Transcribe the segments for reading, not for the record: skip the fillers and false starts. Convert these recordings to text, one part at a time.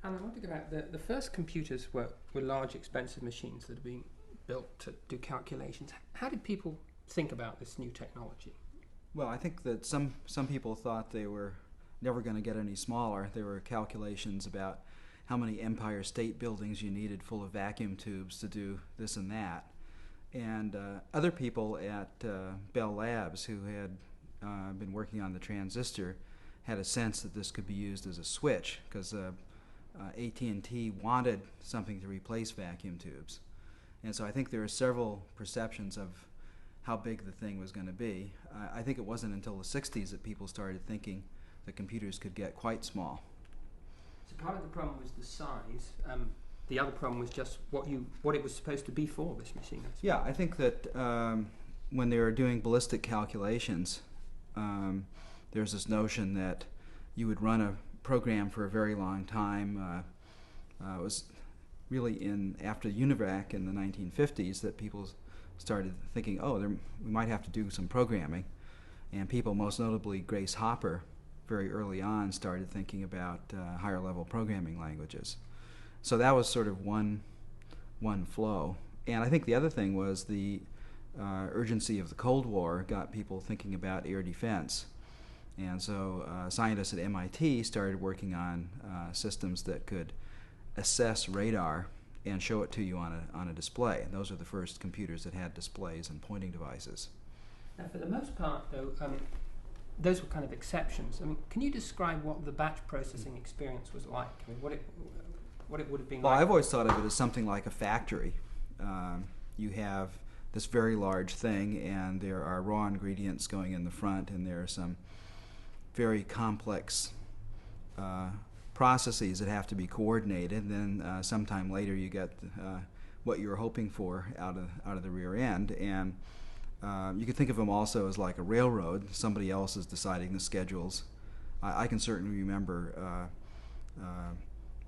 And I want to go back. The first computers were large, expensive machines that had been built to do calculations. How did people think about this new technology? Well, I think that some people thought they were never going to get any smaller. There were calculations about how many Empire State Buildings you needed full of vacuum tubes to do this and that. And other people at Bell Labs who had been working on the transistor had a sense that this could be used as a switch, because AT&T wanted something to replace vacuum tubes. And so I think there are several perceptions of how big the thing was going to be. I think it wasn't until the 60s that people started thinking that computers could get quite small. So part of the problem was the size. The other problem was just what it was supposed to be for, this machine. Yeah, I think that when they were doing ballistic calculations, there's this notion that you would run a program for a very long time. It was really after UNIVAC in the 1950s that people started thinking, we might have to do some programming. And people, most notably Grace Hopper, very early on started thinking about higher level programming languages. So that was sort of one flow. And I think the other thing was the urgency of the Cold War got people thinking about air defense. And so scientists at MIT started working on systems that could assess radar and show it to you on a display. And those are the first computers that had displays and pointing devices. Now, for the most part, though, those were kind of exceptions. I mean, can you describe what the batch processing experience was like? I mean, what it would have been like? Well, I've always thought of it as something like a factory. You have this very large thing, and there are raw ingredients going in the front, and there are some very complex processes that have to be coordinated. And then sometime later you get what you're hoping for out of the rear end. And you could think of them also as like a railroad. Somebody else is deciding the schedules. I can certainly remember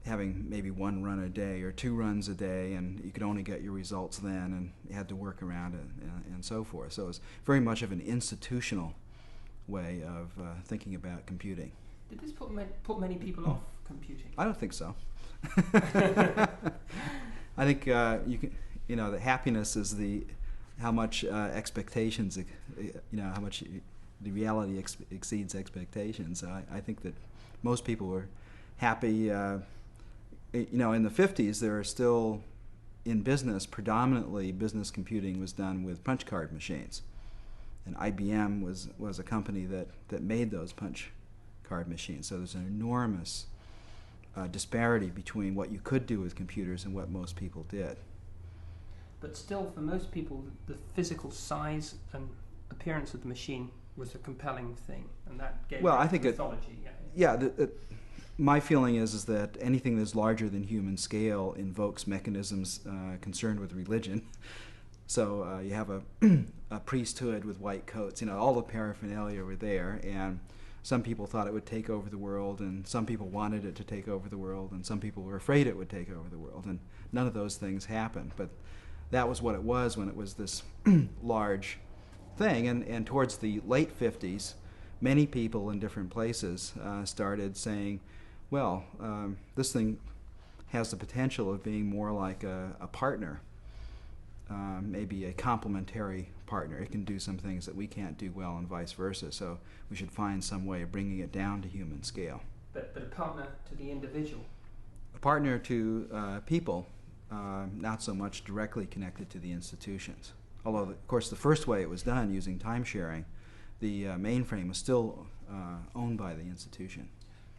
having maybe one run a day or two runs a day, and you could only get your results then, and you had to work around it and so forth. So it's very much of an institutional way of thinking about computing. Did this put many people off computing? I don't think so. I think the happiness is how much expectations, how much the reality exceeds expectations. So I think that most people were happy. In the 50s, there are still, in business, predominantly business computing was done with punch card machines. And IBM was a company that made those punch card machines. So there's an enormous disparity between what you could do with computers and what most people did. But still, for most people, the physical size and appearance of the machine was a compelling thing, and that gave mythology. My feeling is that anything that's larger than human scale invokes mechanisms concerned with religion. So you have a priesthood with white coats. All the paraphernalia were there, and some people thought it would take over the world, and some people wanted it to take over the world, and some people were afraid it would take over the world, and none of those things happened. But that was what it was when it was this large thing. And towards the late 50s, many people in different places started saying, this thing has the potential of being more like a partner, maybe a complementary partner. It can do some things that we can't do well and vice versa, so we should find some way of bringing it down to human scale. But a partner to the individual? A partner to people, not so much directly connected to the institutions. Although, of course, the first way it was done using time sharing, the mainframe was still owned by the institution.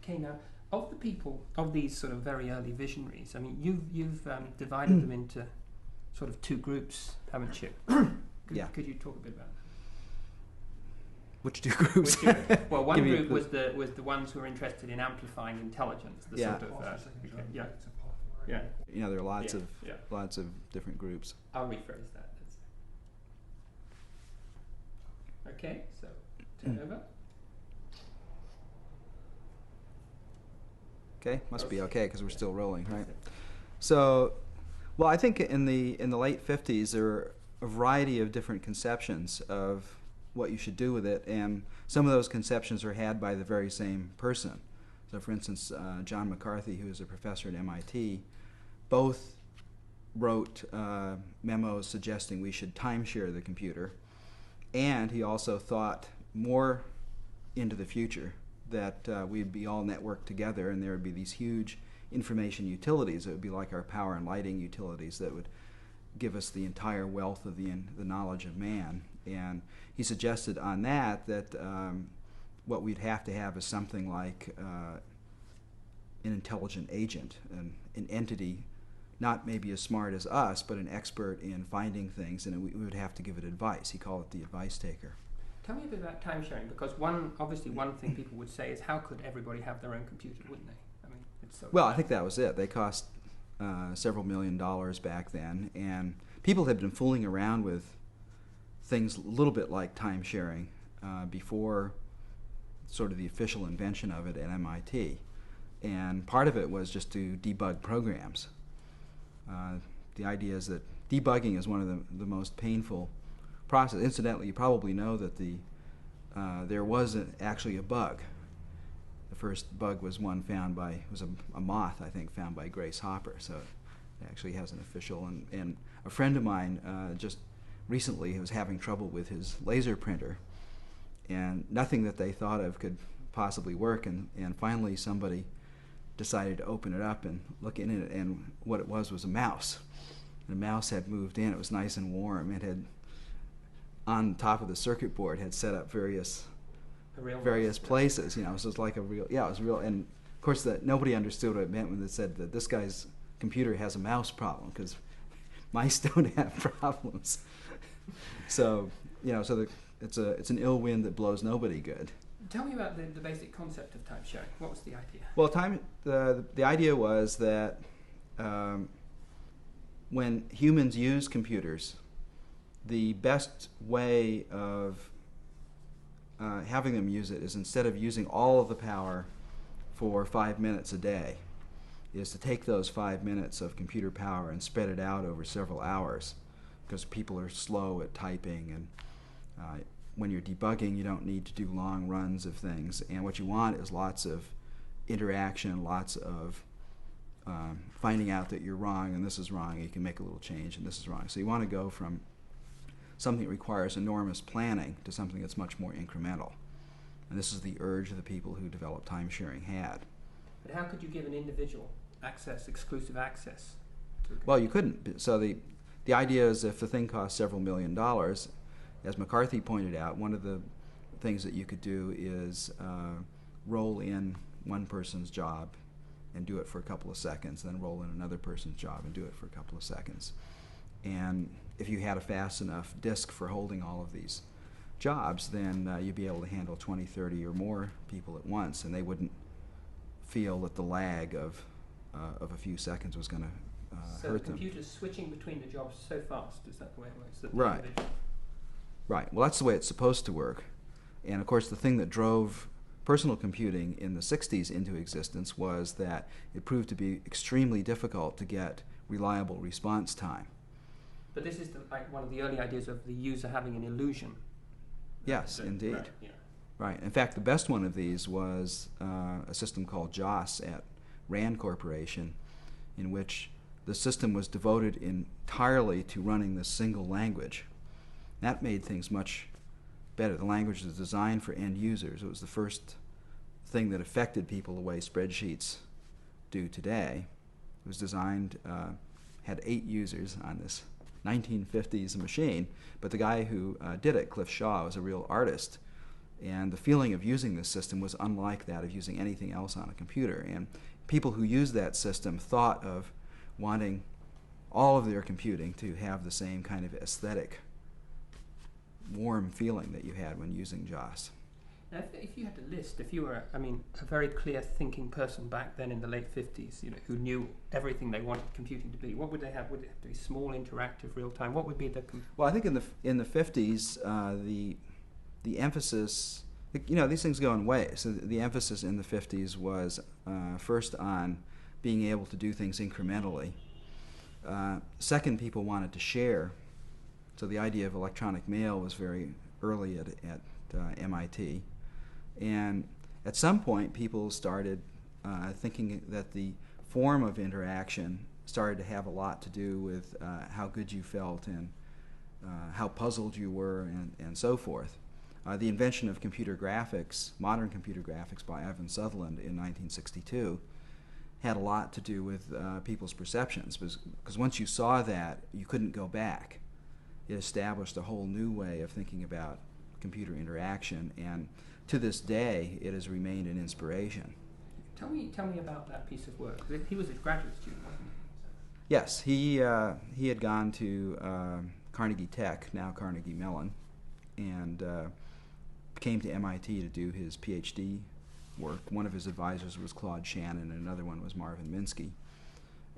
Okay, now, of the people, of these sort of very early visionaries, I mean, you've divided them into sort of two groups, haven't you? Could you talk a bit about that? Which two groups? Well, one group was the ones who were interested in amplifying intelligence. There are lots of different groups. I'll rephrase that. Okay, so turn over. Okay, must be okay because we're still rolling, right? So, I think in the late 50s there were a variety of different conceptions of what you should do with it, and some of those conceptions are had by the very same person. So, for instance, John McCarthy, who is a professor at MIT, both wrote memos suggesting we should timeshare the computer, and he also thought more into the future, that we'd be all networked together and there would be these huge information utilities that would be like our power and lighting utilities that would give us the entire wealth of the knowledge of man. And he suggested on that what we'd have to have is something like an intelligent agent, an entity not maybe as smart as us, but an expert in finding things, and we would have to give it advice. He called it the advice taker. Tell me a bit about time sharing, because obviously one thing people would say is, how could everybody have their own computer, wouldn't they? I mean, it's so well, I think that was it. They cost several $1 million back then, and people had been fooling around with things a little bit like time sharing before sort of the official invention of it at MIT. And part of it was just to debug programs. The idea is that debugging is one of the most painful process. Incidentally, you probably know that there was actually a bug. The first bug was one found by, a moth, I think, found by Grace Hopper. So it actually has an official. And a friend of mine just recently was having trouble with his laser printer, and nothing that they thought of could possibly work. And finally somebody decided to open it up and look in it, and what it was a mouse. The mouse had moved in. It was nice and warm. It had, on top of the circuit board, had set up various places. You know, so it's like a real, it was real. And of course, that nobody understood what it meant when it said that this guy's computer has a mouse problem, because mice don't have problems. So, you know, it's an ill wind that blows nobody good. Tell me about the basic concept of time sharing. What was the idea? Well, the idea was that when humans use computers, the best way of having them use it is, instead of using all of the power for 5 minutes a day, is to take those 5 minutes of computer power and spread it out over several hours, because people are slow at typing, and when you're debugging, you don't need to do long runs of things, and what you want is lots of interaction, lots of finding out that you're wrong and this is wrong, and you can make a little change and this is wrong. So you want to go from something that requires enormous planning to something that's much more incremental. And this is the urge that the people who developed time sharing had. But how could you give an individual exclusive access to a computer? Well, you couldn't. So the idea is, if the thing cost several $1 million, as McCarthy pointed out, one of the things that you could do is roll in one person's job and do it for a couple of seconds, then roll in another person's job and do it for a couple of seconds. And if you had a fast enough disk for holding all of these jobs, then you'd be able to handle 20, 30 or more people at once, and they wouldn't feel that the lag of a few seconds was going to so hurt the them. computer's switching between the jobs so fast, is that the way it works? That Right. Right. Well, that's the way it's supposed to work. And of course, the thing that drove personal computing in the 60s into existence was that it proved to be extremely difficult to get reliable response time. But this is like one of the early ideas of the user having an illusion. Yes, indeed. Right, yeah. Right. In fact, the best one of these was a system called JOS at RAND Corporation, in which the system was devoted entirely to running this single language. That made things much better. The language was designed for end users. It was the first thing that affected people the way spreadsheets do today. It was designed, had 8 users on this 1950s machine, but the guy who did it, Cliff Shaw, was a real artist, and the feeling of using this system was unlike that of using anything else on a computer. And people who used that system thought of wanting all of their computing to have the same kind of aesthetic, warm feeling that you had when using JOS. Now, if you had to list, if you were, a very clear thinking person back then in the late 50s, who knew everything they wanted computing to be, what would they have? Would it have to be small, interactive, real time? What would be the... Well, I think in the 50s, the emphasis, these things go in waves. So the emphasis in the 50s was first on being able to do things incrementally. Second, people wanted to share. So the idea of electronic mail was very early at MIT. And at some point, people started thinking that the form of interaction started to have a lot to do with how good you felt and how puzzled you were and so forth. The invention of computer graphics, modern computer graphics by Ivan Sutherland in 1962, had a lot to do with people's perceptions, because once you saw that, you couldn't go back. It established a whole new way of thinking about computer interaction, and to this day, it has remained an inspiration. Tell me about that piece of work. He was a graduate student, wasn't he? Yes, he had gone to Carnegie Tech, now Carnegie Mellon, and came to MIT to do his PhD work. One of his advisors was Claude Shannon, and another one was Marvin Minsky.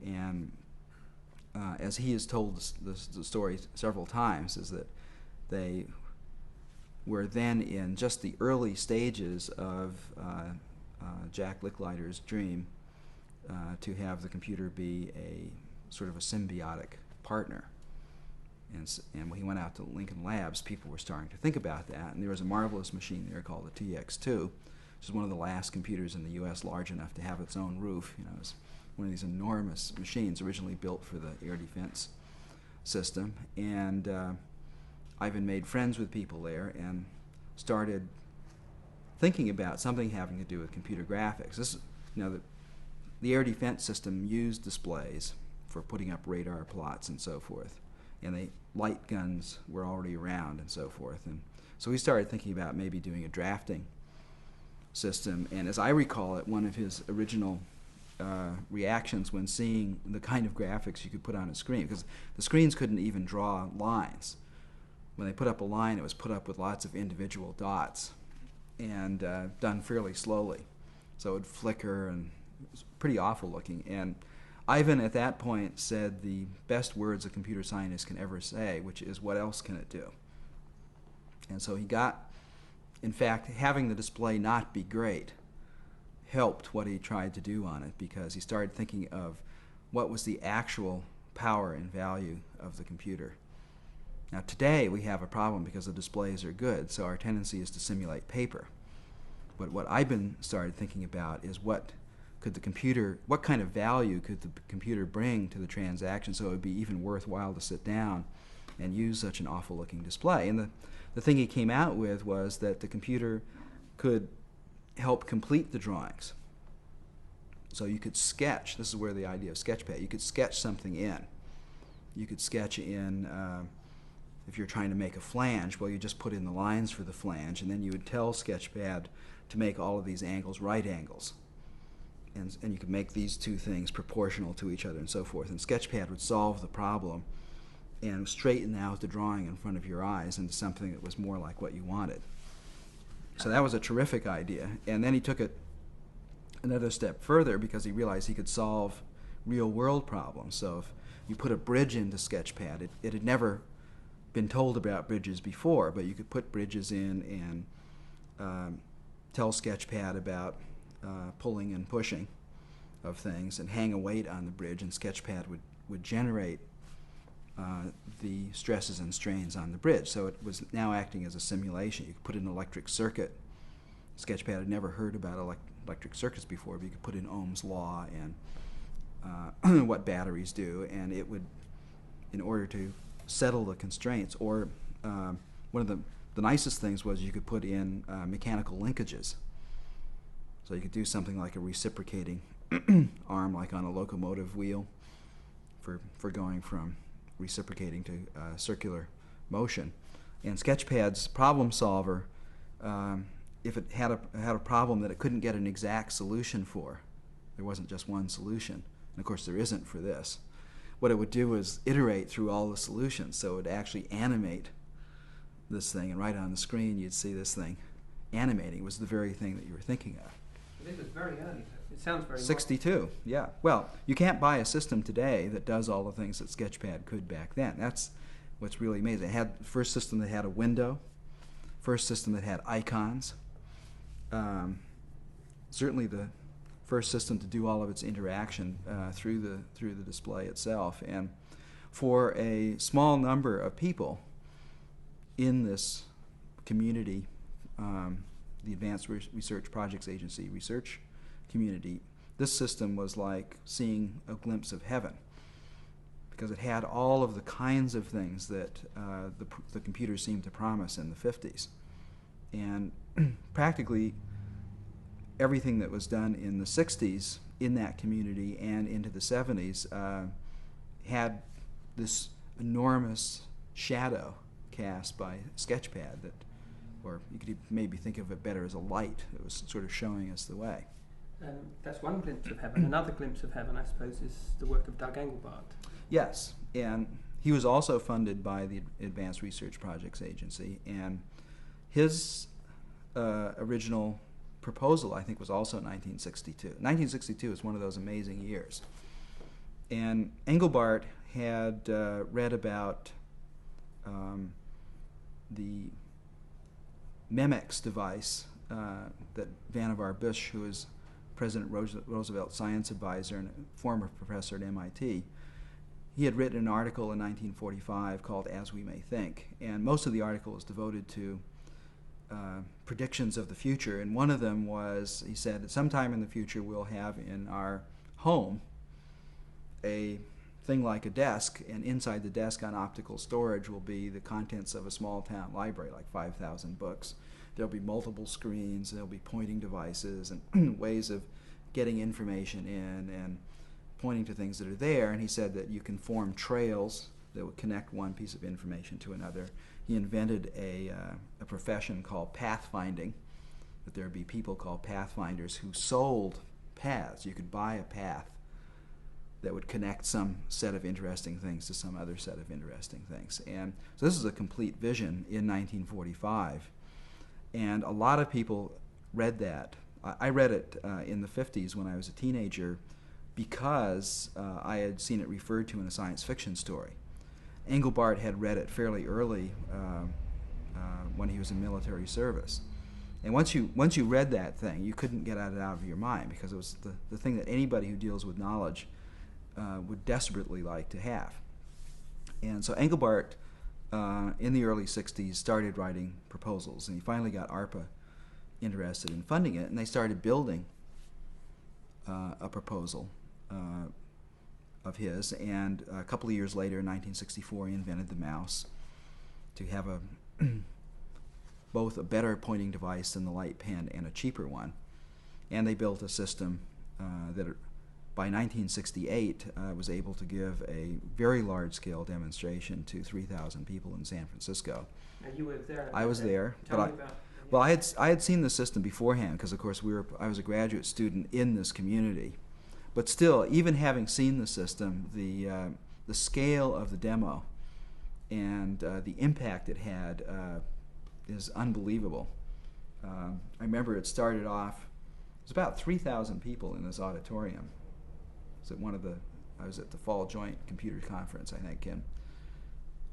And as he has told the story several times, is that they were then in just the early stages of Jack Licklider's dream to have the computer be a sort of a symbiotic partner. And when he went out to Lincoln Labs, people were starting to think about that. And there was a marvelous machine there called the TX2, which is one of the last computers in the U.S. large enough to have its own roof. You know, it was one of these enormous machines originally built for the air defense system. And Ivan made friends with people there and started thinking about something having to do with computer graphics. This, you know, the air defense system used displays for putting up radar plots and so forth. And the light guns were already around and so forth. And so he started thinking about maybe doing a drafting system. And as I recall it, one of his original reactions when seeing the kind of graphics you could put on a screen, because the screens couldn't even draw lines. When they put up a line, it was put up with lots of individual dots and done fairly slowly. So it would flicker, and it was pretty awful looking. And Ivan at that point said the best words a computer scientist can ever say, which is, what else can it do? And so he got, in fact, having the display not be great helped what he tried to do on it, because he started thinking of what was the actual power and value of the computer. Now today we have a problem because the displays are good, so our tendency is to simulate paper. But what Ivan started thinking about is what kind of value could the computer bring to the transaction so it would be even worthwhile to sit down and use such an awful looking display. And the thing he came out with was that the computer could help complete the drawings. So you could sketch, this is where the idea of Sketchpad, you could sketch something in. You could sketch in, if you're trying to make a flange, well, you just put in the lines for the flange, and then you would tell Sketchpad to make all of these angles right angles. And you could make these two things proportional to each other and so forth. And Sketchpad would solve the problem and straighten out the drawing in front of your eyes into something that was more like what you wanted. So that was a terrific idea. And then he took it another step further because he realized he could solve real-world problems. So if you put a bridge into Sketchpad, it had never been told about bridges before, but you could put bridges in and tell Sketchpad about pulling and pushing of things and hang a weight on the bridge, and Sketchpad would generate the stresses and strains on the bridge. So it was now acting as a simulation. You could put in an electric circuit. Sketchpad had never heard about electric circuits before, but you could put in Ohm's law and what batteries do, and it would, in order to settle the constraints, or one of the nicest things was you could put in mechanical linkages. So you could do something like a reciprocating arm, like on a locomotive wheel, for going from reciprocating to circular motion. And Sketchpad's problem solver, if it had a problem that it couldn't get an exact solution for, there wasn't just one solution, and of course there isn't for this, what it would do is iterate through all the solutions. So it would actually animate this thing, and right on the screen you'd see this thing animating. It was the very thing that you were thinking of. This was very early. It sounds very 62, modern. Yeah. Well, you can't buy a system today that does all the things that Sketchpad could back then. That's what's really amazing. It had the first system that had a window, first system that had icons, certainly the first system to do all of its interaction through the display itself. And for a small number of people in this community, the Advanced Research Projects Agency research community, this system was like seeing a glimpse of heaven, because it had all of the kinds of things that the computers seemed to promise in the 50s. And practically everything that was done in the 60s in that community and into the 70s had this enormous shadow cast by Sketchpad that, or you could maybe think of it better as a light that was sort of showing us the way. That's one glimpse of heaven. Another glimpse of heaven, I suppose, is the work of Doug Engelbart. Yes, and he was also funded by the Advanced Research Projects Agency, and his original proposal, I think, was also 1962. 1962 is one of those amazing years. And Engelbart had read about the MEMEX device that Vannevar Bush, who was President Roosevelt's science advisor and a former professor at MIT, he had written an article in 1945 called As We May Think, and most of the article was devoted to predictions of the future, and one of them was, he said, that sometime in the future we'll have in our home a thing like a desk, and inside the desk on optical storage will be the contents of a small town library, like 5,000 books. There'll be multiple screens, there'll be pointing devices and ways of getting information in and pointing to things that are there, and he said that you can form trails that would connect one piece of information to another. He invented a profession called pathfinding, that there would be people called pathfinders who sold paths. You could buy a path that would connect some set of interesting things to some other set of interesting things. And so this is a complete vision in 1945. And a lot of people read that. I read it in the 50s when I was a teenager because I had seen it referred to in a science fiction story. Engelbart had read it fairly early when he was in military service. And once you read that thing, you couldn't get it out of your mind, because it was the thing that anybody who deals with knowledge would desperately like to have. And so Engelbart, in the early 60s, started writing proposals, and he finally got ARPA interested in funding it, and they started building a proposal of his, and a couple of years later, in 1964, he invented the mouse to have both a better pointing device than the light pen and a cheaper one. And they built a system that by 1968 was able to give a very large-scale demonstration to 3,000 people in San Francisco. And you were there? I was there. Tell me about. Well, I had seen the system beforehand, because of course I was a graduate student in this community. But still, even having seen the system, the scale of the demo and the impact it had is unbelievable. I remember it started off, it was about 3,000 people in this auditorium. I was at the Fall Joint Computer Conference, I think, and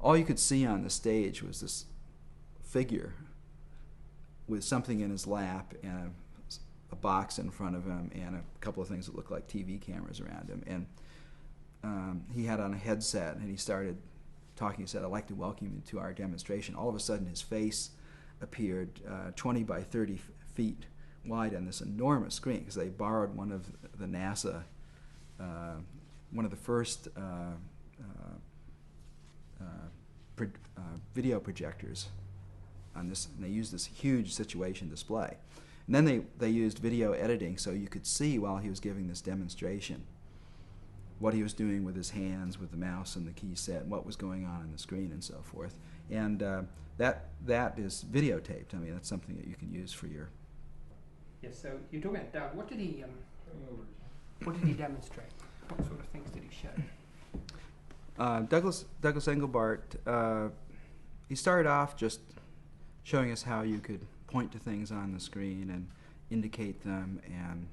all you could see on the stage was this figure with something in his lap and a box in front of him and a couple of things that looked like TV cameras around him. And he had on a headset, and he started talking. He said, "I'd like to welcome you to our demonstration." All of a sudden, his face appeared 20 by 30 feet wide on this enormous screen, because they borrowed one of the NASA, one of the first video projectors on this, and they used this huge situation display. And then they used video editing, so you could see while he was giving this demonstration what he was doing with his hands, with the mouse and the key set, what was going on the screen and so forth. And that is videotaped. I mean, that's something that you can use for your... Yes, so you're talking about Doug. What did he demonstrate? What sort of things did he show? Douglas Engelbart, he started off just showing us how you could point to things on the screen and indicate them, and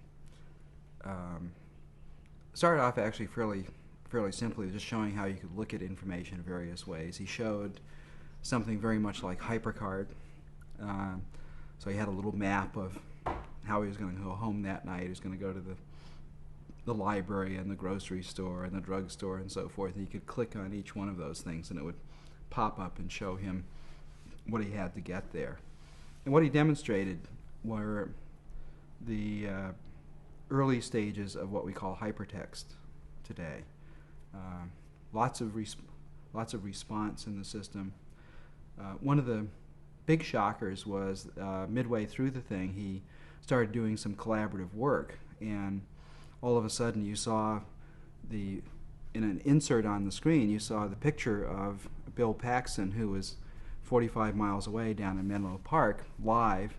started off actually fairly simply, just showing how you could look at information in various ways. He showed something very much like HyperCard. So he had a little map of how he was going to go home that night. He was going to go to the library and the grocery store and the drugstore and so forth. And he could click on each one of those things, and it would pop up and show him what he had to get there. And what he demonstrated were the early stages of what we call hypertext today. Uh, lots of response in the system. One of the big shockers was midway through the thing, he started doing some collaborative work, and all of a sudden you saw in an insert on the screen, you saw the picture of Bill Paxton, who was 45 miles away down in Menlo Park, live.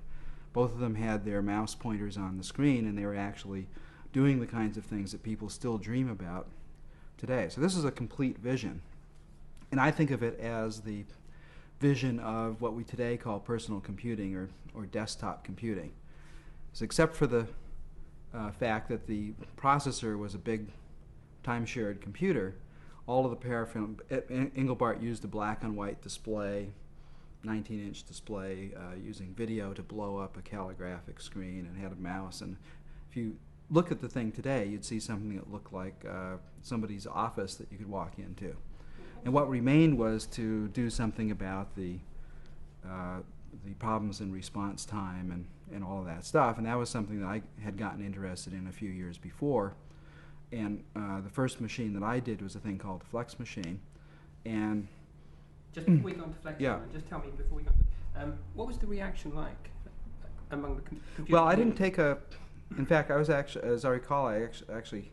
Both of them had their mouse pointers on the screen, and they were actually doing the kinds of things that people still dream about today. So this is a complete vision. And I think of it as the vision of what we today call personal computing or desktop computing. So except for the fact that the processor was a big time-shared computer, all of the paraphernalia, Engelbart used a black and white display, 19-inch display, using video to blow up a calligraphic screen, and had a mouse. And if you look at the thing today, you'd see something that looked like somebody's office that you could walk into. And what remained was to do something about the problems in response time and all of that stuff. And that was something that I had gotten interested in a few years before. And the first machine that I did was a thing called the Flex machine. And just before we go on to Flex, yeah. Just tell me before we go on, what was the reaction like among the computer? Well, I didn't take in fact, I was actually, as I recall, I actually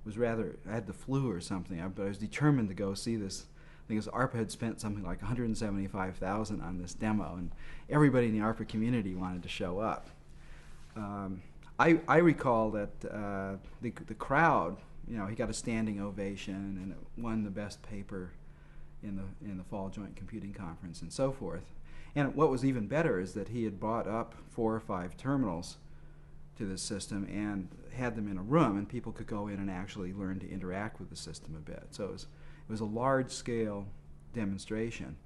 was I had the flu or something, but I was determined to go see this. I think ARPA had spent something like $175,000 on this demo, and everybody in the ARPA community wanted to show up. I recall that the crowd, he got a standing ovation, and it won the best paper in the Fall Joint Computing Conference and so forth. And what was even better is that he had brought up 4 or 5 terminals to this system and had them in a room, and people could go in and actually learn to interact with the system a bit. So it was a large-scale demonstration.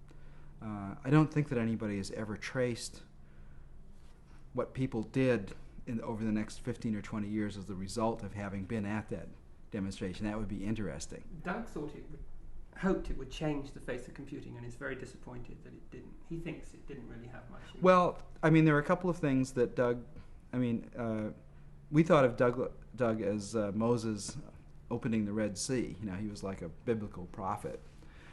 I don't think that anybody has ever traced what people did over the next 15 or 20 years as the result of having been at that demonstration. That would be interesting. Doug hoped it would change the face of computing, and is very disappointed that it didn't. He thinks it didn't really have much. Well, I mean, there are a couple of things that Doug, we thought of Doug as Moses opening the Red Sea. He was like a biblical prophet.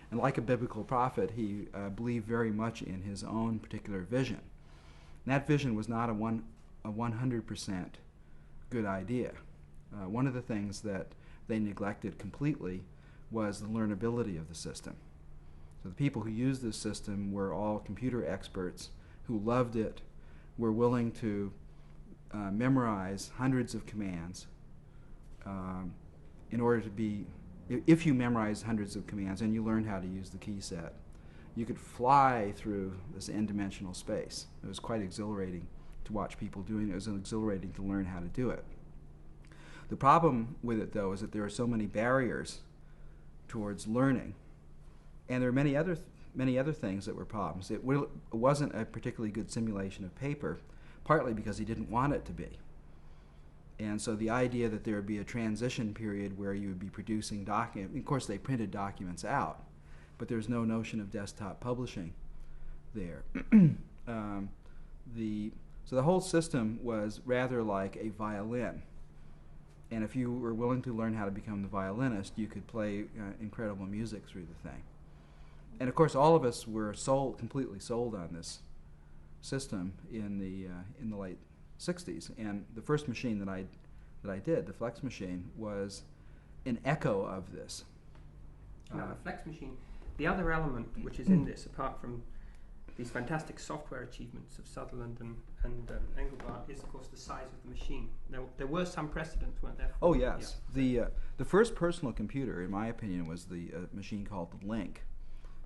And like a biblical prophet, he believed very much in his own particular vision. And that vision was not a 100% good idea. One of the things that they neglected completely was the learnability of the system. So the people who used this system were all computer experts who loved it, were willing to memorize hundreds of commands in order to be, if you memorize hundreds of commands and you learn how to use the key set, you could fly through this n-dimensional space. It was quite exhilarating to watch people doing it. It was exhilarating to learn how to do it. The problem with it, though, is that there are so many barriers towards learning, and there are many other things that were problems. It wasn't a particularly good simulation of paper, partly because he didn't want it to be. And so the idea that there would be a transition period where you would be producing documents, of course they printed documents out, but there's no notion of desktop publishing there. So the whole system was rather like a violin. And if you were willing to learn how to become the violinist, you could play incredible music through the thing. And of course, all of us were completely sold on this system in the late '60s. And the first machine that I did, the Flex machine, was an echo of this. Now, the Flex machine, the other element which is in this, apart from these fantastic software achievements of Sutherland and Engelbart, is of course the size of the machine. There were some precedents, weren't there? Oh yes, yeah. The first personal computer, in my opinion, was the machine called the Link.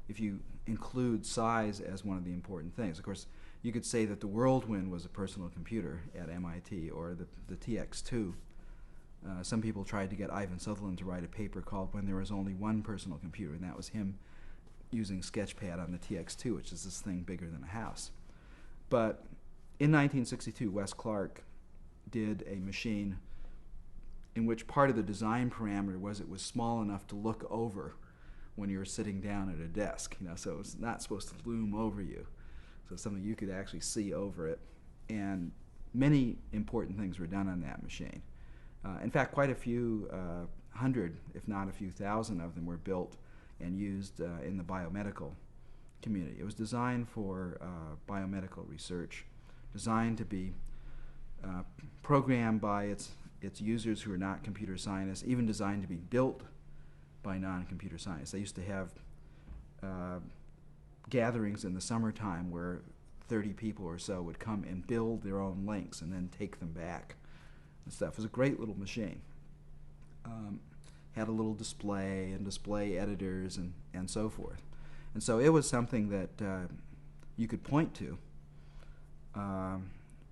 If you include size as one of the important things, of course, you could say that the Whirlwind was a personal computer at MIT, or the TX2. Some people tried to get Ivan Sutherland to write a paper called "When There Was Only One Personal Computer," and that was him using Sketchpad on the TX2, which is this thing bigger than a house. But in 1962, Wes Clark did a machine in which part of the design parameter was it was small enough to look over when you were sitting down at a desk. So it was not supposed to loom over you. So it's something you could actually see over it. And many important things were done on that machine. In fact, quite a few hundred, if not a few thousand of them were built and used in the biomedical community. It was designed for biomedical research, designed to be programmed by its users who are not computer scientists, even designed to be built by non-computer scientists. They used to have gatherings in the summertime where 30 people or so would come and build their own links and then take them back and stuff. It was a great little machine. Had a little display and display editors and so forth. And so it was something that you could point to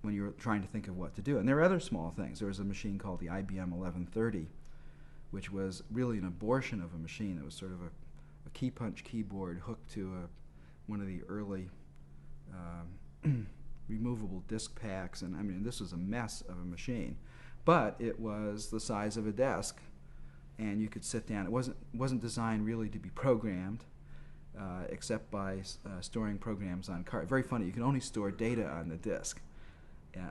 when you were trying to think of what to do. And there were other small things. There was a machine called the IBM 1130, which was really an abortion of a machine. It was sort of a key punch keyboard hooked to one of the early removable disk packs. And I mean, this was a mess of a machine. But it was the size of a desk, and you could sit down. It wasn't designed really to be programmed, except by storing programs on cards. Very funny. You can only store data on the disk.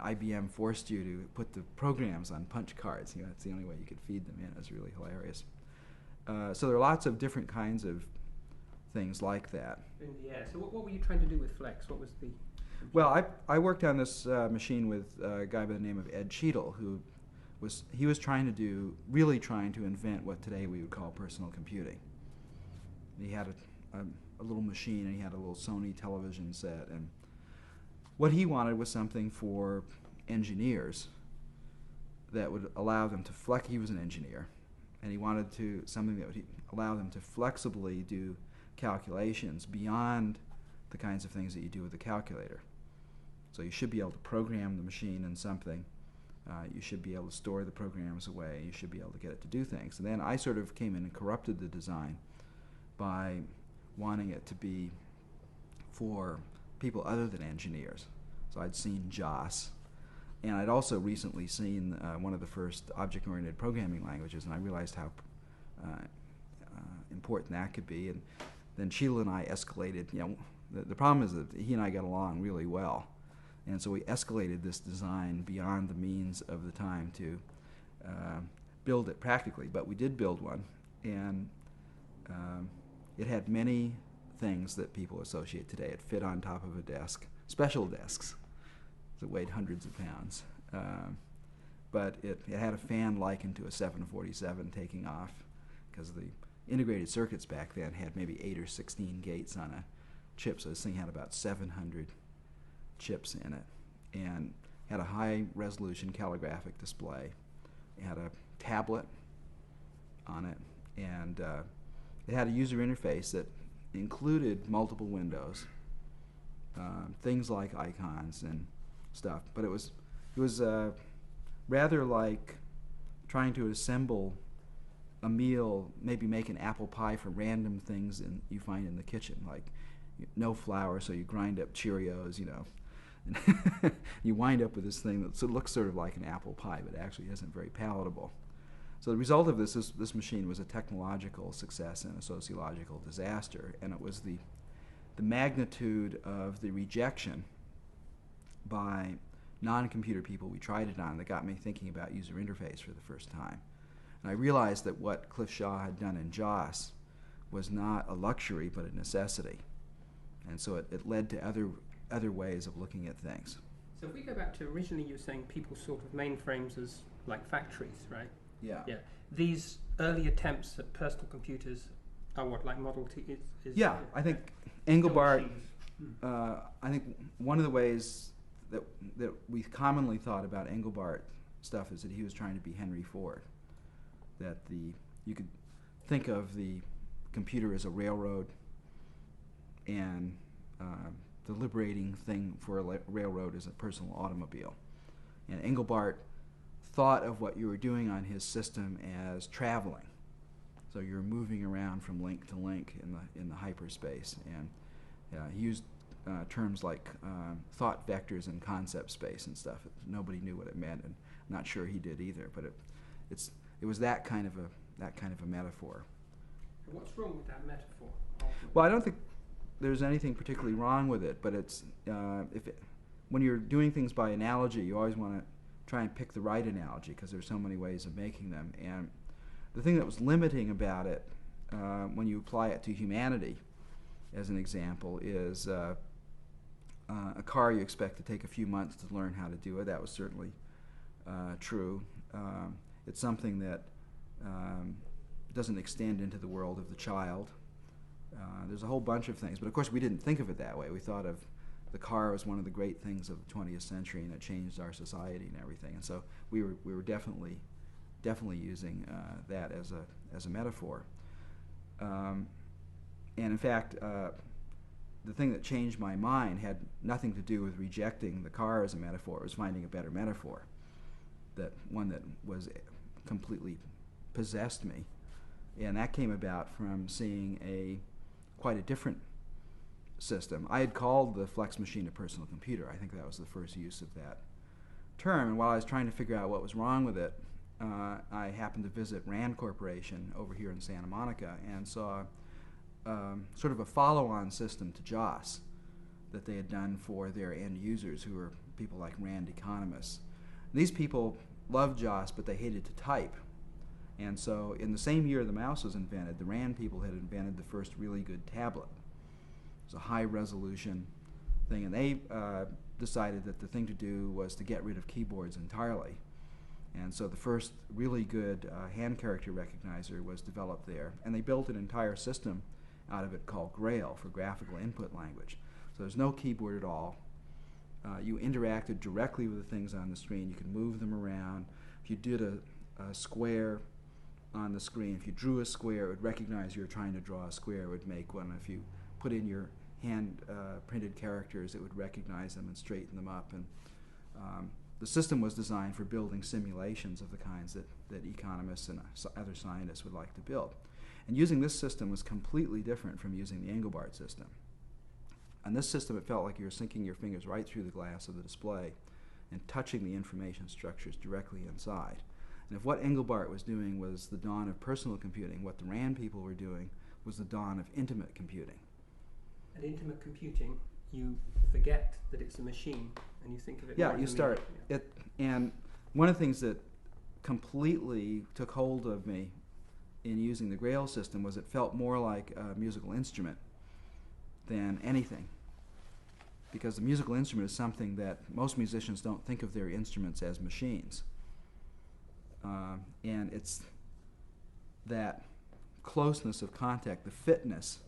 IBM forced you to put the programs on punch cards. You know, that's the only way you could feed them in. It was really hilarious. So there are lots of different kinds of things like that. Yeah. So what were you trying to do with Flex? What was the? Well, I worked on this machine with a guy by the name of Ed Cheadle, who was really trying to invent what today we would call personal computing. He had a little machine, and he had a little Sony television set, and what he wanted was something for engineers that would allow them to flex. He was an engineer, and he wanted something that would allow them to flexibly do calculations beyond the kinds of things that you do with a calculator. So you should be able to program the machine in something. You should be able to store the programs away. You should be able to get it to do things. And then I sort of came in and corrupted the design by wanting it to be for people other than engineers. So I'd seen JOS, and I'd also recently seen one of the first object-oriented programming languages, and I realized how important that could be. And then Sheila and I escalated. You know, the problem is that he and I got along really well, and so we escalated this design beyond the means of the time to build it practically. But we did build one, and it had many things that people associate today. It fit on top of a desk, special desks that weighed hundreds of pounds. But it had a fan likened to a 747 taking off, because the integrated circuits back then had maybe 8 or 16 gates on a chip. So this thing had about 700 chips in it, and had a high resolution calligraphic display. It had a tablet on it, and it had a user interface that included multiple windows, things like icons and stuff. But it was rather like trying to assemble a meal, maybe make an apple pie from random things you find in the kitchen, like no flour, so you grind up Cheerios, you know, and you wind up with this thing that looks sort of like an apple pie, but actually isn't very palatable. So the result of this machine was a technological success and a sociological disaster, and it was the magnitude of the rejection by non-computer people we tried it on that got me thinking about user interface for the first time. And I realized that what Cliff Shaw had done in JOS was not a luxury but a necessity, and so it led to other ways of looking at things. So if we go back to originally, you were saying people thought of mainframes as like factories, right? Yeah. Yeah. These early attempts at personal computers are what, like Model T? Yeah, I think Engelbart. I think one of the ways that we commonly thought about Engelbart stuff is that he was trying to be Henry Ford. That you could think of the computer as a railroad, and the liberating thing for a railroad is a personal automobile. And Engelbart thought of what you were doing on his system as traveling. So you're moving around from link to link in the hyperspace, and he used terms like thought vectors and concept space and stuff. Nobody knew what it meant, and I'm not sure he did either. But it was that kind of a metaphor. What's wrong with that metaphor? Well, I don't think there's anything particularly wrong with it, but it's when you're doing things by analogy, you always want to try and pick the right analogy because there's so many ways of making them. And the thing that was limiting about it, when you apply it to humanity, as an example, is a car you expect to take a few months to learn how to do it. That was certainly true. It's something that doesn't extend into the world of the child. There's a whole bunch of things, but of course we didn't think of it that way. We thought of the car as one of the great things of the 20th century, and it changed our society and everything. And so we were definitely using that as a metaphor. And in fact, the thing that changed my mind had nothing to do with rejecting the car as a metaphor. It was finding a better metaphor, one that was completely possessed me. And that came about from seeing quite a different system. I had called the Flex machine a personal computer. I think that was the first use of that term. And while I was trying to figure out what was wrong with it, I happened to visit RAND Corporation over here in Santa Monica and saw sort of a follow-on system to JOS that they had done for their end users, who were people like RAND economists. These people loved JOS, but they hated to type. And so in the same year the mouse was invented, the RAND people had invented the first really good tablet. It was a high-resolution thing, and they decided that the thing to do was to get rid of keyboards entirely. And so the first really good hand character recognizer was developed there, and they built an entire system out of it called Grail, for graphical input language. So there's no keyboard at all. You interacted directly with the things on the screen. You could move them around. If you did a square on the screen, if you drew a square, it would recognize you were trying to draw a square. It would make one. If you put in your hand printed characters, it would recognize them and straighten them up. And the system was designed for building simulations of the kinds that economists and other scientists would like to build. And using this system was completely different from using the Engelbart system. On this system, it felt like you were sinking your fingers right through the glass of the display and touching the information structures directly inside. And if what Engelbart was doing was the dawn of personal computing, what the RAND people were doing was the dawn of intimate computing. At intimate computing, you forget that it's a machine, and you think of it. Yeah, you start it, and one of the things that completely took hold of me in using the Grail system was it felt more like a musical instrument than anything, because the musical instrument is something that most musicians don't think of their instruments as machines, and it's that closeness of contact, the fitness,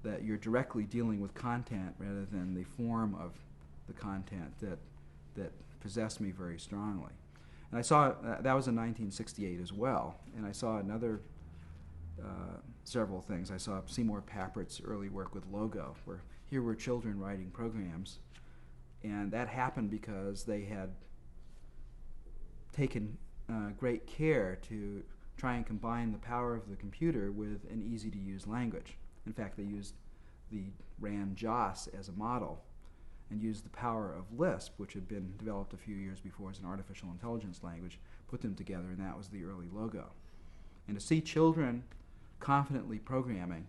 that you're directly dealing with content rather than the form of the content that possessed me very strongly. And I saw that was in 1968 as well, and I saw another several things. I saw Seymour Papert's early work with Logo, where here were children writing programs, and that happened because they had taken great care to try and combine the power of the computer with an easy-to-use language. In fact, they used the RAND JOS as a model and used the power of Lisp, which had been developed a few years before as an artificial intelligence language, put them together, and that was the early Logo. And to see children confidently programming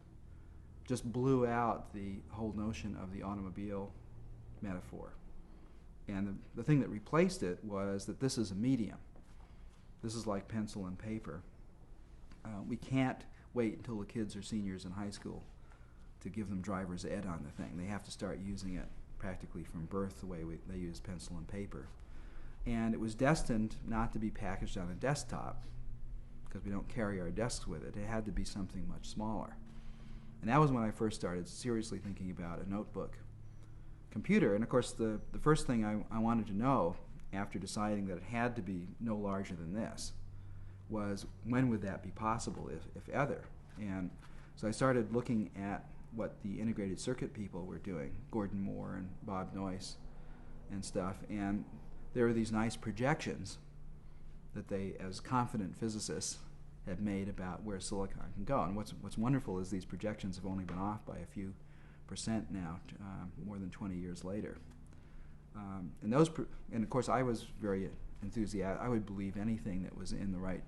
just blew out the whole notion of the automobile metaphor. And the thing that replaced it was that this is a medium. This is like pencil and paper. We can't wait until the kids are seniors in high school to give them driver's ed on the thing. They have to start using it practically from birth the way they use pencil and paper. And it was destined not to be packaged on a desktop, because we don't carry our desks with it. It had to be something much smaller. And that was when I first started seriously thinking about a notebook computer. And of course, the first thing I wanted to know after deciding that it had to be no larger than this was, when would that be possible, if ever? And so I started looking at what the integrated circuit people were doing, Gordon Moore and Bob Noyce and stuff, and there were these nice projections that they, as confident physicists, had made about where silicon can go. And what's wonderful is these projections have only been off by a few percent now, more than 20 years later. And of course I was very enthusiastic. I would believe anything that was in the right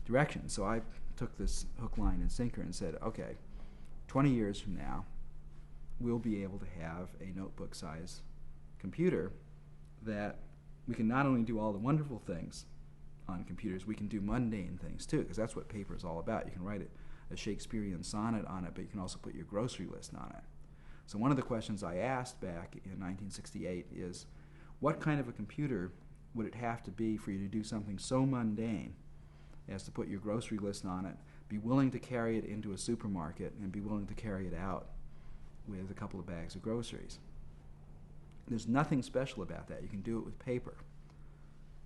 direction. So I took this hook, line, and sinker and said, okay, 20 years from now, we'll be able to have a notebook-size computer that we can not only do all the wonderful things on computers, we can do mundane things too, because that's what paper is all about. You can write a Shakespearean sonnet on it, but you can also put your grocery list on it. So one of the questions I asked back in 1968 is, what kind of a computer would it have to be for you to do something so mundane as to put your grocery list on it, be willing to carry it into a supermarket, and be willing to carry it out with a couple of bags of groceries? There's nothing special about that. You can do it with paper.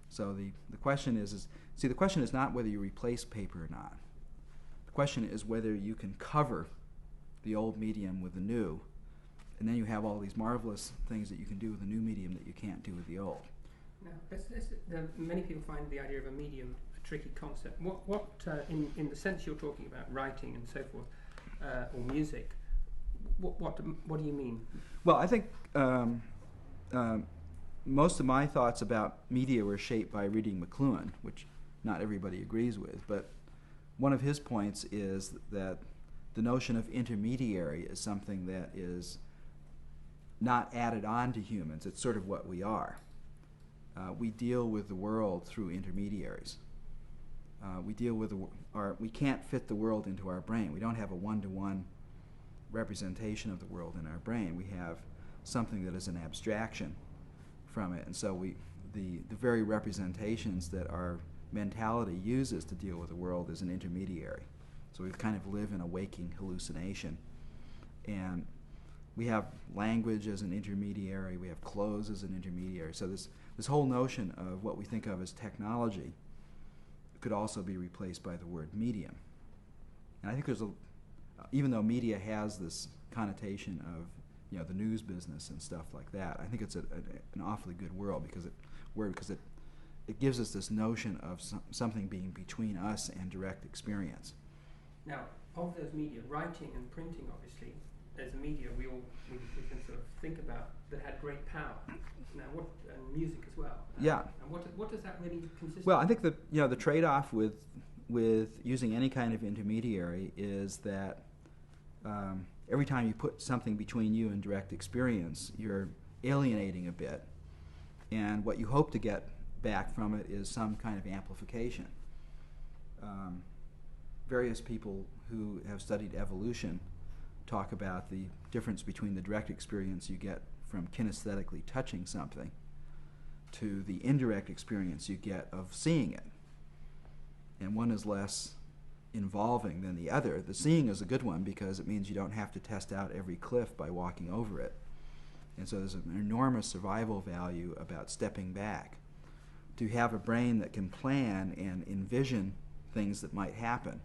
So the question is the question is not whether you replace paper or not. The question is whether you can cover the old medium with the new, and then you have all these marvelous things that you can do with the new medium that you can't do with the old. Now, many people find the idea of a medium a tricky concept. What in the sense you're talking about, writing and so forth, or music, what do you mean? Well, I think most of my thoughts about media were shaped by reading McLuhan, which not everybody agrees with, but one of his points is that the notion of intermediary is something that is not added on to humans. It's sort of what we are. We deal with the world through intermediaries. We deal with we can't fit the world into our brain. We don't have a one-to-one representation of the world in our brain. We have something that is an abstraction from it, and so the very representations that our mentality uses to deal with the world is an intermediary. So we kind of live in a waking hallucination, and we have language as an intermediary, we have clothes as an intermediary. So this whole notion of what we think of as technology could also be replaced by the word medium. And I think there's even though media has this connotation of the news business and stuff like that, I think it's an awfully good because it gives us this notion of something being between us and direct experience. Now, of those media, writing and printing, obviously, as a media, we can sort of think about that had great power. Now, and music as well. Yeah. And what does that really consist of? Well, I think that the trade-off with using any kind of intermediary is that every time you put something between you and direct experience, you're alienating a bit, and what you hope to get back from it is some kind of amplification. Various people who have studied evolution talk about the difference between the direct experience you get from kinesthetically touching something to the indirect experience you get of seeing it. And one is less involving than the other. The seeing is a good one because it means you don't have to test out every cliff by walking over it. And so there's an enormous survival value about stepping back. To have a brain that can plan and envision things that might happen,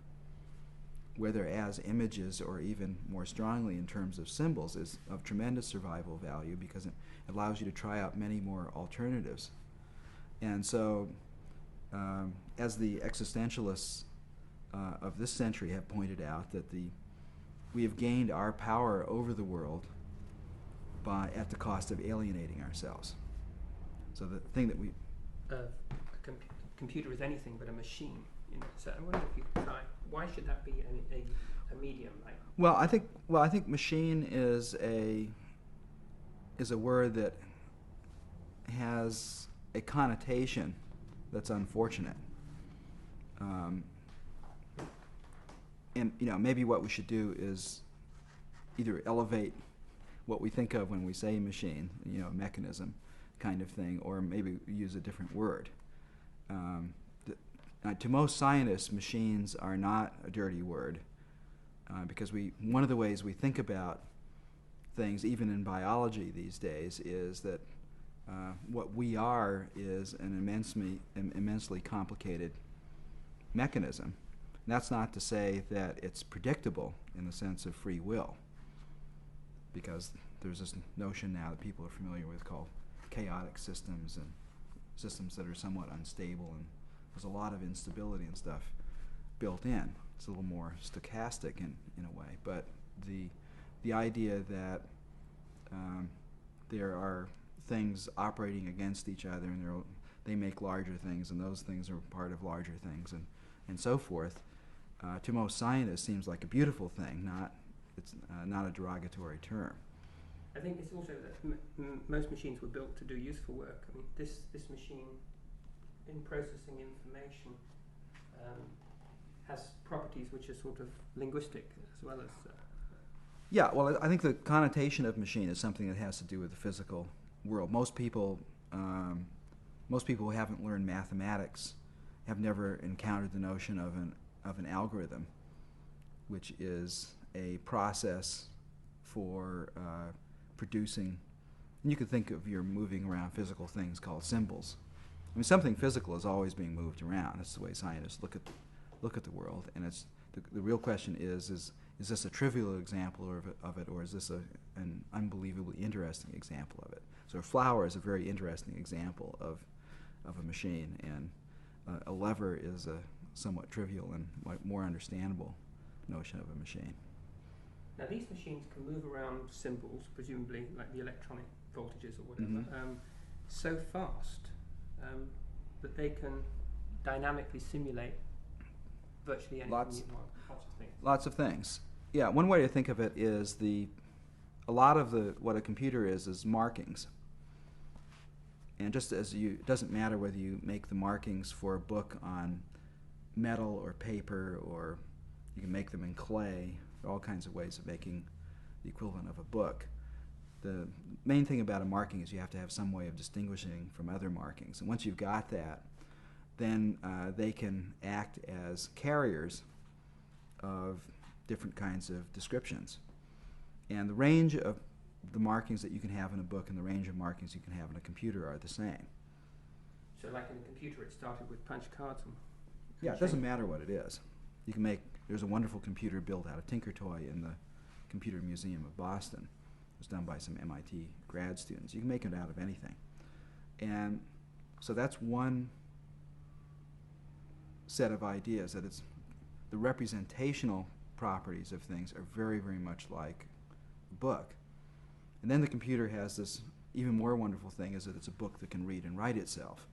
whether as images or even more strongly in terms of symbols, is of tremendous survival value because it allows you to try out many more alternatives. And so, as the existentialists of this century have pointed out, that we have gained our power over the world at the cost of alienating ourselves. So the thing that a computer is anything but a machine. So I wonder if you could try. Why should that be a medium? Well, I think machine is a word that has a connotation that's unfortunate. And maybe what we should do is either elevate what we think of when we say machine, mechanism kind of thing, or maybe use a different word. To most scientists, machines are not a dirty word because one of the ways we think about things, even in biology these days, is that what we are is an immensely complicated mechanism. And that's not to say that it's predictable in the sense of free will, because there's this notion now that people are familiar with called chaotic systems and systems that are somewhat unstable, and there's a lot of instability and stuff built in. It's a little more stochastic in a way, but the idea that there are things operating against each other, and they make larger things, and those things are part of larger things, and so forth, to most scientists seems like a beautiful thing. It's not a derogatory term. I think it's also that most machines were built to do useful work. I mean, this machine, in processing information, has properties which are sort of linguistic as well as. Yeah, well, I think the connotation of machine is something that has to do with the physical world. Most people who haven't learned mathematics have never encountered the notion of an algorithm, which is a process for producing. And you could think of your moving around physical things called symbols. I mean, something physical is always being moved around. That's the way scientists look at the world. And it's the real question is this a trivial example of it, or is this an unbelievably interesting example of it? So a flower is a very interesting example of a machine, and a lever is a somewhat trivial and more understandable notion of a machine. Now these machines can move around symbols, presumably like the electronic voltages or whatever, so fast that they can dynamically simulate virtually anything. Lots you want. Lots of things. Lots of things. Yeah, one way to think of it is a lot of what a computer is markings. And just as it doesn't matter whether you make the markings for a book on metal or paper, or you can make them in clay. There are all kinds of ways of making the equivalent of a book. The main thing about a marking is you have to have some way of distinguishing from other markings. And once you've got that, then they can act as carriers of different kinds of descriptions. And the range of the markings that you can have in a book and the range of markings you can have in a computer are the same. So like in a computer, it started with punch cards and yeah, it doesn't matter what it is. You can there's a wonderful computer built out of Tinkertoy in the Computer Museum of Boston. It was done by some MIT grad students. You can make it out of anything. And so that's one set of ideas, that it's the representational properties of things are very, very much like a book. And then the computer has this even more wonderful thing, is that it's a book that can read and write itself.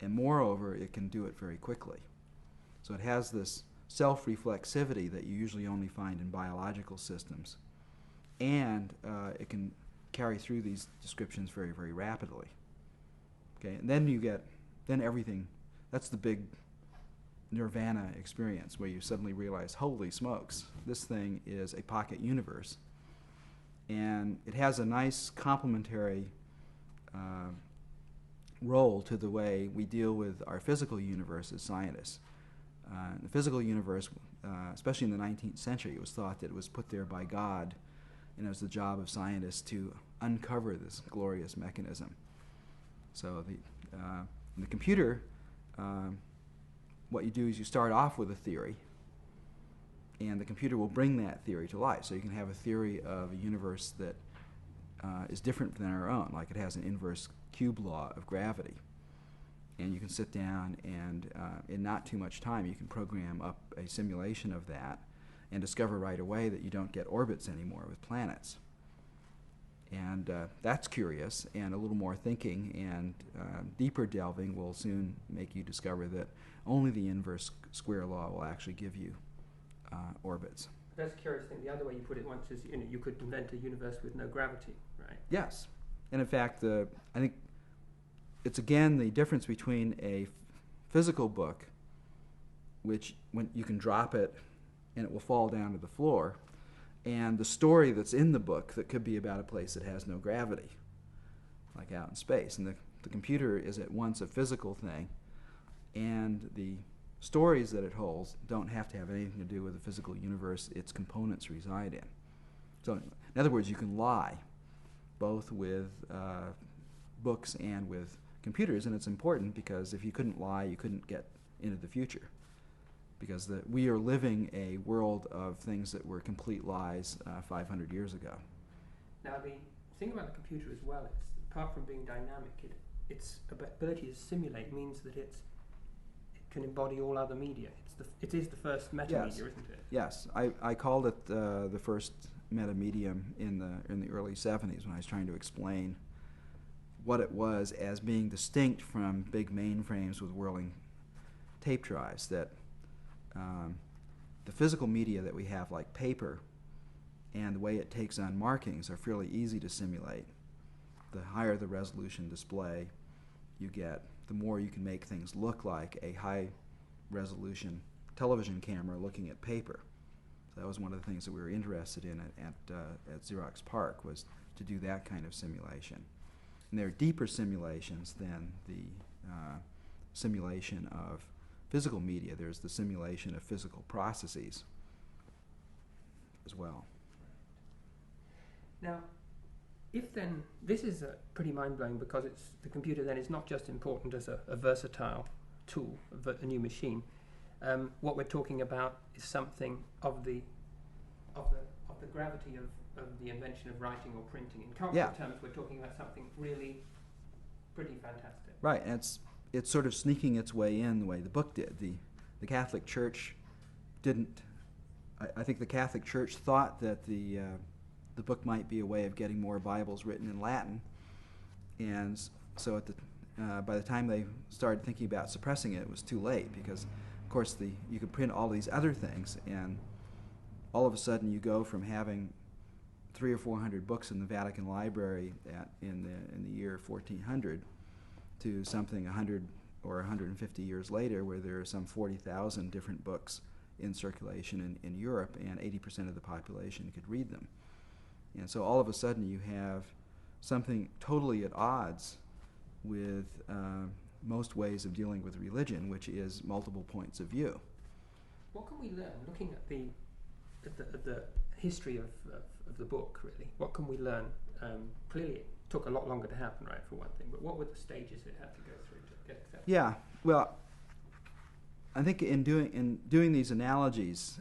And moreover, it can do it very quickly. So it has this self-reflexivity that you usually only find in biological systems. And it can carry through these descriptions very, very rapidly. Okay, and then everything, that's the big nirvana experience where you suddenly realize, holy smokes, this thing is a pocket universe. And it has a nice complementary role to the way we deal with our physical universe as scientists. The physical universe, especially in the 19th century, it was thought that it was put there by God, and it was the job of scientists to uncover this glorious mechanism. So in the computer, what you do is you start off with a theory, and the computer will bring that theory to life. So you can have a theory of a universe that is different than our own, like it has an inverse cube law of gravity. And you can sit down and in not too much time you can program up a simulation of that and discover right away that you don't get orbits anymore with planets. And that's curious, and a little more thinking and deeper delving will soon make you discover that only the inverse square law will actually give you orbits. That's a curious thing. The other way you put it once is, you could invent a universe with no gravity, right? Yes. And in fact, I think it's again the difference between a physical book, which when you can drop it and it will fall down to the floor, and the story that's in the book that could be about a place that has no gravity, like out in space. And the computer is at once a physical thing, and the stories that it holds don't have to have anything to do with the physical universe its components reside in. So in other words, you can lie both with books and with computers, and it's important because if you couldn't lie, you couldn't get into the future. Because we are living a world of things that were complete lies 500 years ago. Now the thing about the computer as well is, apart from being dynamic, its ability to simulate means that it can embody all other media. It is the first metamedia, Yes. isn't it? Yes, I called it the first metamedium in the early 70s when I was trying to explain what it was as being distinct from big mainframes with whirling tape drives. That the physical media that we have, like paper and the way it takes on markings are fairly easy to simulate. The higher the resolution display you get, the more you can make things look like a high resolution television camera looking at paper. So that was one of the things that we were interested in at Xerox PARC, was to do that kind of simulation. And there are deeper simulations than the simulation of physical media. There's the simulation of physical processes as well. Now, if then, this is pretty mind-blowing, because the computer then is not just important as a versatile tool, a new machine. What we're talking about is something of the gravity of the invention of writing or printing. In cultural terms, we're talking about something really pretty fantastic. Right, and it's sort of sneaking its way in the way the book did. The Catholic Church didn't. I think the Catholic Church thought that the book might be a way of getting more Bibles written in Latin, and so by the time they started thinking about suppressing it, it was too late, because, of course, you could print all these other things, and all of a sudden you go from having 300 or 400 books in the Vatican Library in the year 1400 to something 100 or 150 years later, where there are some 40,000 different books in circulation in Europe, and 80% of the population could read them. And so all of a sudden you have something totally at odds with most ways of dealing with religion, which is multiple points of view. What can we learn, looking at the history of the book, really? What can we learn? Clearly it took a lot longer to happen, right, for one thing, but what were the stages it had to go through to get accepted? Yeah, well, I think in doing these analogies,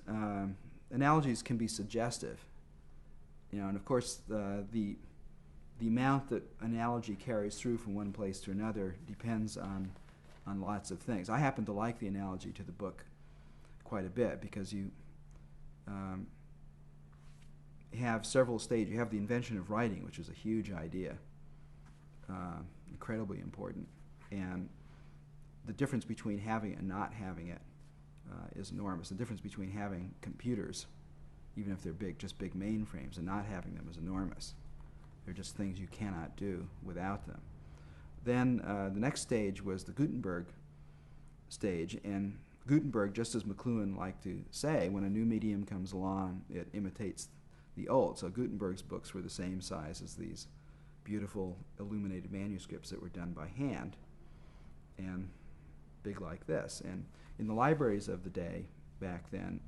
analogies can be suggestive. And of course the amount that analogy carries through from one place to another depends on lots of things. I happen to like the analogy to the book quite a bit, because you have several stages. You have the invention of writing, which is a huge idea, incredibly important, and the difference between having it and not having it is enormous. The difference between having computers, even if they're just big mainframes, and not having them is enormous. They're just things you cannot do without them. Then the next stage was the Gutenberg stage, and Gutenberg, just as McLuhan liked to say, when a new medium comes along, it imitates the old. So Gutenberg's books were the same size as these beautiful illuminated manuscripts that were done by hand, and big like this. And in the libraries of the day back then,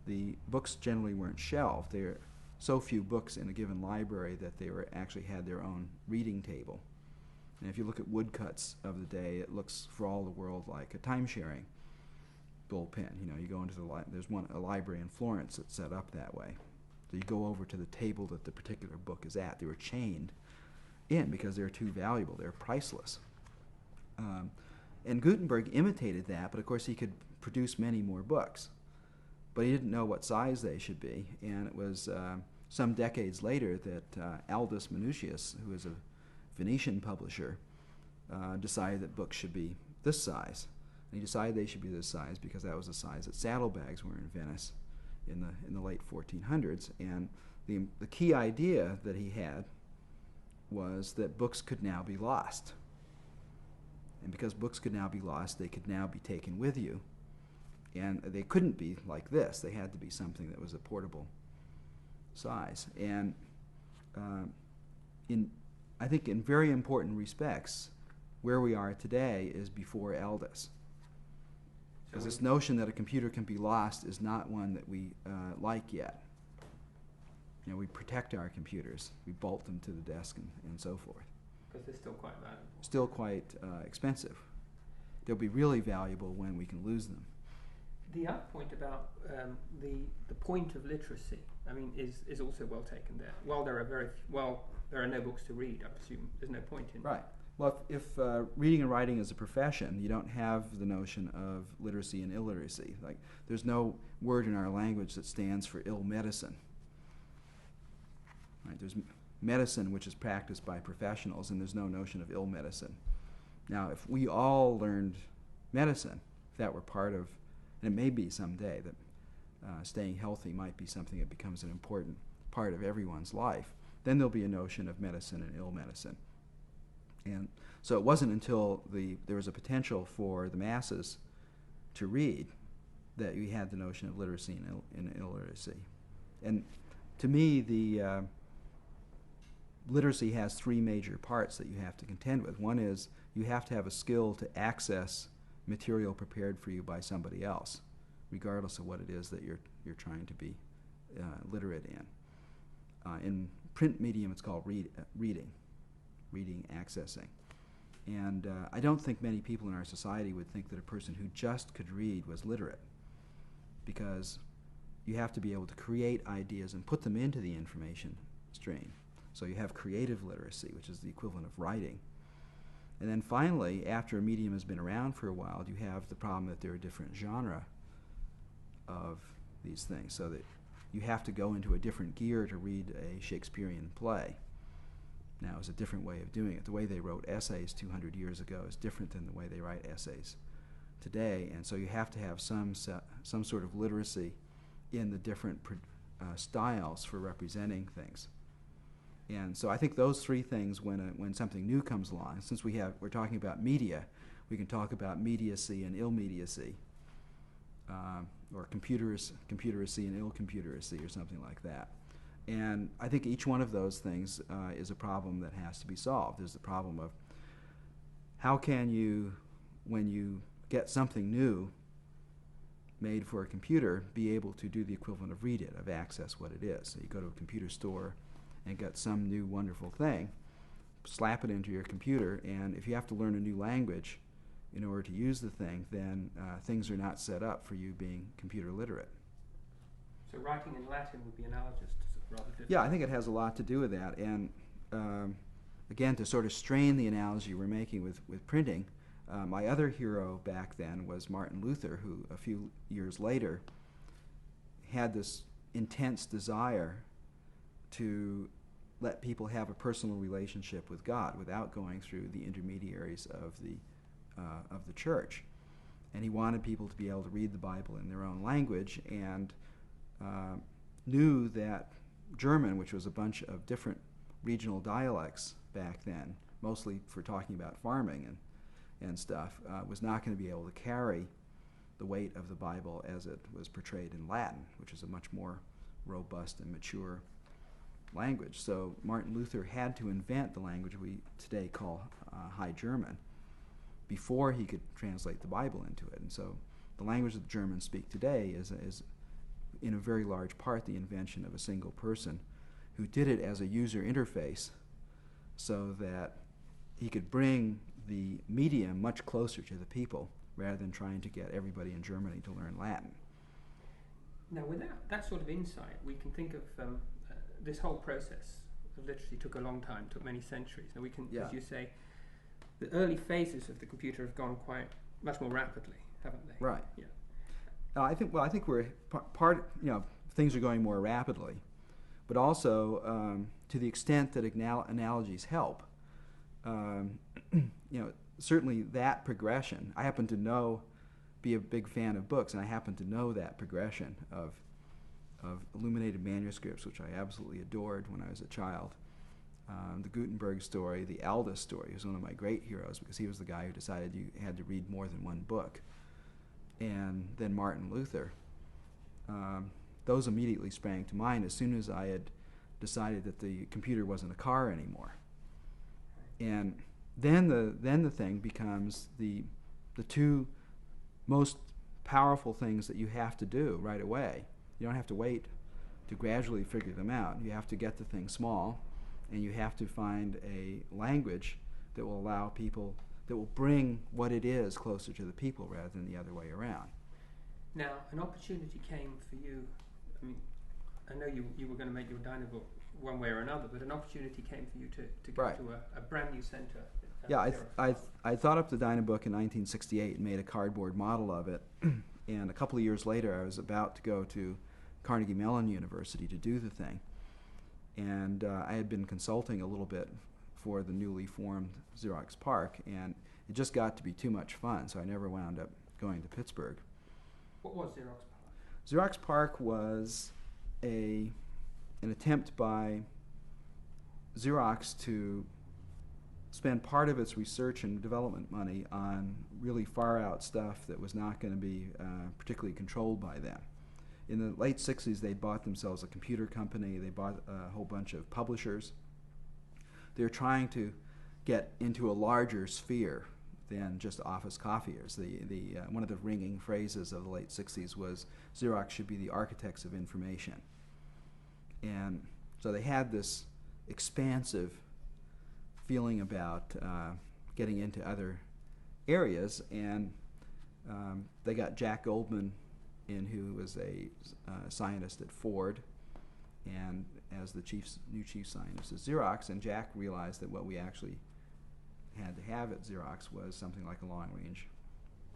the books generally weren't shelved. There were so few books in a given library that they actually had their own reading table. And if you look at woodcuts of the day, it looks for all the world like a time-sharing bullpen. You go into there's a library in Florence that's set up that way. So you go over to the table that the particular book is at. They were chained in because they're too valuable. They're priceless. And Gutenberg imitated that, but of course he could produce many more books. But he didn't know what size they should be, and it was some decades later that Aldus Manutius, who is a Venetian publisher, decided that books should be this size. And he decided they should be this size because that was the size that saddlebags were in Venice in the late 1400s. And the key idea that he had was that books could now be lost. And because books could now be lost, they could now be taken with you. And they couldn't be like this. They had to be something that was a portable size. And I think in very important respects, where we are today is before Aldus. Because this notion that a computer can be lost is not one that we like yet. We protect our computers. We bolt them to the desk and so forth. Because they're still quite valuable. Still quite expensive. They'll be really valuable when we can lose them. The other point about the point of literacy, is also well taken there. While there are no books to read, I presume there's no point in. Right. Well, if reading and writing is a profession, you don't have the notion of literacy and illiteracy. Like, there's no word in our language that stands for ill medicine. Right? There's medicine, which is practiced by professionals, and there's no notion of ill medicine. Now, if we all learned medicine, if that were part of, and it may be someday that staying healthy might be something that becomes an important part of everyone's life, then there'll be a notion of medicine and ill medicine. And so it wasn't until there was a potential for the masses to read that you had the notion of literacy and illiteracy. And to me, the literacy has three major parts that you have to contend with. One is you have to have a skill to access material prepared for you by somebody else, regardless of what it is that you're trying to be literate in. In print medium, it's called reading, accessing. And I don't think many people in our society would think that a person who just could read was literate, because you have to be able to create ideas and put them into the information stream. So you have creative literacy, which is the equivalent of writing. And then finally, after a medium has been around for a while, you have the problem that there are different genres of these things, so that you have to go into a different gear to read a Shakespearean play. Now, it's a different way of doing it. The way they wrote essays 200 years ago is different than the way they write essays today, and so you have to have some sort of literacy in the different styles for representing things. And so I think those three things, when something new comes along, since we're talking about media, we can talk about mediacy and ill-mediacy, or computeracy and ill-computeracy, or something like that. And I think each one of those things is a problem that has to be solved. There's the problem of how can you, when you get something new made for a computer, be able to do the equivalent of read it, of access what it is. So you go to a computer store and get some new wonderful thing, slap it into your computer, and if you have to learn a new language in order to use the thing, then things are not set up for you being computer literate. So writing in Latin would be analogous to rather different. Yeah, I think it has a lot to do with that. And again, to sort of strain the analogy we're making with printing, my other hero back then was Martin Luther, who a few years later had this intense desire to let people have a personal relationship with God without going through the intermediaries of the church. And he wanted people to be able to read the Bible in their own language, and knew that German, which was a bunch of different regional dialects back then, mostly for talking about farming and stuff, was not going to be able to carry the weight of the Bible as it was portrayed in Latin, which is a much more robust and mature language. So Martin Luther had to invent the language we today call High German before he could translate the Bible into it. And so the language that the Germans speak today is in a very large part the invention of a single person who did it as a user interface so that he could bring the medium much closer to the people rather than trying to get everybody in Germany to learn Latin. Now, with that sort of insight, we can think of this whole process of literacy took a long time, took many centuries. Now we can, as you say, the early phases of the computer have gone quite much more rapidly, haven't they? Right. Yeah. I think we're things are going more rapidly, but also to the extent that analogies help. Certainly that progression. I happen to be a big fan of books, and I happen to know that progression of illuminated manuscripts, which I absolutely adored when I was a child. The Gutenberg story, the Aldous story, was one of my great heroes because he was the guy who decided you had to read more than one book. And then Martin Luther. Those immediately sprang to mind as soon as I had decided that the computer wasn't a car anymore. And then the thing becomes the two most powerful things that you have to do right away. You don't have to wait to gradually figure them out. You have to get the thing small, and you have to find a language that will allow people, that will bring what it is closer to the people rather than the other way around. Now, an opportunity came for you. I mean, I know you were going to make your Dynabook one way or another, but an opportunity came for you to go right. to a brand new center. Yeah, I thought up the Dynabook in 1968 and made a cardboard model of it. And a couple of years later, I was about to go to Carnegie Mellon University to do the thing. And I had been consulting a little bit for the newly formed Xerox PARC, and it just got to be too much fun, so I never wound up going to Pittsburgh. What was Xerox PARC? Xerox PARC was an an attempt by Xerox to spend part of its research and development money on really far out stuff that was not going to be particularly controlled by them. In the late 60s, they bought themselves a computer company. They bought a whole bunch of publishers. They're trying to get into a larger sphere than just office copiers. One of the ringing phrases of the late 60s was Xerox should be the architects of information. And so they had this expansive feeling about getting into other areas, and they got Jack Goldman in, who was a scientist at Ford, and as the new chief scientist at Xerox. And Jack realized that what we actually had to have at Xerox was something like a long-range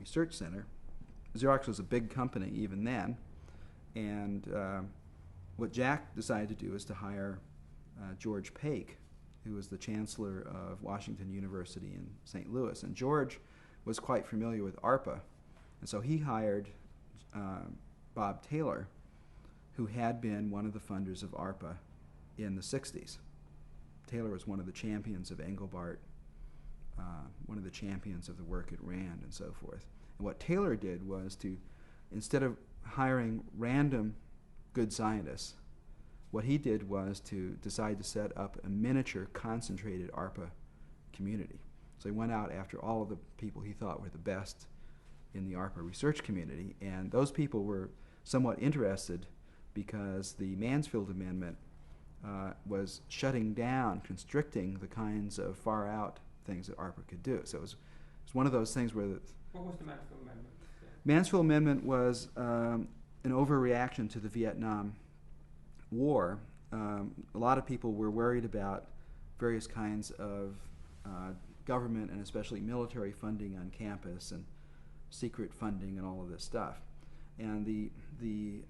research center. Xerox was a big company even then, and what Jack decided to do is to hire George Paik, who was the chancellor of Washington University in St. Louis. And George was quite familiar with ARPA, and so he hired Bob Taylor, who had been one of the funders of ARPA in the 60s. Taylor was one of the champions of Engelbart, one of the champions of the work at RAND and so forth. And what Taylor did was to, instead of hiring random good scientists, what he did was to decide to set up a miniature concentrated ARPA community. So he went out after all of the people he thought were the best in the ARPA research community, and those people were somewhat interested because the Mansfield Amendment was shutting down, constricting the kinds of far-out things that ARPA could do. So it was one of those things where... What was the Mansfield Amendment? Mansfield Amendment was an overreaction to the Vietnam War. A lot of people were worried about various kinds of government and especially military funding on campus and secret funding and all of this stuff. And the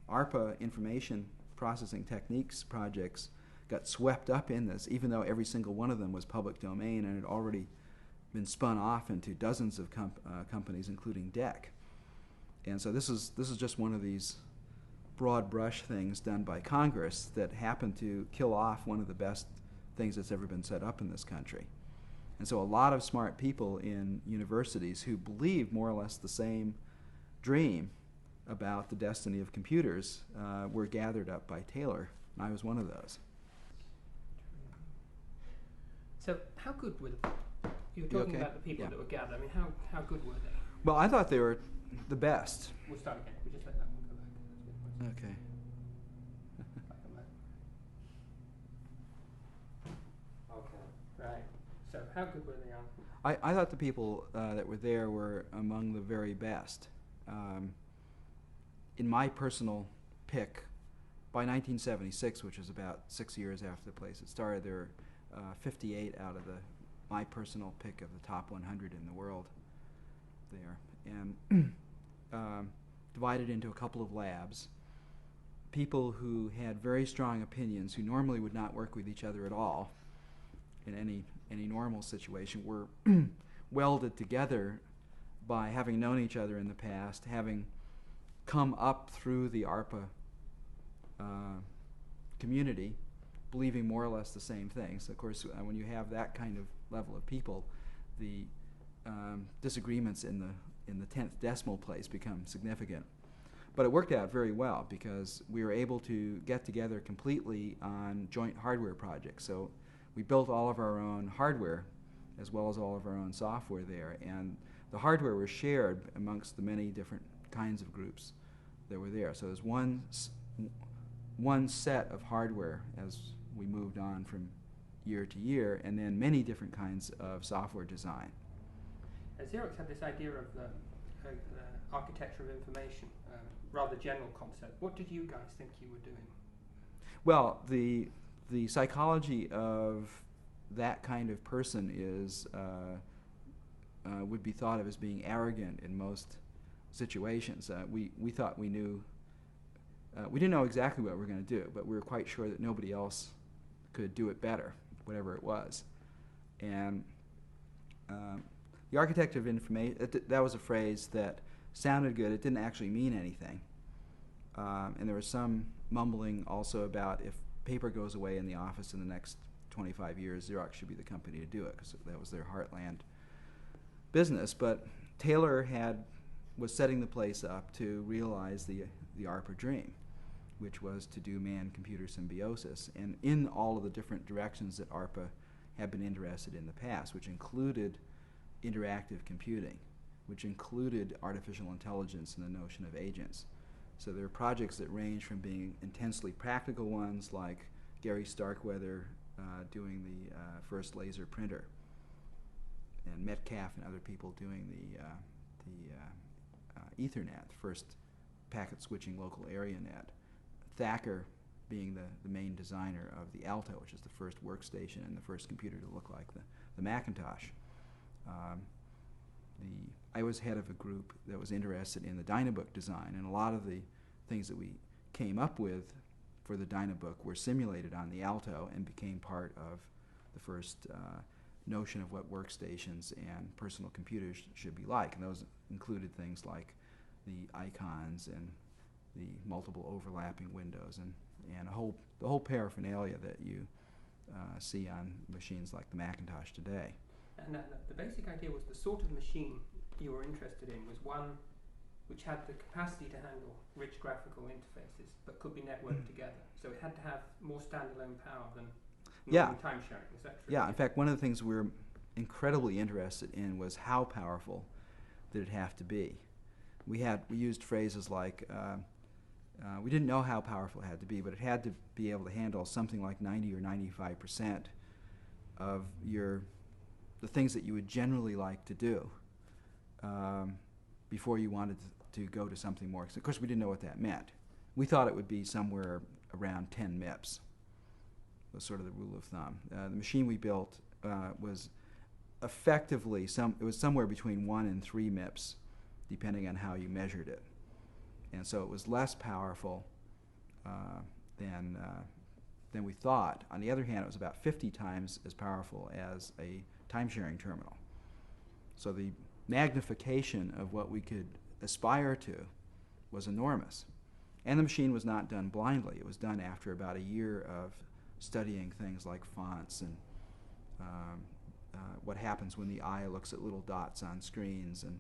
ARPA information processing techniques projects got swept up in this, even though every single one of them was public domain and had already been spun off into dozens of companies, including DEC. And so this is just one of these broad brush things done by Congress that happened to kill off one of the best things that's ever been set up in this country. And so a lot of smart people in universities who believe more or less the same dream about the destiny of computers were gathered up by Taylor, and I was one of those. So how good were you were talking about the people that were gathered. I mean, how good were they? Well, I thought they were the best. We'll start again. We'll just let that one go back. Okay. Okay. Right. So how good were they on? I thought the people that were there were among the very best. In my personal pick, by 1976, which was about 6 years after the place had started, there were 58 out of my personal pick of the top 100 in the world there, and divided into a couple of labs. People who had very strong opinions, who normally would not work with each other at all in any normal situation, were welded together by having known each other in the past, having come up through the ARPA community, believing more or less the same things. Of course, when you have that kind of level of people, the disagreements in the 10th decimal place become significant. But it worked out very well because we were able to get together completely on joint hardware projects. So we built all of our own hardware as well as all of our own software there, and the hardware was shared amongst the many different kinds of groups that were there. So there's one set of hardware as we moved on from year to year, and then many different kinds of software design. Xerox had this idea of the architecture of information, rather general concept. What did you guys think you were doing? Well, the psychology of that kind of person is would be thought of as being arrogant in most situations. We thought we knew. We didn't know exactly what we were going to do, but we were quite sure that nobody else could do it better, whatever it was. And the architect of information, that was a phrase that sounded good. It didn't actually mean anything. And there was some mumbling also about if paper goes away in the office in the next 25 years, Xerox should be the company to do it, because that was their heartland business. But Taylor was setting the place up to realize the ARPA dream, which was to do man-computer symbiosis, and in all of the different directions that ARPA had been interested in the past, which included interactive computing, which included artificial intelligence and the notion of agents. So there are projects that range from being intensely practical ones, like Gary Starkweather doing the first laser printer, and Metcalf and other people doing the Ethernet, the first packet switching local area net. Thacker being the main designer of the Alto, which is the first workstation and the first computer to look like the Macintosh. I was head of a group that was interested in the Dynabook design, and a lot of the things that we came up with for the Dynabook were simulated on the Alto and became part of the first notion of what workstations and personal computers should be like. And those included things like the icons and the multiple overlapping windows and the whole paraphernalia that you see on machines like the Macintosh today. And the basic idea was the sort of machine you were interested in was one which had the capacity to handle rich graphical interfaces but could be networked together. So it had to have more standalone power than time sharing. Is that true? Yeah, in fact, one of the things we were incredibly interested in was how powerful did it have to be. We used phrases like, we didn't know how powerful it had to be, but it had to be able to handle something like 90 or 95% of the things that you would generally like to do before you wanted to go to something more. Of course, we didn't know what that meant. We thought it would be somewhere around 10 MIPS, was sort of the rule of thumb. The machine we built was effectively, it was somewhere between 1 and 3 MIPS, depending on how you measured it. And so it was less powerful than we thought. On the other hand, it was about 50 times as powerful as a time-sharing terminal. So the magnification of what we could aspire to was enormous. And the machine was not done blindly. It was done after about a year of studying things like fonts and what happens when the eye looks at little dots on screens, and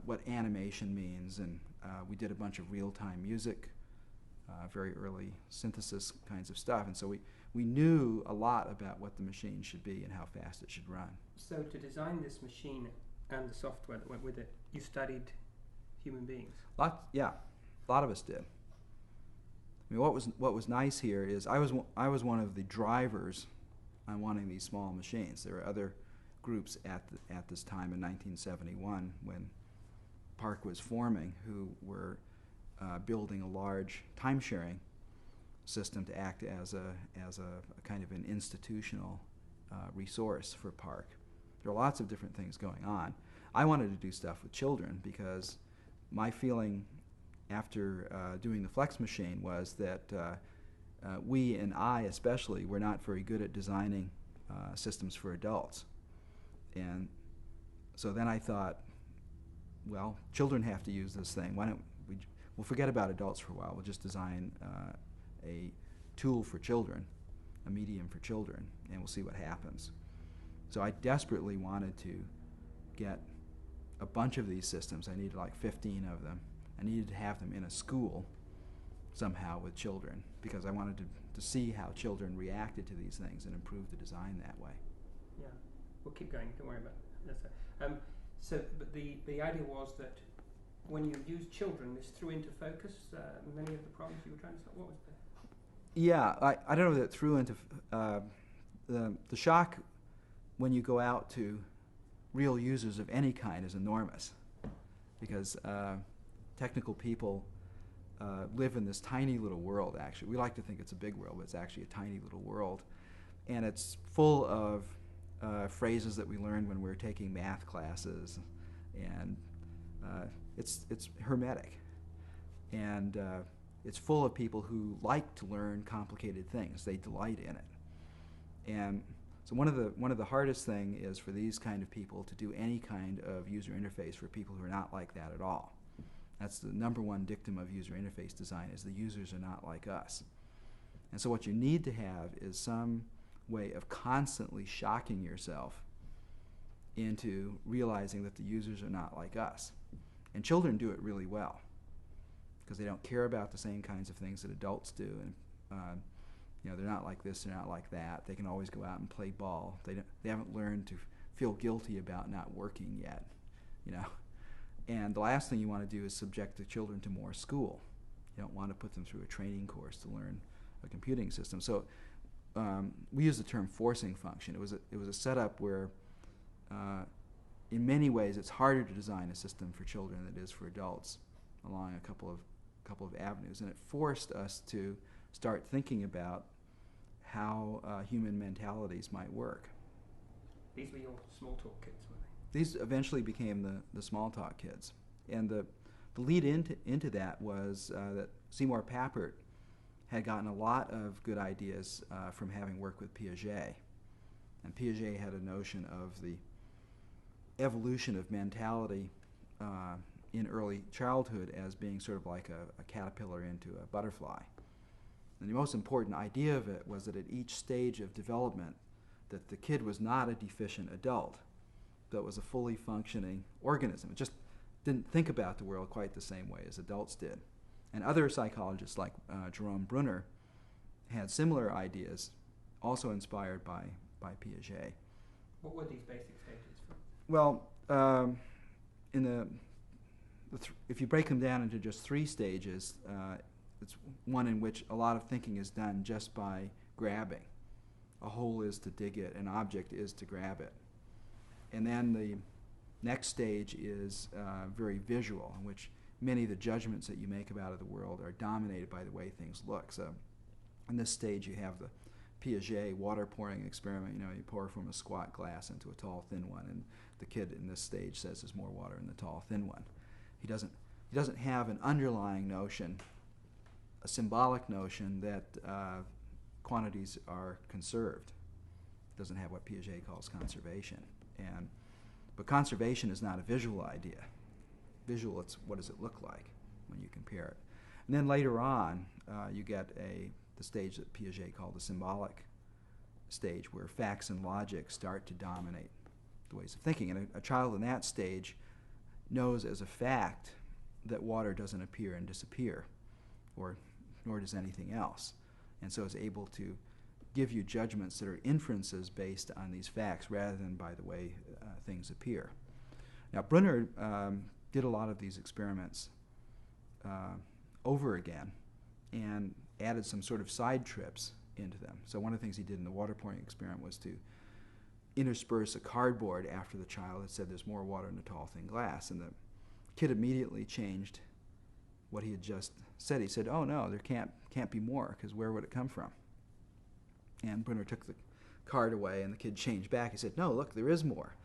what animation means. And we did a bunch of real-time music, very early synthesis kinds of stuff. And so we knew a lot about what the machine should be and how fast it should run. So to design this machine and the software that went with it, you studied human beings? A lot of us did. I mean, what was nice here is I was one of the drivers on wanting these small machines. There were other groups at this time in 1971 when PARC was forming who were building a large time-sharing system to act as a kind of an institutional resource for PARC. There are lots of different things going on. I wanted to do stuff with children because my feeling after doing the Flex machine was that we, and I especially, were not very good at designing systems for adults. And so then I thought, well, children have to use this thing. Why don't we'll forget about adults for a while. We'll just design a tool for children, a medium for children, and we'll see what happens. So I desperately wanted to get a bunch of these systems. I needed like 15 of them. I needed to have them in a school somehow with children because I wanted to see how children reacted to these things and improve the design that way. Yeah, we'll keep going. Don't worry about that. So, but the idea was that when you use children, this threw into focus many of the problems you were trying to solve. What was that? Yeah, I don't know that it threw into the shock when you go out to real users of any kind is enormous because technical people live in this tiny little world, actually. We like to think it's a big world, but it's actually a tiny little world. And it's full of phrases that we learned when we were taking math classes, and it's hermetic. And it's full of people who like to learn complicated things. They delight in it. And so one of the hardest thing is for these kind of people to do any kind of user interface for people who are not like that at all. That's the number one dictum of user interface design, is the users are not like us. And so what you need to have is some way of constantly shocking yourself into realizing that the users are not like us. And children do it really well, because they don't care about the same kinds of things that adults do. And they're not like this, they're not like that. They can always go out and play ball. They haven't learned to feel guilty about not working yet, And the last thing you want to do is subject the children to more school. You don't want to put them through a training course to learn a computing system. So we use the term forcing function. It was a setup where, in many ways, it's harder to design a system for children than it is for adults, along a couple of avenues. And it forced us to start thinking about how human mentalities might work. These were your Smalltalk kids, were they? These eventually became the Smalltalk kids. And the lead into that was that Seymour Papert had gotten a lot of good ideas from having worked with Piaget. And Piaget had a notion of the evolution of mentality in early childhood as being sort of like a caterpillar into a butterfly. And the most important idea of it was that at each stage of development, that the kid was not a deficient adult, but was a fully functioning organism. It just didn't think about the world quite the same way as adults did. And other psychologists like Jerome Brunner had similar ideas, also inspired by Piaget. What were these basic stages? Well, if you break them down into just 3 stages, it's one in which a lot of thinking is done just by grabbing. A hole is to dig it, an object is to grab it. And then the next stage is very visual, in which many of the judgments that you make about the world are dominated by the way things look. So in this stage you have the Piaget water pouring experiment. You pour from a squat glass into a tall, thin one, and the kid in this stage says there's more water in the tall, thin one. He doesn't have an underlying notion, a symbolic notion that quantities are conserved. Doesn't have what Piaget calls conservation. But conservation is not a visual idea. Visual, it's what does it look like when you compare it. And then later on, you get the stage that Piaget called the symbolic stage, where facts and logic start to dominate the ways of thinking. And a child in that stage knows as a fact that water doesn't appear and disappear, nor does anything else. And so is able to give you judgments that are inferences based on these facts rather than by the way things appear. Now, Brunner did a lot of these experiments over again and added some sort of side trips into them. So one of the things he did in the water pouring experiment was to intersperse a cardboard after the child had said there's more water in the tall, thin glass. And the kid immediately changed what he had just said. He said, oh no, there can't be more, because where would it come from? And Brunner took the card away, and the kid changed back. He said, no, look, there is more.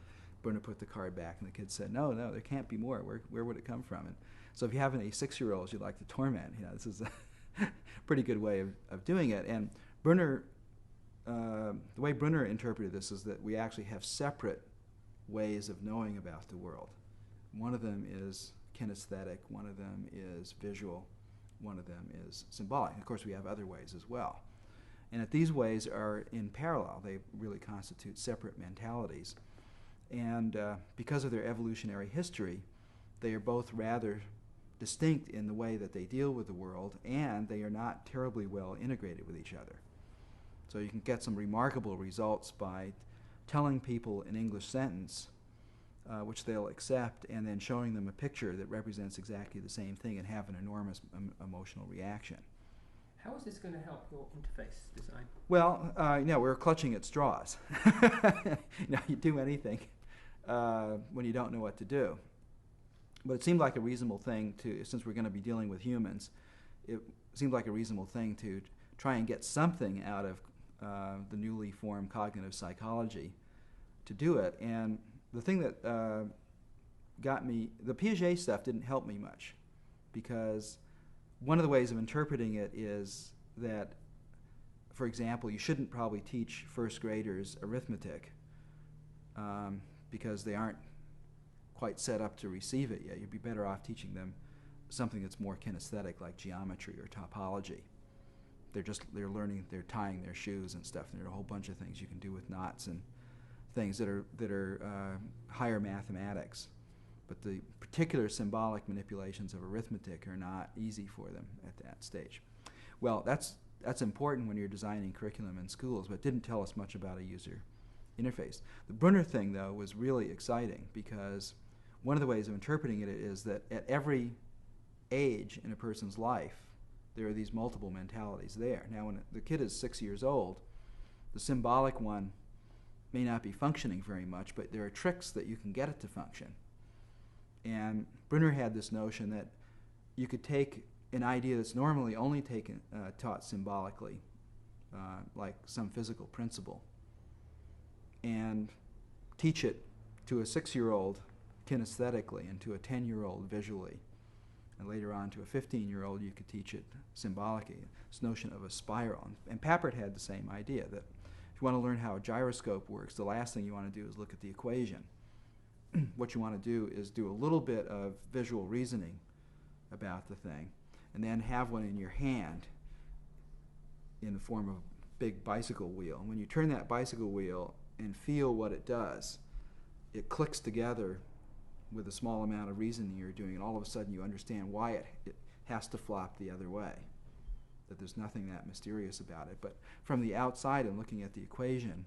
Brunner put the card back, and the kid said, no, there can't be more. Where would it come from? And so if you have any 6-year-olds you'd like to torment, this is a pretty good way of doing it. And Brunner, the way Brunner interpreted this is that we actually have separate ways of knowing about the world. One of them is kinesthetic, one of them is visual, one of them is symbolic. And of course, we have other ways as well. And that these ways are in parallel. They really constitute separate mentalities. And because of their evolutionary history, they are both rather distinct in the way that they deal with the world, and they are not terribly well integrated with each other. So you can get some remarkable results by telling people an English sentence, which they'll accept, and then showing them a picture that represents exactly the same thing and have an enormous emotional reaction. How is this going to help your interface design? Well, we're clutching at straws. You do anything when you don't know what to do. But it seemed like a reasonable thing to, since we're going to be dealing with humans, it seemed like a reasonable thing to try and get something out of the newly formed cognitive psychology to do it. And the thing that got me, the Piaget stuff didn't help me much, because one of the ways of interpreting it is that, for example, you shouldn't probably teach first graders arithmetic because they aren't quite set up to receive it yet. You'd be better off teaching them something that's more kinesthetic, like geometry or topology. They're learning, they're tying their shoes and stuff, and there are a whole bunch of things you can do with knots and things that are higher mathematics. But the particular symbolic manipulations of arithmetic are not easy for them at that stage. Well, that's important when you're designing curriculum in schools, but it didn't tell us much about a user interface. The Brunner thing, though, was really exciting because one of the ways of interpreting it is that at every age in a person's life, there are these multiple mentalities there. Now, when the kid is 6 years old, the symbolic one may not be functioning very much, but there are tricks that you can get it to function. And Brunner had this notion that you could take an idea that's normally only taught symbolically, like some physical principle, and teach it to a 6-year-old kinesthetically and to a 10-year-old visually. And later on to a 15-year-old you could teach it symbolically, this notion of a spiral. And Papert had the same idea, that if you want to learn how a gyroscope works, the last thing you want to do is look at the equation. What you want to do is do a little bit of visual reasoning about the thing, and then have one in your hand in the form of a big bicycle wheel. And when you turn that bicycle wheel and feel what it does, it clicks together with a small amount of reasoning you're doing, and all of a sudden you understand why it has to flop the other way, that there's nothing that mysterious about it. But from the outside and looking at the equation,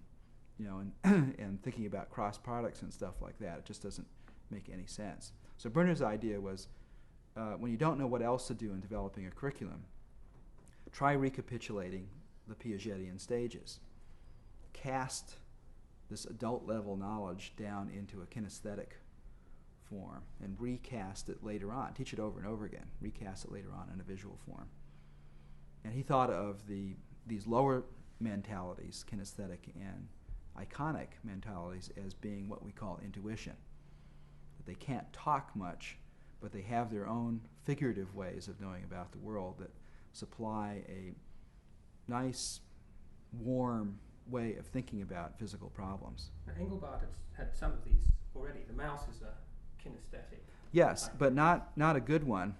and thinking about cross products and stuff like that, it just doesn't make any sense. So Brunner's idea was, when you don't know what else to do in developing a curriculum, try recapitulating the Piagetian stages. Cast this adult level knowledge down into a kinesthetic form and recast it later on. Teach it over and over again. Recast it later on in a visual form. And he thought of these lower mentalities, kinesthetic and iconic mentalities, as being what we call intuition. That they can't talk much, but they have their own figurative ways of knowing about the world that supply a nice, warm way of thinking about physical problems. Now, Engelbart had some of these already. The mouse is a kinesthetic. Yes, but not a good one.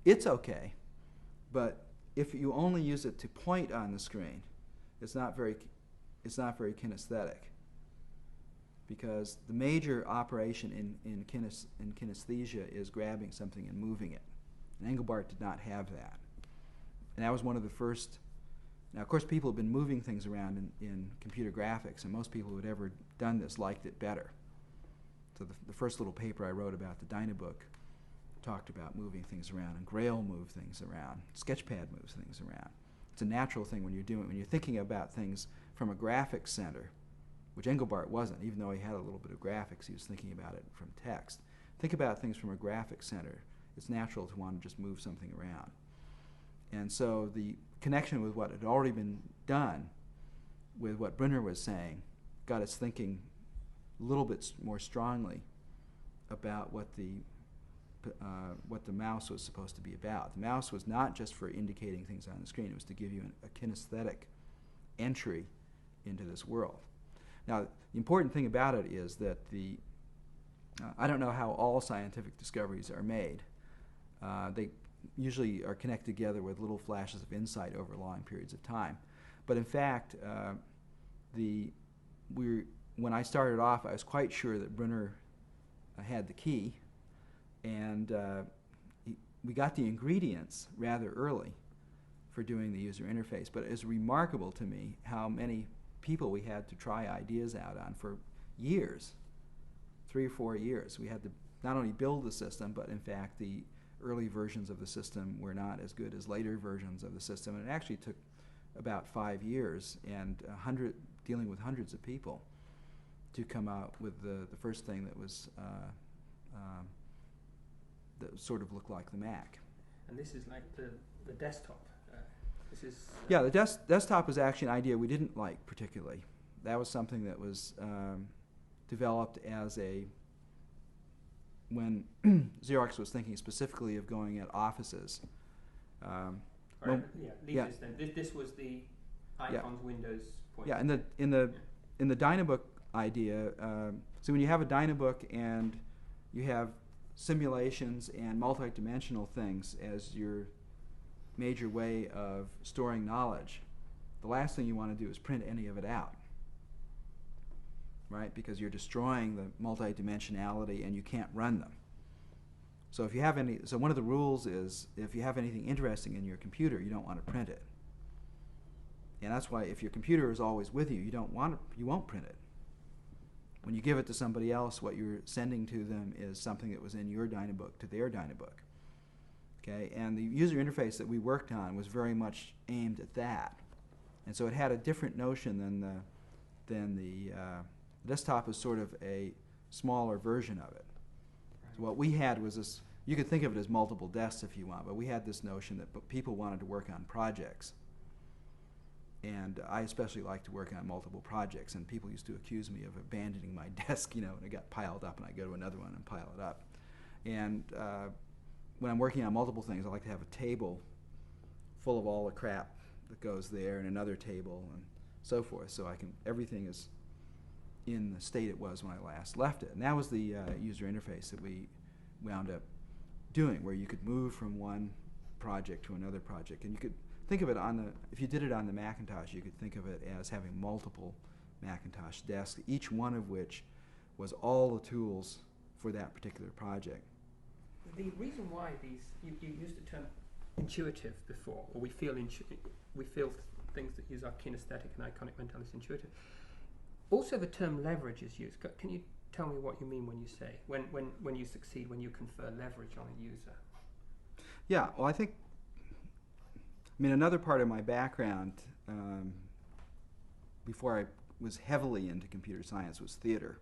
It's okay, but if you only use it to point on the screen, it's not very kinesthetic, because the major operation in kinesthesia is grabbing something and moving it. And Engelbart did not have that. And that was one of the first. Now, of course, people have been moving things around in computer graphics, and most people who had ever done this liked it better. So the first little paper I wrote about the Dynabook talked about moving things around, and Grail moved things around, Sketchpad moves things around. It's a natural thing when you're thinking about things from a graphics center, which Engelbart wasn't. Even though he had a little bit of graphics, he was thinking about it from text. Think about things from a graphics center. It's natural to want to just move something around. And so the connection with what had already been done with what Brunner was saying got us thinking a little bit more strongly about what the mouse was supposed to be about. The mouse was not just for indicating things on the screen. It was to give you a kinesthetic entry into this world. Now, the important thing about it is that I don't know how all scientific discoveries are made. They usually are connected together with little flashes of insight over long periods of time. But in fact, when I started off, I was quite sure that Brunner had the key, and we got the ingredients rather early for doing the user interface. But it's remarkable to me how many people we had to try ideas out on for years, 3 or 4 years. We had to not only build the system, but in fact the early versions of the system were not as good as later versions of the system. And it actually took about 5 years and dealing with hundreds of people to come out with the first thing that was that sort of looked like the Mac. And this is like the desktop. Yeah, the desktop was actually an idea we didn't like particularly. That was something that was developed when Xerox was thinking specifically of going at offices. This was the icons Windows point. Yeah, in the Dynabook idea, so when you have a Dynabook and you have simulations and multidimensional things as your major way of storing knowledge, the last thing you want to do is print any of it out, right? Because you're destroying the multidimensionality and you can't run them. So if you have so one of the rules is if you have anything interesting in your computer, you don't want to print it. And that's why if your computer is always with you, you won't print it. When you give it to somebody else, what you're sending to them is something that was in your Dynabook to their Dynabook. Okay, and the user interface that we worked on was very much aimed at that, and so it had a different notion than the desktop is sort of a smaller version of it. So what we had was this. You could think of it as multiple desks if you want, but we had this notion that people wanted to work on projects. And I especially like to work on multiple projects, and people used to accuse me of abandoning my desk, and it got piled up, and I go to another one and pile it up. And when I'm working on multiple things, I like to have a table full of all the crap that goes there, and another table, and so forth, so everything is in the state it was when I last left it. And that was the user interface that we wound up doing, where you could move from one project to another project, and you could think of it if you did it on the Macintosh, you could think of it as having multiple Macintosh desks, each one of which was all the tools for that particular project. The reason why you used the term intuitive before, or we feel things that use our kinesthetic and iconic mental is intuitive. Also, the term leverage is used. Can you tell me what you mean when you say when you succeed, when you confer leverage on a user? Yeah, well, another part of my background before I was heavily into computer science was theater.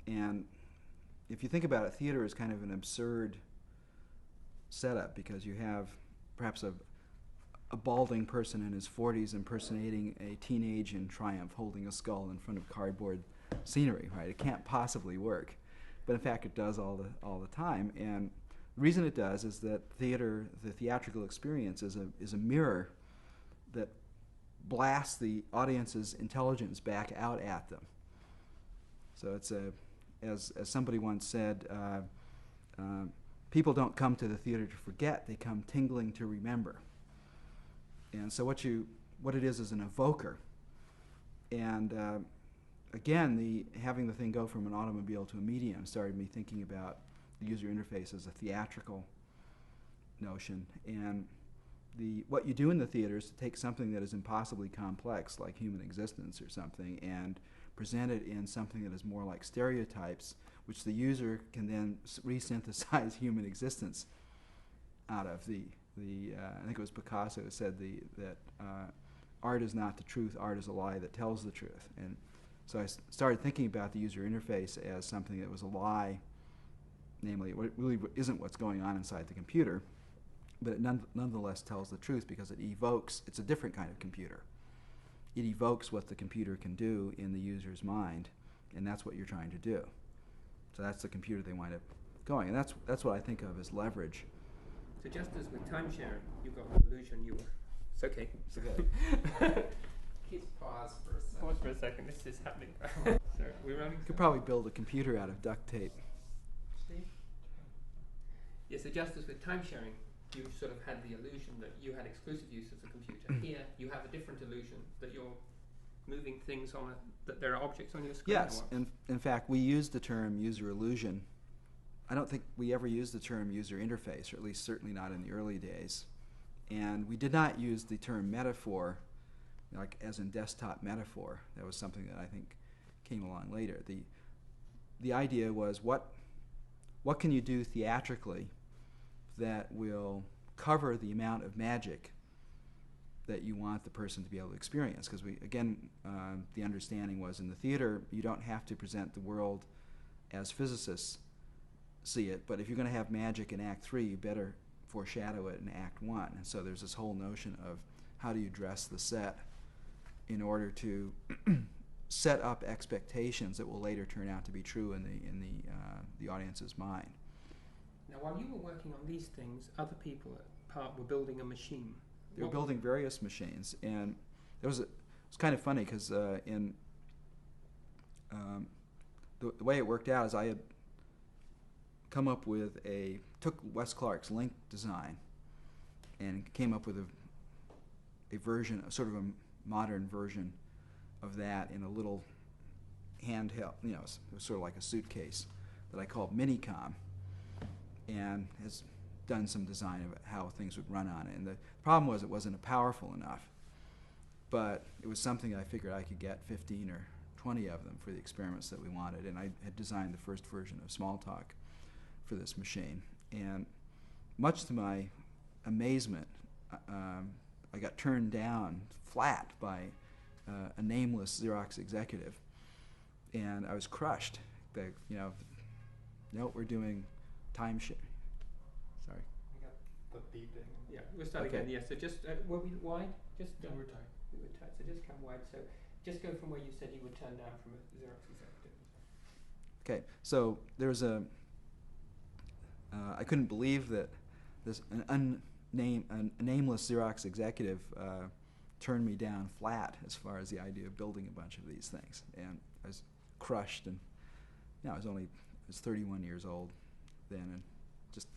And if you think about it, theater is kind of an absurd setup because you have perhaps a balding person in his 40s impersonating a teenage in triumph holding a skull in front of cardboard scenery, right? It can't possibly work. But in fact, it does all the time. And the reason it does is that theater, the theatrical experience, is a mirror that blasts the audience's intelligence back out at them. So it's as somebody once said, people don't come to the theater to forget; they come tingling to remember. And so what it is an evoker. And again, having the thing go from an automobile to a medium started me thinking about the user interface as a theatrical notion. And what you do in the theater is to take something that is impossibly complex, like human existence or something, and present it in something that is more like stereotypes, which the user can then resynthesize human existence out of. I think it was Picasso who said that art is not the truth, art is a lie that tells the truth. And so I started thinking about the user interface as something that was a lie, namely, it really isn't what's going on inside the computer, but it nonetheless tells the truth because it's a different kind of computer. It evokes what the computer can do in the user's mind, and that's what you're trying to do. So that's the computer they wind up going, and that's what I think of as leverage. So just as with time sharing, you've got the illusion it's okay. It's okay. Keep pause for a second. Pause for a second, this is happening. So we're running. You could probably build a computer out of duct tape. Steve? Yes, so just as with time sharing, you sort of had the illusion that you had exclusive use of the computer. Here, you have a different illusion that you're moving things that there are objects on your screen. Yes, in fact, we use the term user illusion. I don't think we ever used the term user interface, or at least certainly not in the early days. And we did not use the term metaphor, like as in desktop metaphor. That was something that I think came along later. The idea was what can you do theatrically that will cover the amount of magic that you want the person to be able to experience? Because the understanding was in the theater, you don't have to present the world as physicists see it, but if you're going to have magic in Act 3, you better foreshadow it in Act 1. And so there's this whole notion of how do you dress the set in order to set up expectations that will later turn out to be true in the audience's mind. Now, while you were working on these things, other people at PART were building a machine. They were building various machines, and it was kind of funny because the way it worked out is come up with took Wes Clark's Link design and came up with a version, sort of a modern version of that in a little handheld, it was sort of like a suitcase that I called Minicom, and has done some design of how things would run on it. And the problem was it wasn't powerful enough, but it was something I figured I could get 15 or 20 of them for the experiments that we wanted, and I had designed the first version of Smalltalk for this machine. And much to my amazement, I got turned down flat by a nameless Xerox executive, and I was crushed. No, we're doing time share. Sorry. We got the beeping. Yeah, we'll start Okay. again. Yeah, so just, were we wide? Just, We were tight. We were tight, so just come wide. So just go from where you said you were turned down from a Xerox executive. Okay, so there's I couldn't believe that a nameless Xerox executive turned me down flat as far as the idea of building a bunch of these things, and I was crushed. And I was 31 years old then, and just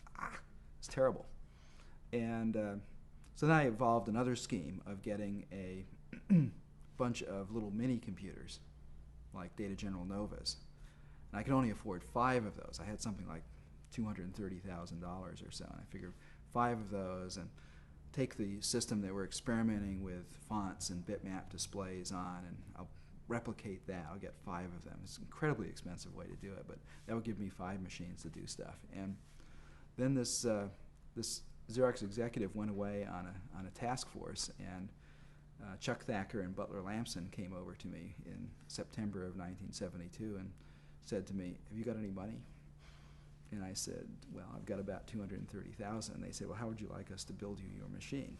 it's terrible. And so then I evolved another scheme of getting a bunch of little mini computers, like Data General Novas. And I could only afford 5 of those. I had something like $230,000 or so, and I figured 5 of those, and take the system that we're experimenting with fonts and bitmap displays on, and I'll replicate that. I'll get 5 of them. It's an incredibly expensive way to do it, but that would give me 5 machines to do stuff. And then this Xerox executive went away on a task force, and Chuck Thacker and Butler Lamson came over to me in September of 1972 and said to me, "Have you got any money?" And I said, "Well, I've got about $230,000. They said, "Well, how would you like us to build you your machine?"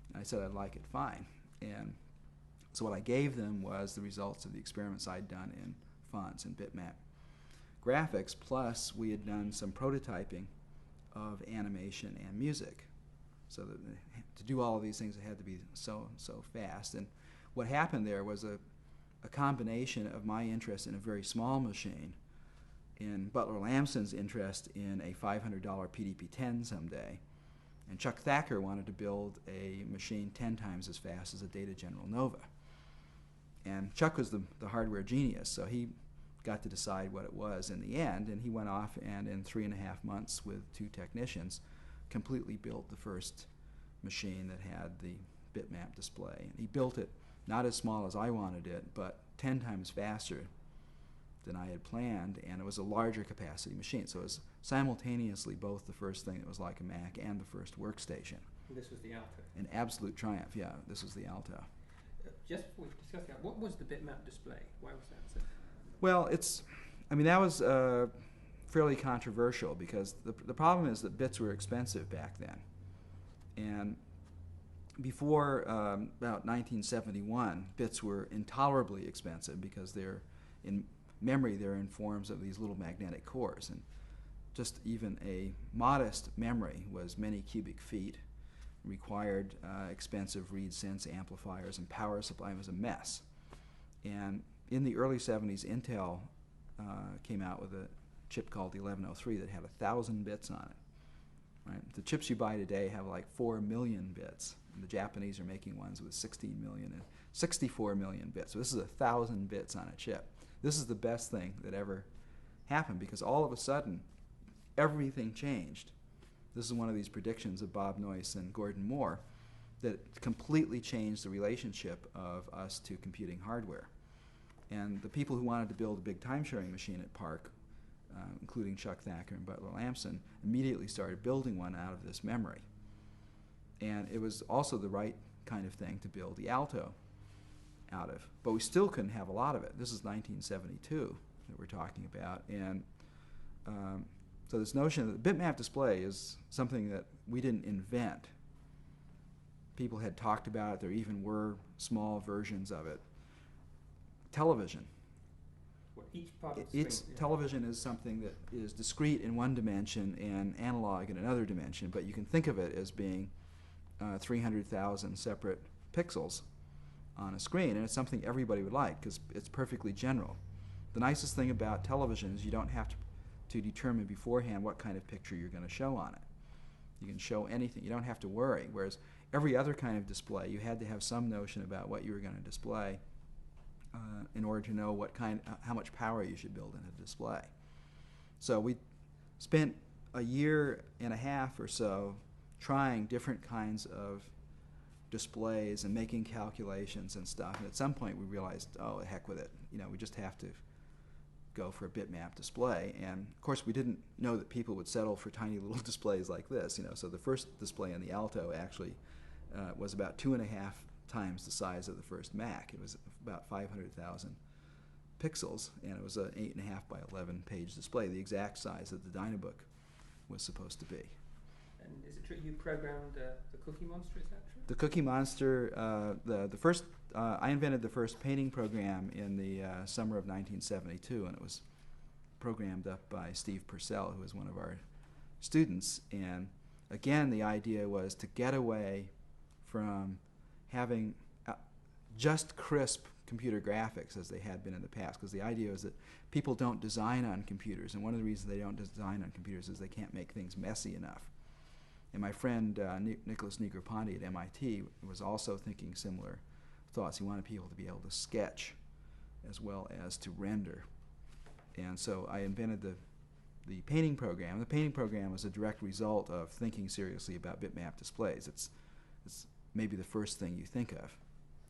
And I said, "I'd like it fine." And so what I gave them was the results of the experiments I'd done in fonts and bitmap graphics, plus we had done some prototyping of animation and music. So that to do all of these things, it had to be so fast. And what happened there was a combination of my interest in a very small machine, in Butler Lamson's interest in a $500 PDP-10 someday, and Chuck Thacker wanted to build a machine 10 times as fast as a Data General Nova. And Chuck was the hardware genius, so he got to decide what it was in the end, and he went off and in 3.5 months with 2 technicians completely built the first machine that had the bitmap display. And he built it not as small as I wanted it, but 10 times faster than I had planned, and it was a larger capacity machine. So it was simultaneously both the first thing that was like a Mac and the first workstation. And this was the Alto. An absolute triumph, yeah, this was the Alto. Just before we discuss that, what was the bitmap display? Why was that so? Well, that was fairly controversial, because the problem is that bits were expensive back then. And before about 1971, bits were intolerably expensive because they're in memory, they're in forms of these little magnetic cores, and just even a modest memory was many cubic feet, required expensive read-sense amplifiers, and power supply. It was a mess. And in the early 70s, Intel came out with a chip called the 1103 that had 1,000 bits on it. Right? The chips you buy today have like 4 million bits. And the Japanese are making ones with 16 million and 64 million bits. So this is 1,000 bits on a chip. This is the best thing that ever happened, because all of a sudden, everything changed. This is one of these predictions of Bob Noyce and Gordon Moore that completely changed the relationship of us to computing hardware. And the people who wanted to build a big time-sharing machine at PARC, including Chuck Thacker and Butler Lamson, immediately started building one out of this memory. And it was also the right kind of thing to build the Alto out of. But we still couldn't have a lot of it. This is 1972 that we're talking about. And so this notion that the bitmap display is something that we didn't invent. People had talked about it. There even were small versions of it. Television. Well, each part of the screen, yeah. Television is something that is discrete in one dimension and analog in another dimension, but you can think of it as being 300,000 separate pixels on a screen, and it's something everybody would like because it's perfectly general. The nicest thing about television is you don't have to determine beforehand what kind of picture you're going to show on it. You can show anything. You don't have to worry. Whereas every other kind of display, you had to have some notion about what you were going to display in order to know how much power you should build in a display. So we spent a year and a half or so trying different kinds of displays and making calculations and stuff. And at some point we realized, oh, heck with it. We just have to go for a bitmap display. And of course we didn't know that people would settle for tiny little displays like this. So the first display in the Alto actually was about 2.5 times the size of the first Mac. It was about 500,000 pixels, and it was an 8.5 by 11 page display, the exact size that the Dynabook was supposed to be. And is it true you programmed the Cookie Monster? Is that true? The Cookie Monster, the first, I invented the first painting program in the summer of 1972, and it was programmed up by Steve Purcell, who was one of our students. And again, the idea was to get away from having just crisp computer graphics as they had been in the past, because the idea is that people don't design on computers, and one of the reasons they don't design on computers is they can't make things messy enough. And my friend Nicholas Negroponte at MIT was also thinking similar thoughts. He wanted people to be able to sketch as well as to render. And so I invented the painting program. The painting program was a direct result of thinking seriously about bitmap displays. It's maybe the first thing you think of,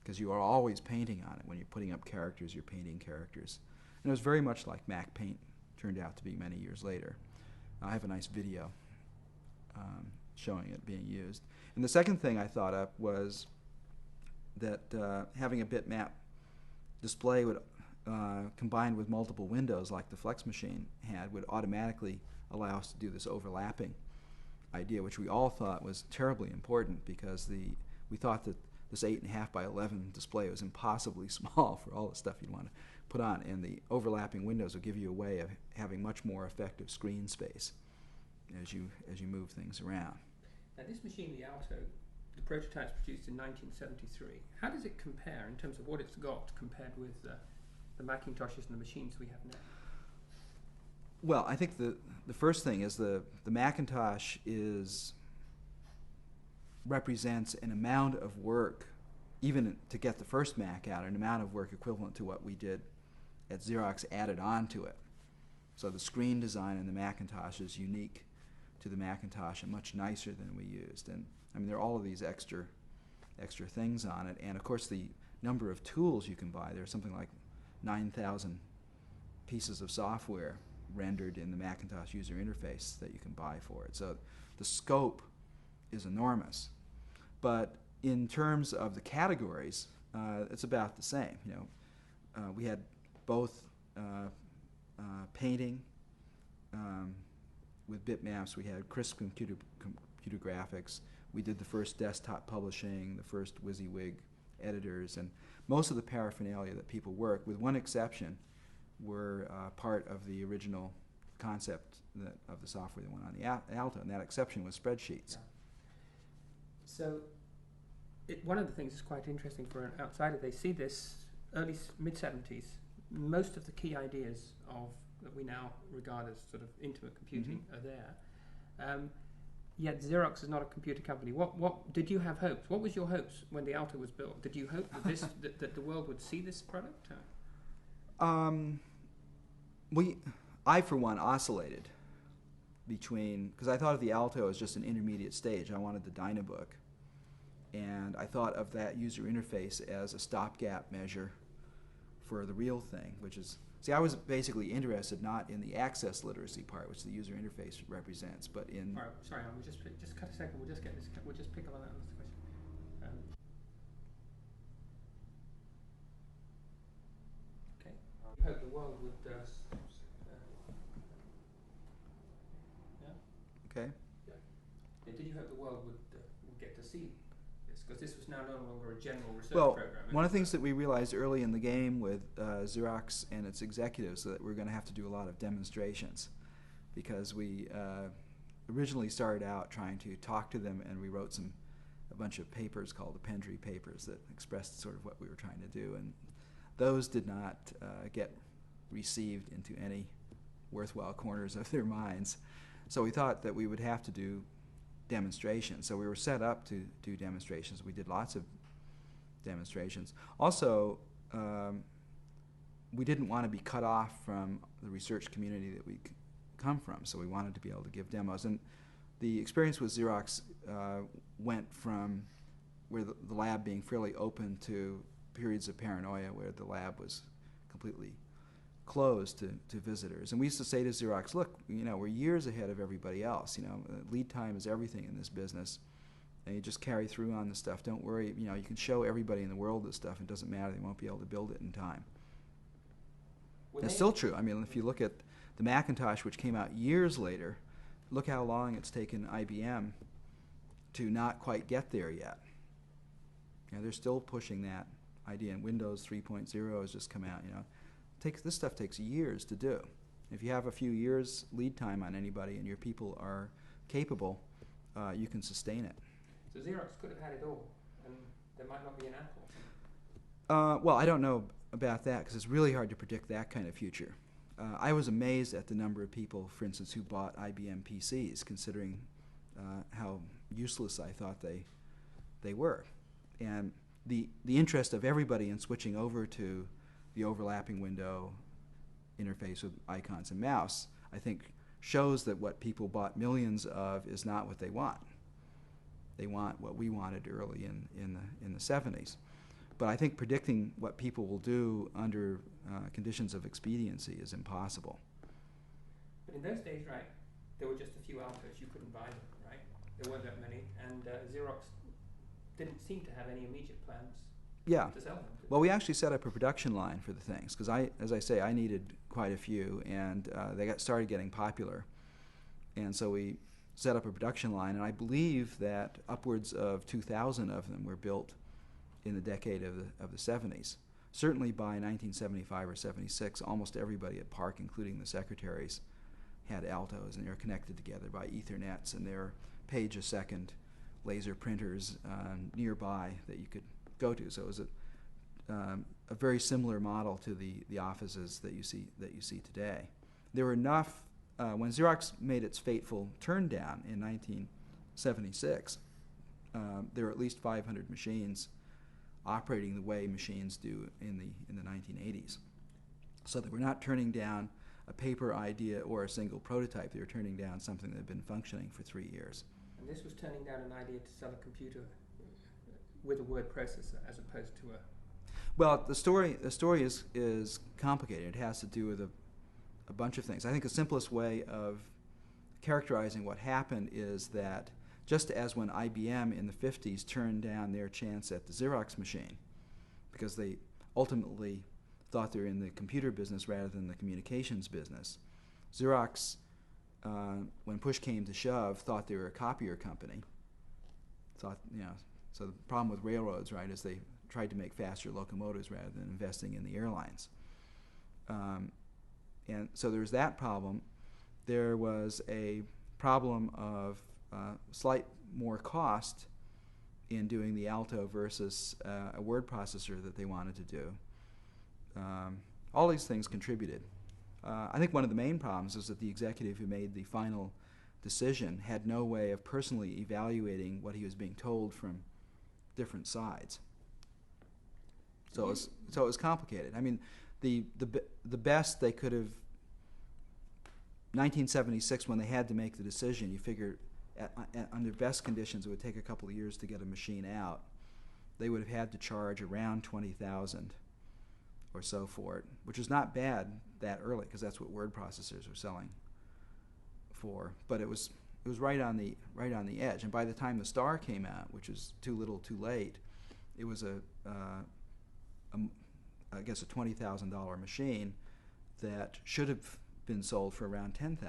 because you are always painting on it. When you're putting up characters, you're painting characters. And it was very much like Mac Paint turned out to be many years later. I have a nice video showing it being used. And the second thing I thought up was that having a bitmap display would, combined with multiple windows like the Flex machine had, would automatically allow us to do this overlapping idea, which we all thought was terribly important, because we thought that this 8.5 by 11 display was impossibly small for all the stuff you'd want to put on, and the overlapping windows will give you a way of having much more effective screen space as you move things around. Now this machine, the Alto, the prototype's produced in 1973. How does it compare in terms of what it's got compared with the Macintoshes and the machines we have now? Well, I think the first thing is the Macintosh represents an amount of work, even to get the first Mac out, an amount of work equivalent to what we did at Xerox added on to it. So the screen design in the Macintosh is unique to the Macintosh and much nicer than we used. And I mean, there are all of these extra things on it. And of course, the number of tools you can buy, there's something like 9,000 pieces of software rendered in the Macintosh user interface that you can buy for it. So the scope is enormous. But in terms of the categories, it's about the same. We had both painting with bitmaps. We had crisp computer graphics. We did the first desktop publishing, the first WYSIWYG editors, and most of the paraphernalia that people work, with one exception, were part of the original concept of the software that went on the Alto, and that exception was spreadsheets. Yeah. So one of the things that's quite interesting for an outsider, they see this mid-70s, most of the key ideas that we now regard as sort of intimate computing are there. Yet Xerox is not a computer company. What did you have hopes? What was your hopes when the Alto was built? Did you hope that that the world would see this product? I for one oscillated between, because I thought of the Alto as just an intermediate stage. I wanted the Dynabook, and I thought of that user interface as a stopgap measure for the real thing, which is, see, I was basically interested not in the access literacy part, which the user interface represents, but in... All right, sorry, we'll just cut a second. We'll just get this. We'll just pick up on that question. Okay. You hope the world would. Okay. Yeah. Did you hope the world would get to see this? Because this was now no longer a general research Well, program. one of the things that we realized early in the game with Xerox and its executives that we're going to have to do a lot of demonstrations, because we originally started out trying to talk to them, and we wrote a bunch of papers called the Pendry papers that expressed sort of what we were trying to do, and those did not get received into any worthwhile corners of their minds. So we thought that we would have to do demonstrations. So we were set up to do demonstrations. We did lots of demonstrations. Also, we didn't want to be cut off from the research community that we come from, so we wanted to be able to give demos. And the experience with Xerox went from where the lab being fairly open to periods of paranoia where the lab was completely closed to visitors. And we used to say to Xerox, look, we're years ahead of everybody else. Lead time is everything in this business. And you just carry through on the stuff. Don't worry, you can show everybody in the world this stuff. It doesn't matter, they won't be able to build it in time. It's still true. I mean, if you look at the Macintosh, which came out years later, look how long it's taken IBM to not quite get there yet. They're still pushing that idea, and Windows 3.0 has just come out. This stuff takes years to do. If you have a few years lead time on anybody and your people are capable, you can sustain it. So Xerox could have had it all, and there might not be an Apple. Well, I don't know about that because it's really hard to predict that kind of future. I was amazed at the number of people, for instance, who bought IBM PCs, considering how useless I thought they were. And the interest of everybody in switching over to the overlapping window interface with icons and mouse, I think, shows that what people bought millions of is not what they want. They want what we wanted early in the 70s. But I think predicting what people will do under conditions of expediency is impossible. But in those days, right, there were just a few Altos. You couldn't buy them, right? There weren't that many, and Xerox didn't seem to have any immediate plans to sell them. Well, we actually set up a production line for the things because as I say, I needed quite a few, and they started getting popular, and so we set up a production line, and I believe that upwards of 2,000 of them were built in the decade of the 70s. Certainly by 1975 or 76, almost everybody at PARC, including the secretaries, had Altos, and they were connected together by Ethernets, and there were page-a-second laser printers nearby that you could go to. So it was a very similar model to the offices that you see today. There were enough when Xerox made its fateful turn down in 1976. There were at least 500 machines operating the way machines do in the 1980s. So they were not turning down a paper idea or a single prototype. They were turning down something that had been functioning for 3 years. And this was turning down an idea to sell a computer with a word processor as opposed to a... Well, the story is complicated. It has to do with a bunch of things. I think the simplest way of characterizing what happened is that just as when IBM in the 50s turned down their chance at the Xerox machine because they ultimately thought they were in the computer business rather than the communications business, Xerox, when push came to shove, thought they were a copier company. So the problem with railroads, right, is they tried to make faster locomotives rather than investing in the airlines. And so there was that problem. There was a problem of slight more cost in doing the Alto versus a word processor that they wanted to do. All these things contributed. I think one of the main problems is that the executive who made the final decision had no way of personally evaluating what he was being told from different sides. So it was complicated. I mean, the best they could have. 1976, when they had to make the decision, you figure under best conditions it would take a couple of years to get a machine out. They would have had to charge around $20,000 or so for it, which is not bad that early because that's what word processors were selling for. But it was right on the edge. And by the time the Star came out, which was too little, too late, it was I guess a $20,000 machine that should have been sold for around $10,000.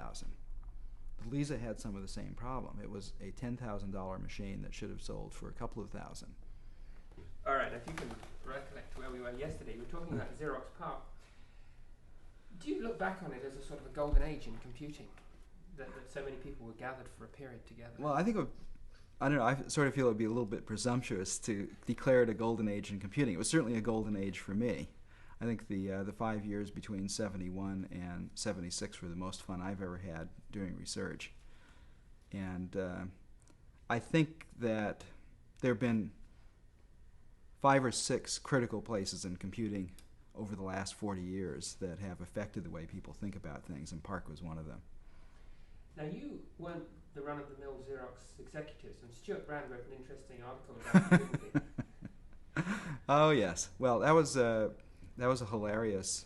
The Lisa had some of the same problem. It was a $10,000 machine that should have sold for a couple of thousand. All right, if you can recollect where we were yesterday, we were talking about Xerox PARC. Do you look back on it as a sort of a golden age in computing, that so many people were gathered for a period together? Well, I don't know, I sort of feel it would be a little bit presumptuous to declare it a golden age in computing. It was certainly a golden age for me. I think the 5 years between 71 and 76 were the most fun I've ever had doing research. And I think that there have been 5 or 6 critical places in computing over the last 40 years that have affected the way people think about things, and PARC was one of them. Now, you weren't the run-of-the-mill Xerox executives, and Stuart Brand wrote an interesting article about you, didn't he? Oh yes. Well, that was a hilarious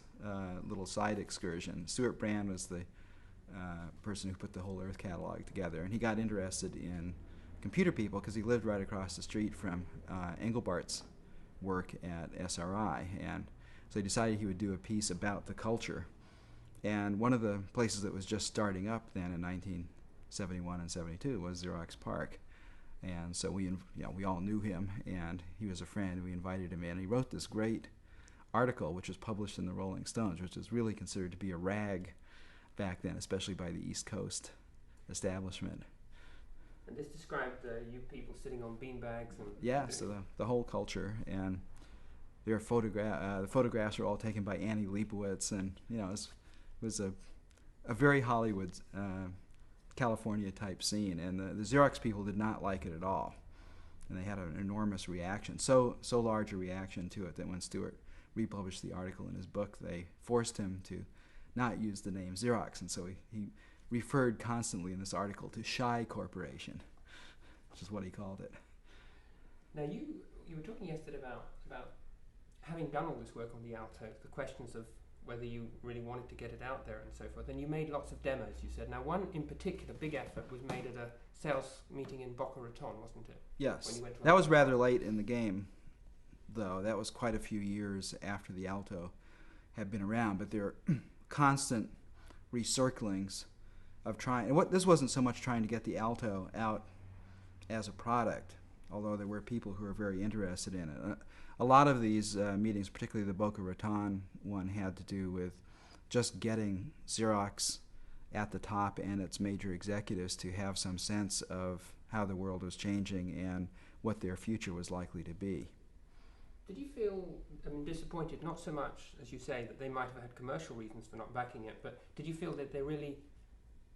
little side excursion. Stuart Brand was the person who put the whole Earth catalog together, and he got interested in computer people because he lived right across the street from Engelbart's work at SRI, and so he decided he would do a piece about the culture. And one of the places that was just starting up then in 1971 and 72 was Xerox PARC. And so we all knew him, and he was a friend. We invited him in. He wrote this great article, which was published in the Rolling Stones, which was really considered to be a rag back then, especially by the East Coast establishment. And this described you people sitting on beanbags and... Yeah, so the whole culture, and the photographs were all taken by Annie Leibovitz, and it was a very Hollywood California type scene, and the Xerox people did not like it at all, and they had an enormous reaction, so large a reaction to it that when Stuart republished the article in his book, they forced him to not use the name Xerox, and so he referred constantly in this article to Shy Corporation, which is what he called it. Now you were talking yesterday about having done all this work on the Alto, the questions of whether you really wanted to get it out there and so forth, and you made lots of demos, you said. Now one in particular, big effort, was made at a sales meeting in Boca Raton, wasn't it? Yes, when you went to that was rather late in the game, though. That was quite a few years after the Alto had been around, but there are constant recirclings of trying, and this wasn't so much trying to get the Alto out as a product, although there were people who were very interested in it. A lot of these meetings, particularly the Boca Raton one, had to do with just getting Xerox at the top and its major executives to have some sense of how the world was changing and what their future was likely to be. Did you feel disappointed, not so much, as you say, that they might have had commercial reasons for not backing it, but did you feel that they really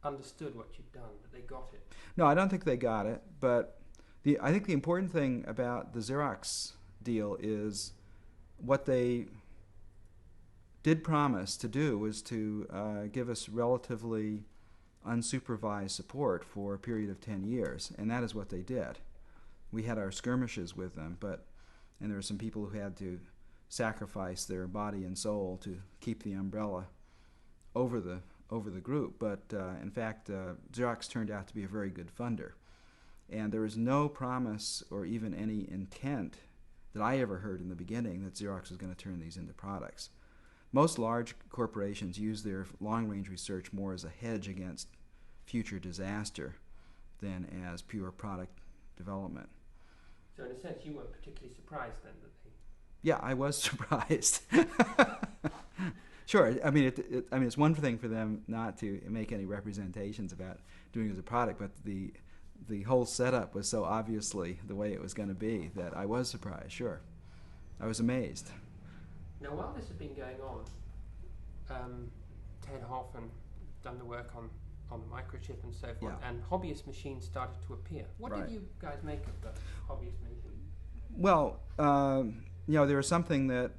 understood what you'd done, that they got it? No, I don't think they got it, but I think the important thing about the Xerox deal is what they did promise to do was to give us relatively unsupervised support for a period of 10 years, and that is what they did. We had our skirmishes with them, and there were some people who had to sacrifice their body and soul to keep the umbrella over the group, but in fact Xerox turned out to be a very good funder, and there was no promise or even any intent that I ever heard in the beginning that Xerox was going to turn these into products. Most large corporations use their long-range research more as a hedge against future disaster than as pure product development. So in a sense, you weren't particularly surprised then that they... Yeah, I was surprised. Sure, it's one thing for them not to make any representations about doing it as a product, but the whole setup was so obviously the way it was going to be that I was surprised, sure. I was amazed. Now, while this had been going on, Ted Hoffman done the work on the microchip and so forth, Yeah. and hobbyist machines started to appear. What Right. did you guys make of the hobbyist machine? Well, there was something that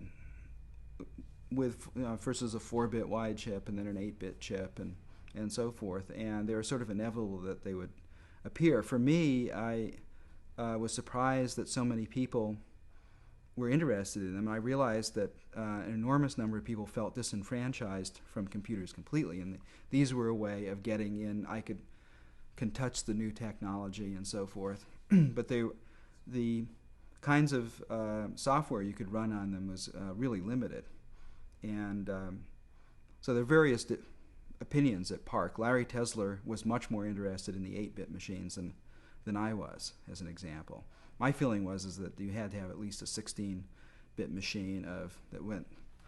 with first as a 4-bit wide chip and then an 8-bit chip and so forth, and they were sort of inevitable that they would appear. For me, I was surprised that so many people were interested in them. I realized that an enormous number of people felt disenfranchised from computers completely, and these were a way of getting in. I can touch the new technology and so forth, but the kinds of software you could run on them was really limited. And so there are various opinions at PARC. Larry Tesler was much more interested in the 8-bit machines than I was, as an example. My feeling was that you had to have at least a 16-bit machine that went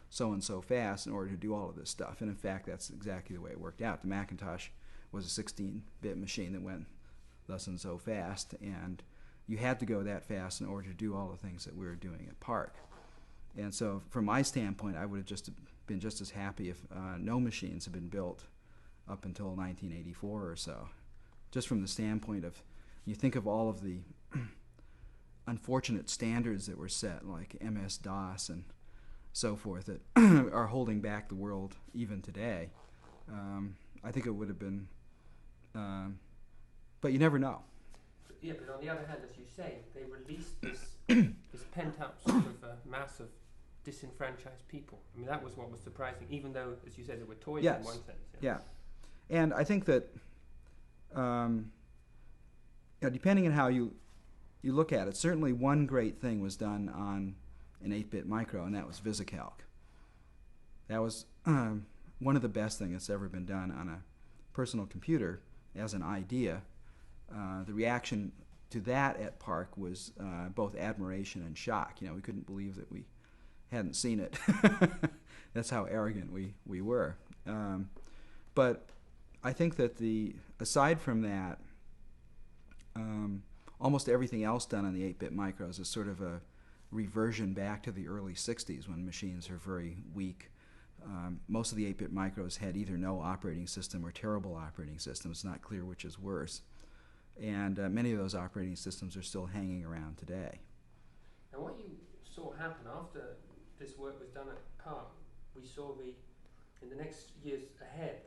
so and so fast in order to do all of this stuff. And in fact, that's exactly the way it worked out. The Macintosh was a 16-bit machine that went thus and so fast, and you had to go that fast in order to do all the things that we were doing at PARC. And so from my standpoint, I would have just been just as happy if no machines had been built up until 1984 or so. Just from the standpoint of, you think of all of the unfortunate standards that were set, like MS-DOS and so forth, that are holding back the world even today. I think it would have been, but you never know. Yeah, but on the other hand, as you say, they released this this pent-up sort of mass of disenfranchised people. I mean, that was what was surprising, even though, as you said, they were toys Yes. in one sense. Yeah, and I think that depending on how you look at it, certainly one great thing was done on an 8-bit micro, and that was VisiCalc. That was one of the best things that's ever been done on a personal computer as an idea. The reaction to that at PARC was both admiration and shock. We couldn't believe that we hadn't seen it. That's how arrogant we were. But I think that aside from that, almost everything else done on the 8-bit micros is sort of a reversion back to the early 60s when machines are very weak. Most of the 8-bit micros had either no operating system or terrible operating systems. It's not clear which is worse. And many of those operating systems are still hanging around today. And what you saw happen after this work was done at PARC, we saw in the next years ahead,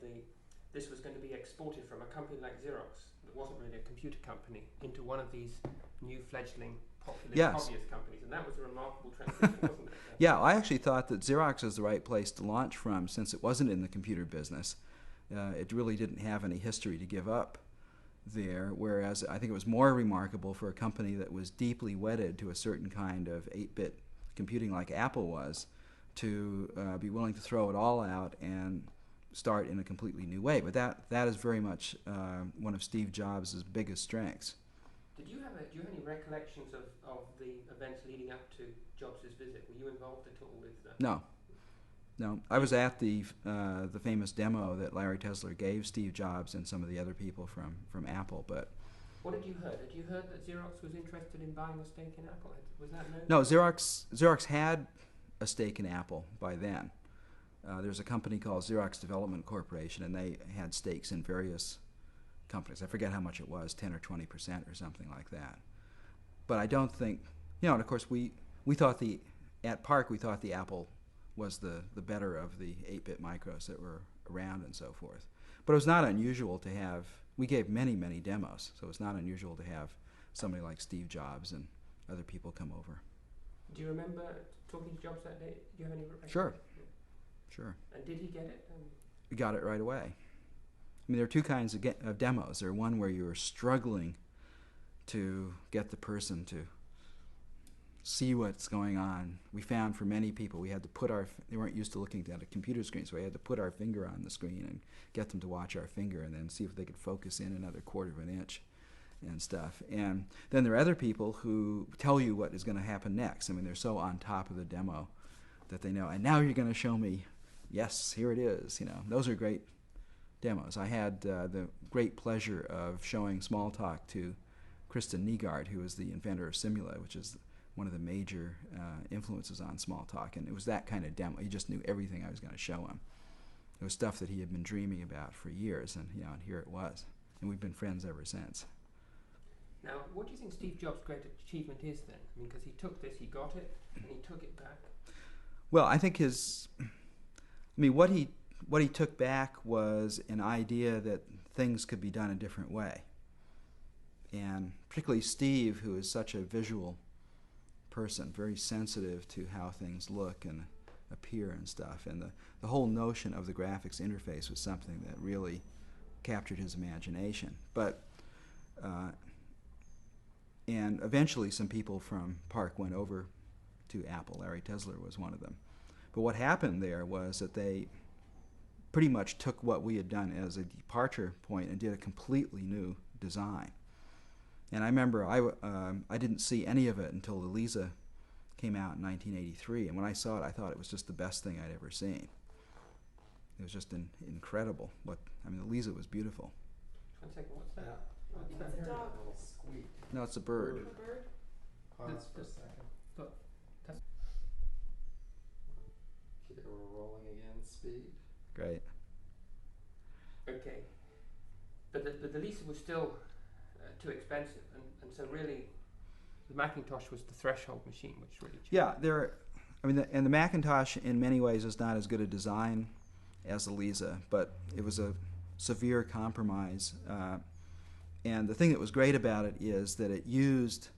this was going to be exported from a company like Xerox, that wasn't really a computer company, into one of these new fledgling popular hobbyist companies, and that was a remarkable transition, wasn't it? Yeah, I actually thought that Xerox was the right place to launch from, since it wasn't in the computer business. It really didn't have any history to give up there, whereas I think it was more remarkable for a company that was deeply wedded to a certain kind of 8-bit computing like Apple was, to be willing to throw it all out and start in a completely new way. But that is very much one of Steve Jobs' biggest strengths. Do you have any recollections of the events leading up to Jobs' visit? Were you involved at all with No. I was at the famous demo that Larry Tesler gave Steve Jobs and some of the other people from Apple. But what had you heard? Had you heard that Xerox was interested in buying a stake in Apple? Was that known? No, Xerox had a stake in Apple by then. There's a company called Xerox Development Corporation, and they had stakes in various companies. I forget how much it was, 10 or 20% or something like that. But I don't think, and of course we thought at PARC we thought the Apple was the better of the 8-bit micros that were around and so forth. But it was not unusual to have, we gave many demos, so it's not unusual to have somebody like Steve Jobs and other people come over. Do you remember talking to Jobs that day? Do you have any recollection? Sure. And did he get it? We got it right away. I mean, there are two kinds of demos. There are one where you're struggling to get the person to see what's going on. We found for many people we had to put they weren't used to looking at a computer screen, so we had to put our finger on the screen and get them to watch our finger and then see if they could focus in another quarter of an inch and stuff. And then there are other people who tell you what is going to happen next. I mean, they're so on top of the demo that they know, and now you're going to show me, yes, here it is. Those are great demos. I had the great pleasure of showing Smalltalk to Kristen Nygaard, who is the inventor of Simula, which is one of the major influences on Smalltalk, and it was that kind of demo. He just knew everything I was going to show him. It was stuff that he had been dreaming about for years, and and here it was, and we've been friends ever since. Now, what do you think Steve Jobs' great achievement is then? I mean, because he took this, he got it, and he took it back. Well, I think what he took back was an idea that things could be done a different way. And particularly Steve, who is such a visual person, very sensitive to how things look and appear and stuff. And the whole notion of the graphics interface was something that really captured his imagination. But and eventually some people from PARC went over to Apple. Larry Tesler was one of them. But what happened there was that they pretty much took what we had done as a departure point and did a completely new design. And I remember I didn't see any of it until the Lisa came out in 1983, and when I saw it, I thought it was just the best thing I'd ever seen. It was just incredible. The Lisa was beautiful. 1 second, what's that? It's a dog. A little squeak. No, it's a bird. A bird? Pause for a second. speed. Great. Okay. But the Lisa was still too expensive, and so really the Macintosh was the threshold machine, which really changed. Yeah, and the Macintosh in many ways is not as good a design as the Lisa, but it was a severe compromise. And the thing that was great about it is that it used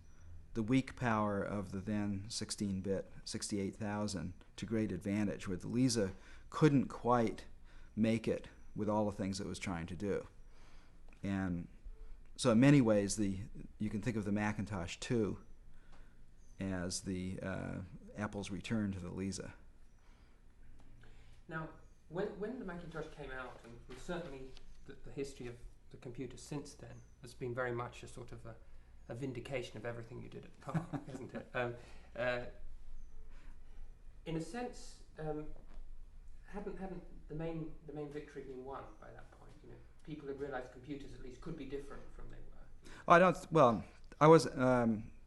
the weak power of the then 16-bit 68,000 to great advantage, where the Lisa couldn't quite make it with all the things it was trying to do. And so in many ways, you can think of the Macintosh 2 as the Apple's return to the Lisa. Now, when the Macintosh came out, and certainly the history of the computer since then has been very much a sort of a vindication of everything you did at PARC, isn't it? In a sense, hadn't the main victory been won by that point? You know, people had realised computers at least could be different from they were.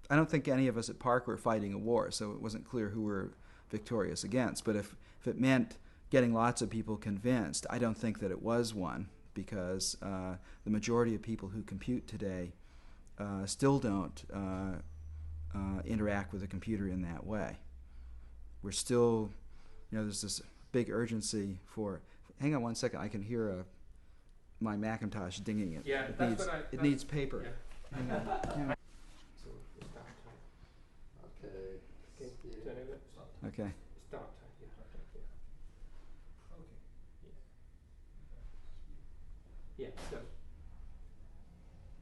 I don't think any of us at PARC were fighting a war, so it wasn't clear who we were victorious against. But if it meant getting lots of people convinced, I don't think that it was one, because the majority of people who compute today still don't interact with a computer in that way. We're still, there's this big urgency for. Hang on one second, I can hear my Macintosh dinging it. Yeah, it needs paper. Yeah. Hang on. So we'll start time. Okay. Okay. Speed. Turn over. Okay. Start time. Yeah. Yeah. So.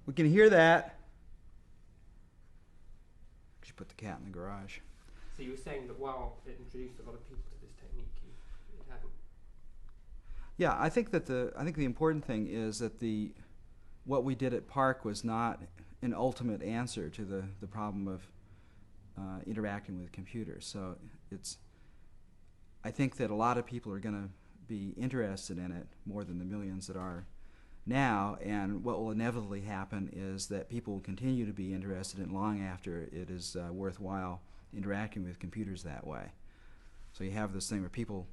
We can hear that. Should put the cat in the garage. So you were saying that while it introduced a lot of people to this technique, it hadn't. Yeah, I think the important thing is that what we did at PARC was not an ultimate answer to the problem of interacting with computers. So I think that a lot of people are going to be interested in it more than the millions that are now, and what will inevitably happen is that people will continue to be interested in long after it is worthwhile interacting with computers that way. So you have this thing where people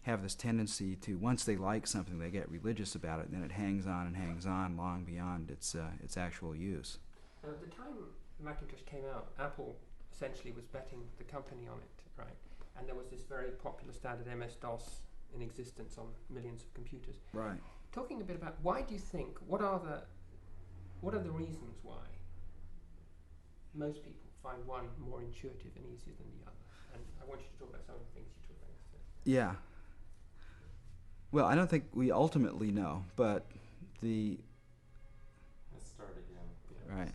have this tendency to, once they like something, they get religious about it, and then it hangs on and hangs on long beyond its actual use. Now, at the time the Macintosh came out, Apple essentially was betting the company on it, right? And there was this very popular standard MS-DOS in existence on millions of computers. Right. Talking a bit about why do you think, what are the reasons why most people find one more intuitive and easier than the other? And I want you to talk about some of the things you talked about yesterday. Yeah. Well, I don't think we ultimately know, but Let's start again. Right.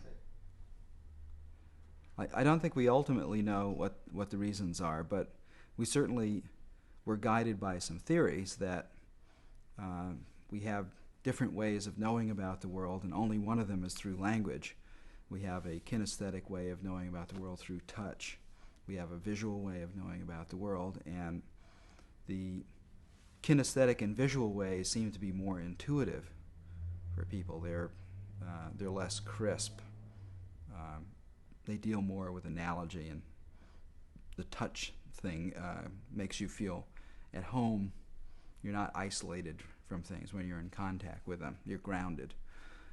I don't think we ultimately know what the reasons are, but we certainly were guided by some theories that we have different ways of knowing about the world, and only one of them is through language. We have a kinesthetic way of knowing about the world through touch. We have a visual way of knowing about the world, and the kinesthetic and visual ways seem to be more intuitive for people. They're less crisp. They deal more with analogy, and the touch thing makes you feel at home. You're not isolated from things when you're in contact with them. You're grounded.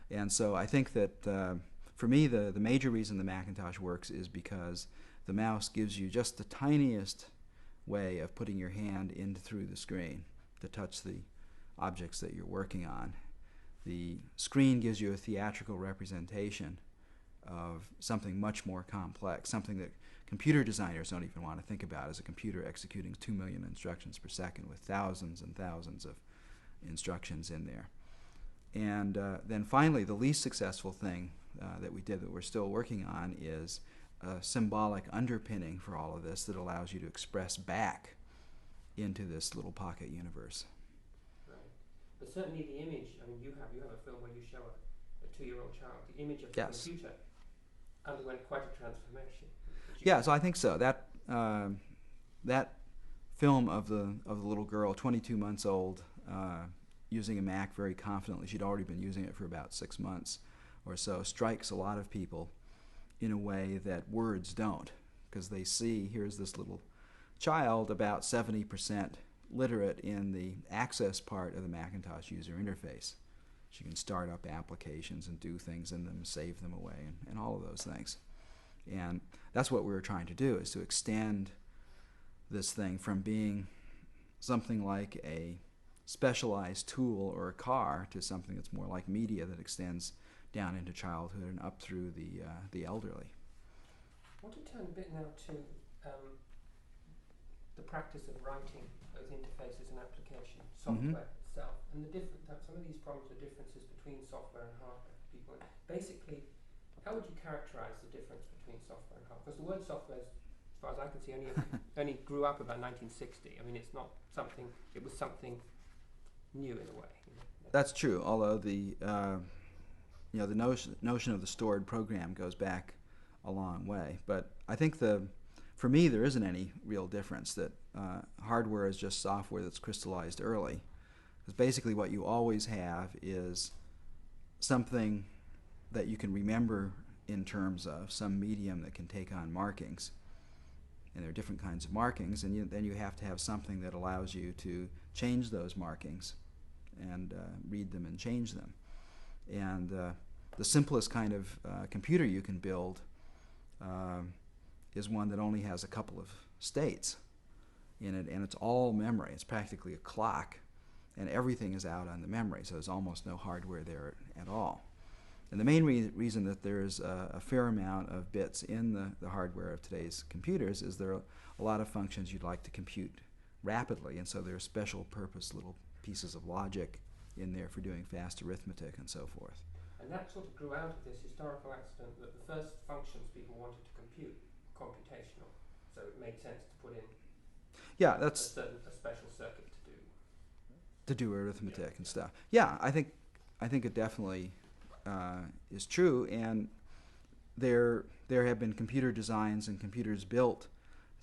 And so I think that for me the major reason the Macintosh works is because the mouse gives you just the tiniest way of putting your hand in through the screen to touch the objects that you're working on. The screen gives you a theatrical representation of something much more complex, something that computer designers don't even want to think about as a computer executing 2 million instructions per second with thousands and thousands of instructions in there. And then finally, the least successful thing that we did that we're still working on is a symbolic underpinning for all of this that allows you to express back into this little pocket universe. Right. But certainly the image, I mean, you have a film where you show a 2-year-old child. The image of the Yes. computer underwent quite a transformation. Yeah, so I think so. That film of the little girl, 22 months old, using a Mac very confidently, she'd already been using it for about 6 months or so, strikes a lot of people in a way that words don't, because they see here's this little child about 70% literate in the access part of the Macintosh user interface. So you can start up applications and do things in them, save them away, and all of those things. And that's what we were trying to do, is to extend this thing from being something like a specialized tool or a car to something that's more like media that extends down into childhood and up through the elderly. I want to turn a bit now to the practice of writing those interfaces and application software itself, and some of these problems are differences between software and hardware for people. Basically, how would you characterize the difference between software and hardware? Because the word software, as far as I can see, only grew up about 1960. I mean, it was something new in a way. That's true, although the notion of the stored program goes back a long way. But I think for me, there isn't any real difference, that hardware is just software that's crystallized early. Because basically what you always have is something that you can remember in terms of some medium that can take on markings. And there are different kinds of markings, and then you have to have something that allows you to change those markings and read them and change them. And the simplest kind of computer you can build is one that only has a couple of states in it, and it's all memory. It's practically a clock, and everything is out on the memory, so there's almost no hardware there at all. And the main reason that there's a fair amount of bits in the hardware of today's computers is there are a lot of functions you'd like to compute rapidly, and so there are special purpose little pieces of logic in there for doing fast arithmetic and so forth. And that sort of grew out of this historical accident that the first functions people wanted to compute were computational, so it made sense to put in a special circuit to do arithmetic and stuff. Yeah, I think it definitely is true, and there have been computer designs and computers built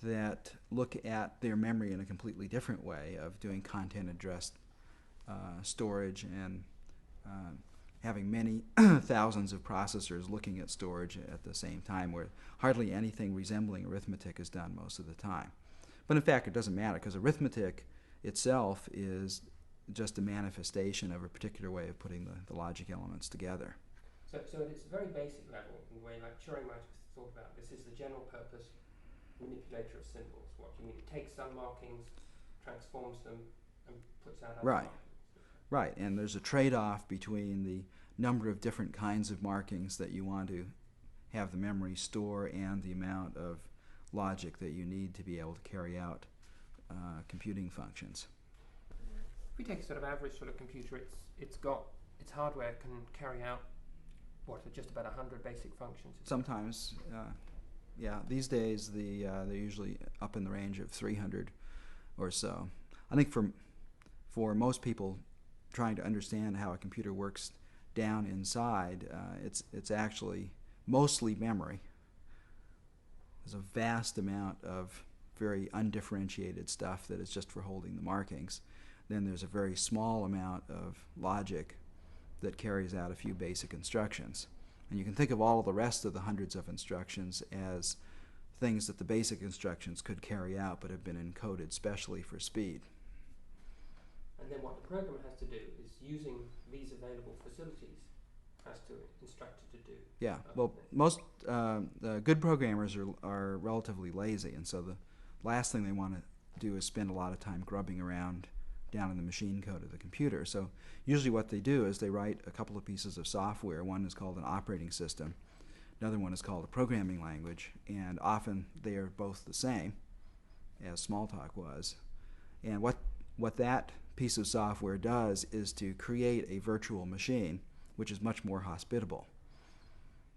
that look at their memory in a completely different way, of doing content addressed storage and having many thousands of processors looking at storage at the same time, where hardly anything resembling arithmetic is done most of the time. But in fact, it doesn't matter, because arithmetic itself is just a manifestation of a particular way of putting the logic elements together. So at its very basic level, in a way like Turing might have thought about, this is the general purpose manipulator of symbols. What do you mean? It takes some markings, transforms them, and puts out other markings. Right, and there's a trade-off between the number of different kinds of markings that you want to have the memory store and the amount of logic that you need to be able to carry out computing functions. If we take a sort of average sort of computer, its hardware can carry out just about 100 basic functions. Sometimes, yeah. These days, they're usually up in the range of 300 or so. I think for most people trying to understand how a computer works down inside, it's actually mostly memory. There's a vast amount of very undifferentiated stuff that is just for holding the markings. Then there's a very small amount of logic that carries out a few basic instructions. And you can think of all of the rest of the hundreds of instructions as things that the basic instructions could carry out but have been encoded specially for speed. And then what the program has to do is, using these available facilities, has to instruct it to do. Yeah, well, most good programmers are relatively lazy, and so the last thing they want to do is spend a lot of time grubbing around down in the machine code of the computer. So usually what they do is they write a couple of pieces of software. One is called an operating system. Another one is called a programming language, and often they are both the same, as Smalltalk was. And what that piece of software does is to create a virtual machine which is much more hospitable.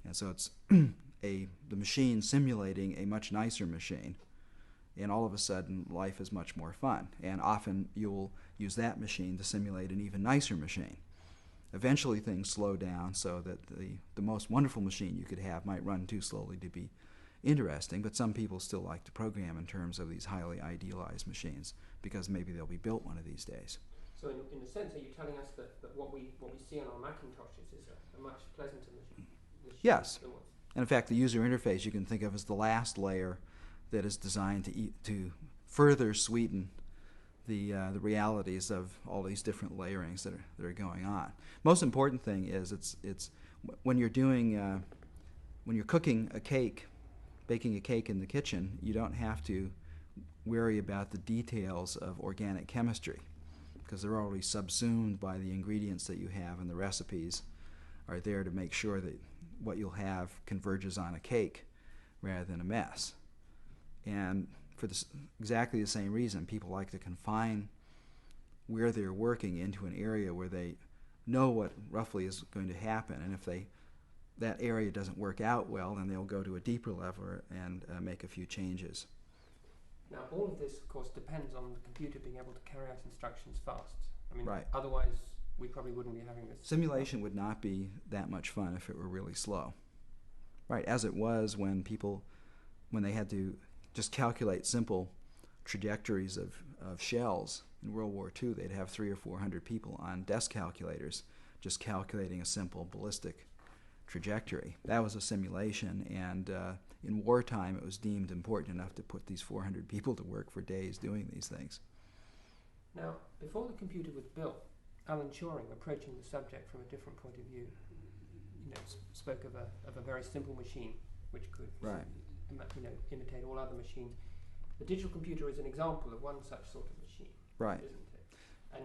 And so it's the machine simulating a much nicer machine, and all of a sudden life is much more fun. And often you'll use that machine to simulate an even nicer machine. Eventually things slow down so that the most wonderful machine you could have might run too slowly to be interesting, but some people still like to program in terms of these highly idealized machines because maybe they'll be built one of these days. So in a sense, are you telling us that what we see on our Macintoshes is a much pleasanter machine? Yes. And in fact, the user interface you can think of as the last layer that is designed to further sweeten the realities of all these different layerings that are going on. Most important thing is it's when you're doing when you're cooking a cake, baking a cake in the kitchen, you don't have to worry about the details of organic chemistry because they're already subsumed by the ingredients that you have, and the recipes are there to make sure that what you'll have converges on a cake rather than a mess. And for exactly the same reason, people like to confine where they're working into an area where they know what roughly is going to happen, and if that area doesn't work out well, then they'll go to a deeper level and make a few changes. Now, all of this, of course, depends on the computer being able to carry out instructions fast. I mean, Right. Otherwise, we probably wouldn't be having this. Simulation would not be that much fun if it were really slow. Right, as it was when they had to just calculate simple trajectories of shells in World War II, they'd have 300 or 400 people on desk calculators just calculating a simple ballistic trajectory. That was a simulation, and in wartime it was deemed important enough to put these 400 people to work for days doing these things. Now, before the computer was built, Alan Turing, approaching the subject from a different point of view, spoke of a very simple machine which could Right. imitate all other machines. The digital computer is an example of one such sort of machine, Right. isn't it? And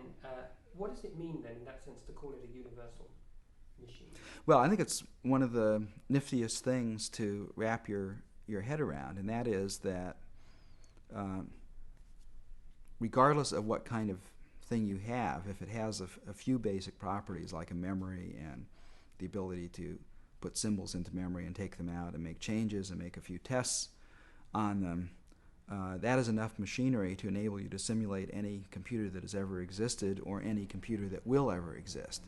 what does it mean then, in that sense, to call it a universal machine? Well, I think it's one of the niftiest things to wrap your head around, and that is that regardless of what kind of thing you have, if it has a few basic properties like a memory and the ability to put symbols into memory and take them out and make changes and make a few tests on them, that is enough machinery to enable you to simulate any computer that has ever existed or any computer that will ever exist.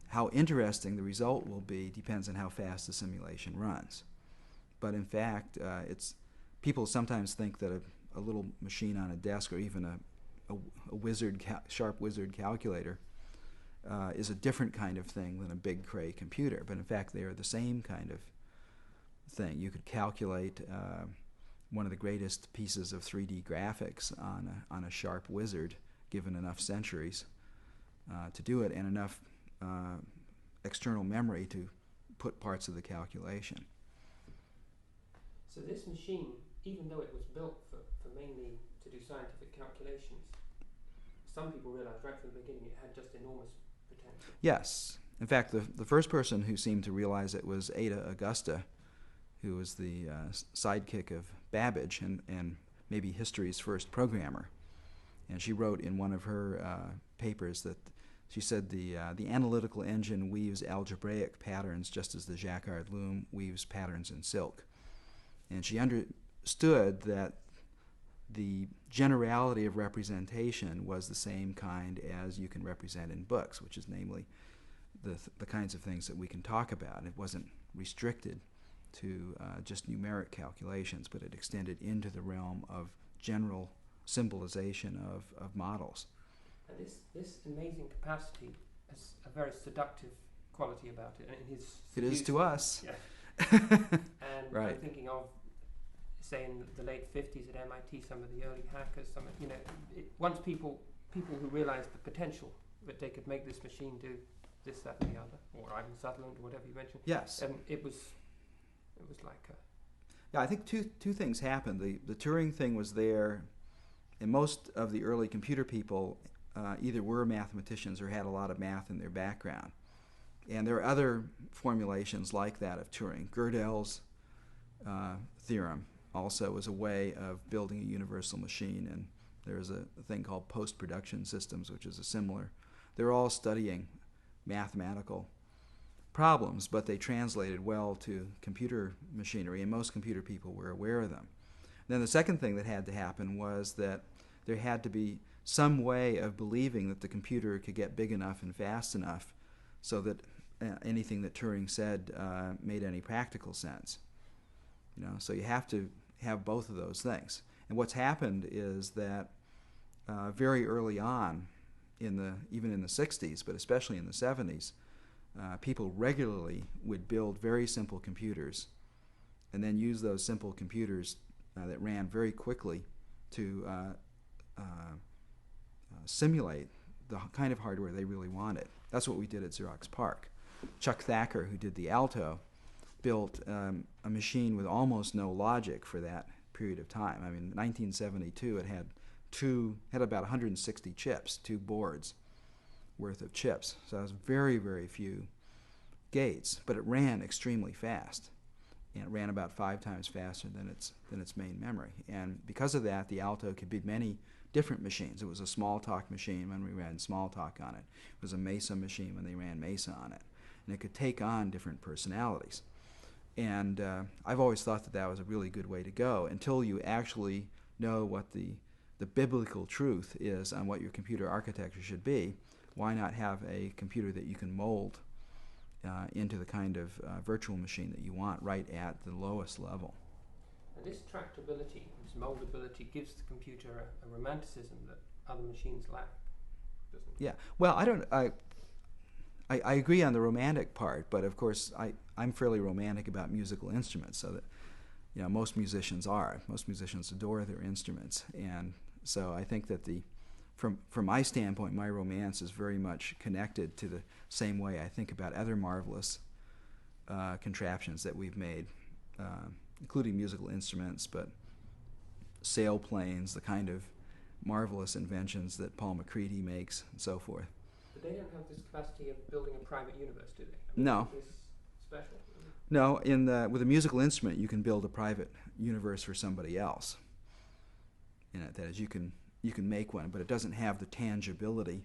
How interesting the result will be depends on how fast the simulation runs. But in fact, people sometimes think that a little machine on a desk or even a sharp wizard calculator is a different kind of thing than a big Cray computer. But in fact, they are the same kind of thing. You could calculate one of the greatest pieces of 3D graphics on a sharp wizard, given enough centuries to do it, and enough external memory to put parts of the calculation. So this machine, even though it was built for mainly to do scientific calculations, some people realized right from the beginning it had just enormous potential. Yes. In fact, the first person who seemed to realize it was Ada Augusta, who was the sidekick of Babbage and maybe history's first programmer. And she wrote in one of her papers that she said the analytical engine weaves algebraic patterns just as the Jacquard loom weaves patterns in silk. And she understood that the generality of representation was the same kind as you can represent in books, which is namely the kinds of things that we can talk about. It wasn't restricted to just numeric calculations, but it extended into the realm of general symbolization of models. And this amazing capacity has a very seductive quality about it. And it is to us. Yeah. And right. I'm thinking of, say, in the late 50s at MIT, some of the early hackers, once people who realized the potential that they could make this machine do this, that, and the other, or Ivan Sutherland, or whatever you mentioned. Yes. It was like a... Yeah, I think two things happened. The Turing thing was there, and most of the early computer people either were mathematicians or had a lot of math in their background. And there are other formulations like that of Turing. Gödel's theorem also was a way of building a universal machine, and there's a thing called post-production systems, which is a similar. They're all studying mathematical problems, but they translated well to computer machinery, and most computer people were aware of them. Then the second thing that had to happen was that there had to be some way of believing that the computer could get big enough and fast enough so that anything that Turing said made any practical sense. So you have to have both of those things. And what's happened is that very early on, even in the 60s, but especially in the 70s, people regularly would build very simple computers and then use those simple computers that ran very quickly to simulate the kind of hardware they really wanted. That's what we did at Xerox PARC. Chuck Thacker, who did the Alto, built a machine with almost no logic for that period of time. I mean, in 1972, it had about 160 chips, 2 boards worth of chips. So it was very, very few gates, but it ran extremely fast. And it ran about 5 times faster than its main memory. And because of that, the Alto could be many different machines. It was a Smalltalk machine when we ran Smalltalk on it. It was a Mesa machine when they ran Mesa on it. And it could take on different personalities. And I've always thought that that was a really good way to go until you actually know what the biblical truth is on what your computer architecture should be. Why not have a computer that you can mold into the kind of virtual machine that you want right at the lowest level? And this tractability, this moldability, gives the computer a romanticism that other machines lack, doesn't it? Yeah. Well, I agree on the romantic part, but of course I'm fairly romantic about musical instruments, so that most musicians are. Most musicians adore their instruments, and so I think that from my standpoint, my romance is very much connected to the same way I think about other marvelous contraptions that we've made, including musical instruments, but sailplanes, the kind of marvelous inventions that Paul McCready makes, and so forth. But they don't have this capacity of building a private universe, do they? No. It's special. No, with a musical instrument, you can build a private universe for somebody else. That is, you can make one, but it doesn't have the tangibility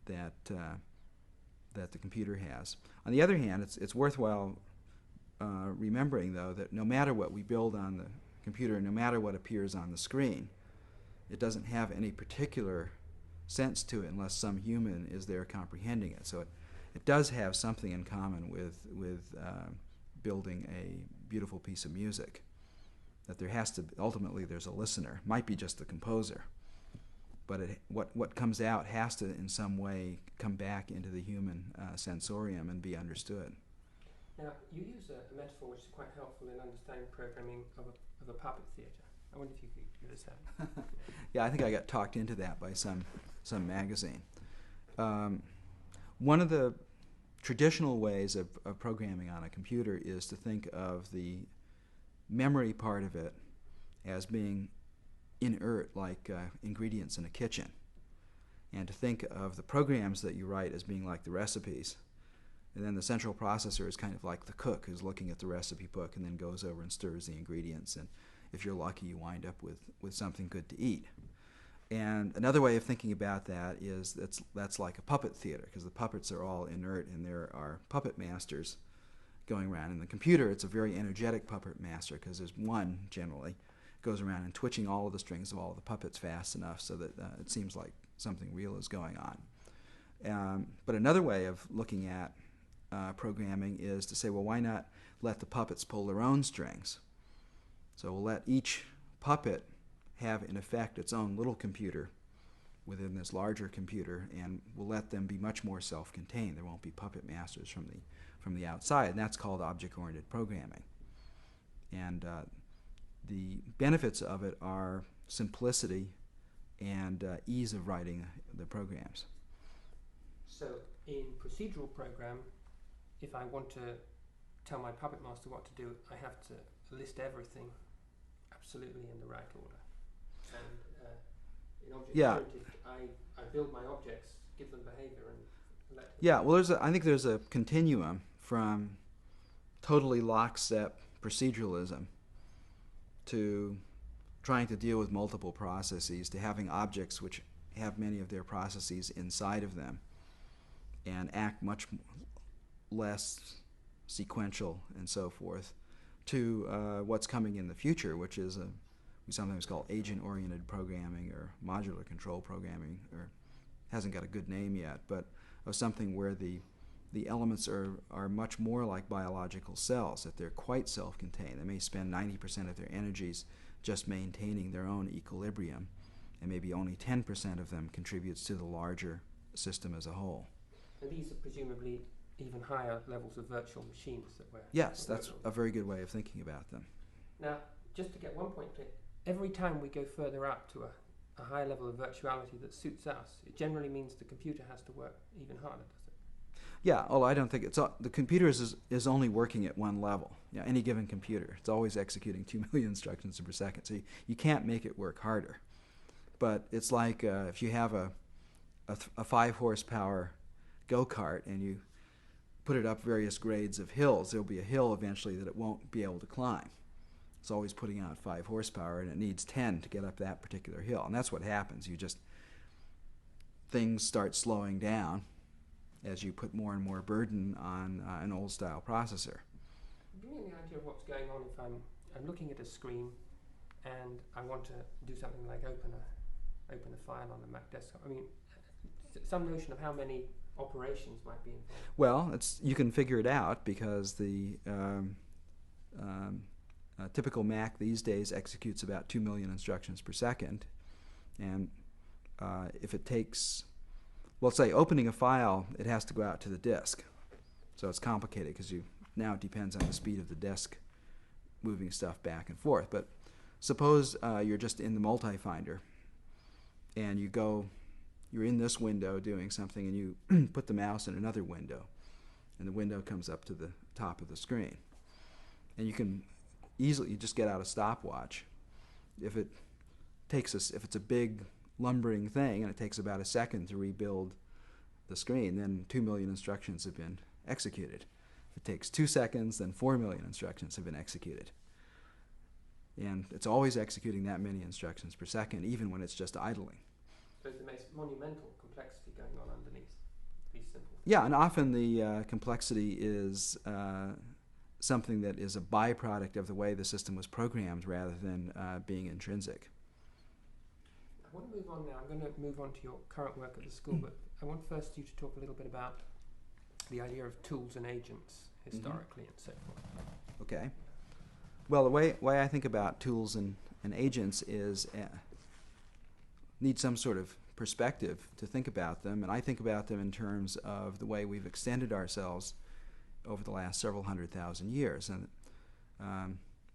that the computer has. On the other hand, it's worthwhile remembering, though, that no matter what we build on the computer, no matter what appears on the screen, it doesn't have any particular sense to it unless some human is there comprehending it. So it does have something in common with building a beautiful piece of music. That there has to ultimately there's a listener. Might be just the composer, but what comes out has to in some way come back into the human sensorium and be understood. Now you use a metaphor which is quite helpful in understanding programming of a puppet theatre. I wonder if you could give us that. Yeah, I think I got talked into that by some magazine. One of the traditional ways of programming on a computer is to think of the memory part of it as being inert, like ingredients in a kitchen, and to think of the programs that you write as being like the recipes. And then the central processor is kind of like the cook who's looking at the recipe book and then goes over and stirs the ingredients, and if you're lucky you wind up with something good to eat. And another way of thinking about that is that's like a puppet theater, because the puppets are all inert and there are puppet masters going around. In the computer, it's a very energetic puppet master, because there's one generally goes around and twitching all of the strings of all of the puppets fast enough so that it seems like something real is going on. But another way of looking at programming is to say, well, why not let the puppets pull their own strings? So we'll let each puppet have, in effect, its own little computer within this larger computer, and we'll let them be much more self-contained. There won't be puppet masters from the outside, and that's called object-oriented programming. And the benefits of it are simplicity and ease of writing the programs. So in procedural program, if I want to tell my puppet master what to do, I have to list everything absolutely in the right order. And in object-oriented, I build my objects, give them behavior, and let them... Yeah, well, I think there's a continuum from totally lockstep proceduralism to trying to deal with multiple processes, to having objects which have many of their processes inside of them and act much less sequential and so forth, to what's coming in the future, which is we sometimes call agent-oriented programming or modular control programming, or hasn't got a good name yet, but of something where the elements are much more like biological cells, that they're quite self-contained. They may spend 90% of their energies just maintaining their own equilibrium, and maybe only 10% of them contributes to the larger system as a whole. And these are presumably even higher levels of virtual machines that we're... Yes, that's a very good way of thinking about them. Now, just to get one point clear, every time we go further up to a high level of virtuality that suits us, it generally means the computer has to work even harder, does it? Yeah, well, I don't think it's the computer is only working at one level. Yeah, any given computer, it's always executing 2 million instructions per second. So you can't make it work harder. But it's like if you have a 5 horsepower go-kart and you put it up various grades of hills, there'll be a hill eventually that it won't be able to climb. It's always putting out 5 horsepower, and it needs 10 to get up that particular hill. And that's what happens. Things start slowing down as you put more and more burden on an old-style processor. Give me an idea of what's going on if I'm looking at a screen and I want to do something like open a file on the Mac desktop. I mean, some notion of how many operations might be involved. Well, you can figure it out because the typical Mac these days executes about 2 million instructions per second, and if it takes, well, say opening a file, it has to go out to the disk, so it's complicated because now it depends on the speed of the disk moving stuff back and forth. But suppose you're just in the multi-finder and you're in this window doing something, and you put the mouse in another window, and the window comes up to the top of the screen. And you can easily just get out a stopwatch. If it's a big lumbering thing and it takes about a second to rebuild the screen, then 2 million instructions have been executed. If it takes 2 seconds, then 4 million instructions have been executed. And it's always executing that many instructions per second, even when it's just idling. So there's a monumental complexity going on underneath these simple things. Yeah, and often the complexity is something that is a byproduct of the way the system was programmed rather than being intrinsic. I want to move on now. I'm going to move on to your current work at the school, but I want first you to talk a little bit about the idea of tools and agents historically and so forth. Okay. Well, the way I think about tools and agents is need some sort of perspective to think about them, and I think about them in terms of the way we've extended ourselves over the last several 100,000 years. And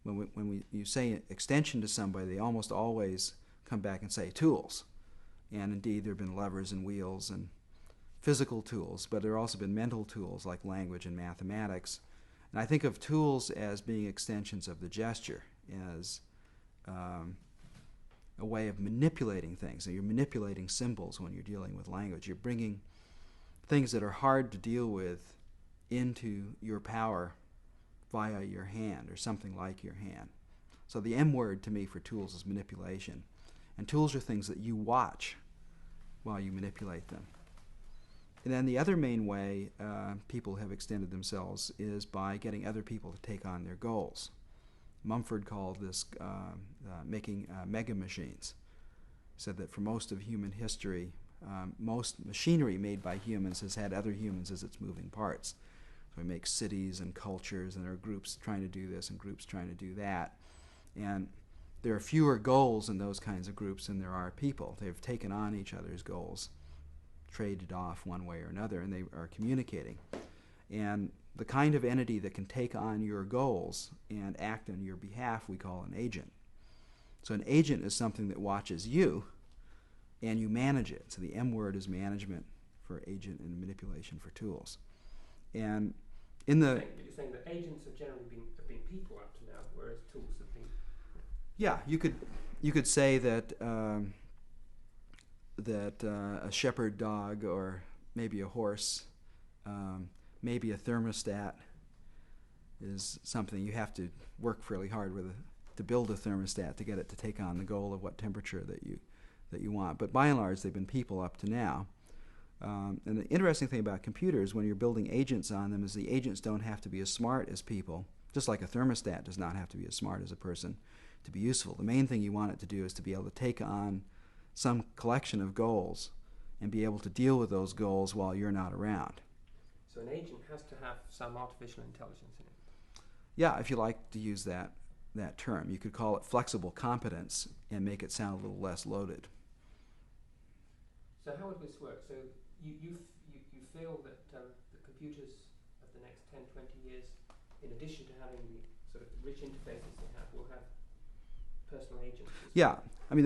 when you say extension to somebody, they almost always come back and say tools. And indeed, there have been levers and wheels and physical tools, but there have also been mental tools like language and mathematics. And I think of tools as being extensions of the gesture, as a way of manipulating things. So you're manipulating symbols when you're dealing with language. You're bringing things that are hard to deal with into your power via your hand or something like your hand. So the M word to me for tools is manipulation. And tools are things that you watch while you manipulate them. And then the other main way people have extended themselves is by getting other people to take on their goals. Mumford called this making mega machines. He said that for most of human history, most machinery made by humans has had other humans as its moving parts. So we make cities and cultures, and there are groups trying to do this and groups trying to do that. And there are fewer goals in those kinds of groups than there are people. They've taken on each other's goals, traded off one way or another, and they are communicating. And the kind of entity that can take on your goals and act on your behalf we call an agent. So an agent is something that watches you and you manage it. So the M word is management for agent and manipulation for tools. And in the... You're saying that agents have generally been people up to now, whereas tools have been... Yeah, you could say that a shepherd dog or maybe a horse, maybe a thermostat is something you have to work fairly hard with to build a thermostat to get it to take on the goal of what temperature that you want. But by and large, they've been people up to now. And the interesting thing about computers, when you're building agents on them, is the agents don't have to be as smart as people, just like a thermostat does not have to be as smart as a person to be useful. The main thing you want it to do is to be able to take on some collection of goals and be able to deal with those goals while you're not around. So an agent has to have some artificial intelligence in it. Yeah, if you like to use that term. You could call it flexible competence and make it sound a little less loaded. So how would this work? So you feel that the computers of the next 10, 20 years, in addition to having the sort of rich interfaces they have, will have personal agents? Yeah. I mean,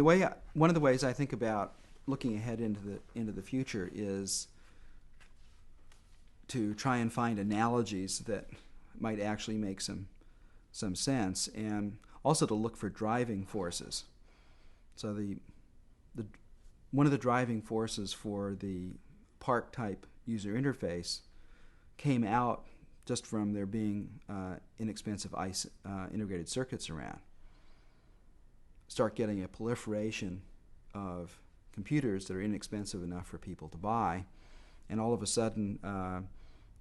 one of the ways I think about looking ahead into the future is to try and find analogies that might actually make some sense, and also to look for driving forces. So one of the driving forces for the Park type user interface came out just from there being inexpensive integrated circuits around. Start getting a proliferation of computers that are inexpensive enough for people to buy, and all of a sudden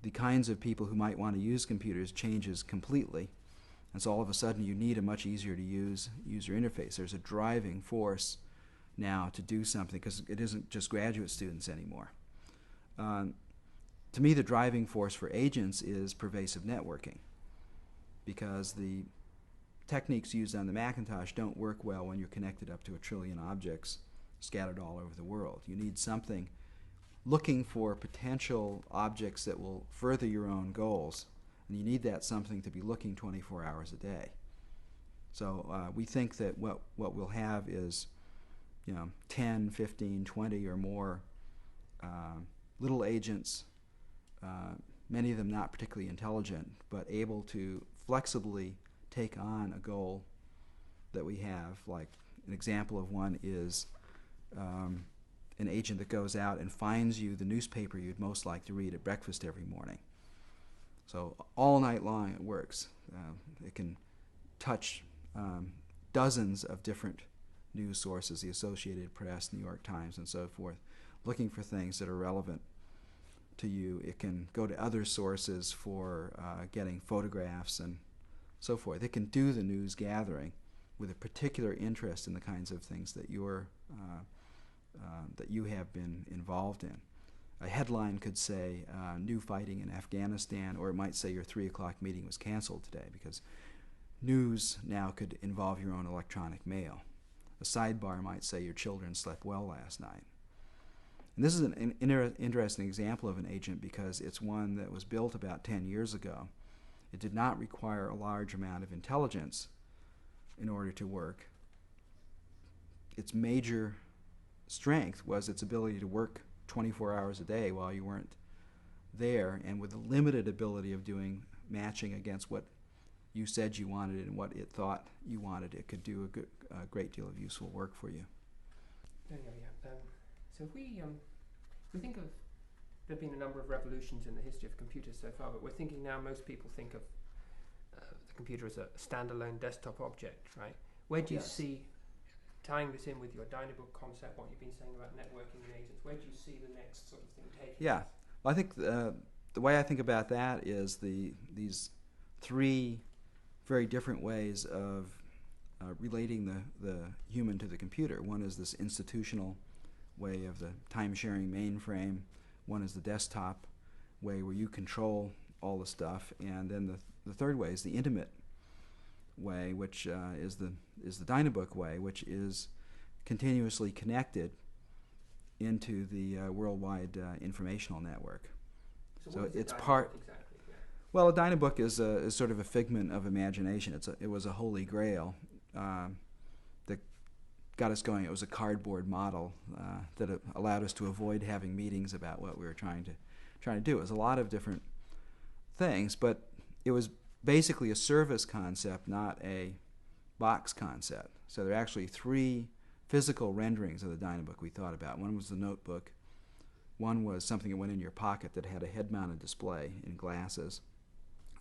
the kinds of people who might want to use computers changes completely, and so all of a sudden you need a much easier to use user interface. There's a driving force now to do something, because it isn't just graduate students anymore. To me, the driving force for agents is pervasive networking, because the techniques used on the Macintosh don't work well when you're connected up to 1 trillion objects scattered all over the world. You need something looking for potential objects that will further your own goals, and you need that something to be looking 24 hours a day. So we think that what we'll have is 10, 15, 20 or more little agents, many of them not particularly intelligent, but able to flexibly take on a goal that we have. Like an example of one is an agent that goes out and finds you the newspaper you'd most like to read at breakfast every morning. So all night long it works. It can touch dozens of different news sources, the Associated Press, New York Times, and so forth, looking for things that are relevant to you. It can go to other sources for getting photographs and so forth. It can do the news gathering with a particular interest in the kinds of things that that you have been involved in. A headline could say new fighting in Afghanistan, or it might say your 3 o'clock meeting was canceled today, because news now could involve your own electronic mail. A sidebar might say your children slept well last night. And this is an interesting example of an agent, because it's one that was built about 10 years ago. It did not require a large amount of intelligence in order to work. Its major strength was its ability to work 24 hours a day while you weren't there, and with a limited ability of doing matching against what you said you wanted and what it thought you wanted. It could do a great deal of useful work for you. Yeah. So if we think of, there have been a number of revolutions in the history of computers so far, but we're thinking now, most people think of the computer as a standalone desktop object, right? Where do you see, tying this in with your Dynabook concept, what you've been saying about networking and agents, where do you see the next sort of thing taking? Yeah, well, I think the way I think about that is these three very different ways of relating the human to the computer. One is this institutional way of the time-sharing mainframe. One is the desktop way where you control all the stuff, and then the third way is the intimate way, which is the Dynabook way, which is continuously connected into the worldwide informational network. So it's part. Exactly? Yeah. Well, a Dynabook is sort of a figment of imagination. It was a holy grail that got us going. It was a cardboard model that allowed us to avoid having meetings about what we were trying to do. It was a lot of different things, but it was basically a service concept, not a box concept. So there are actually three physical renderings of the Dynabook we thought about. One was the notebook. One was something that went in your pocket that had a head-mounted display in glasses,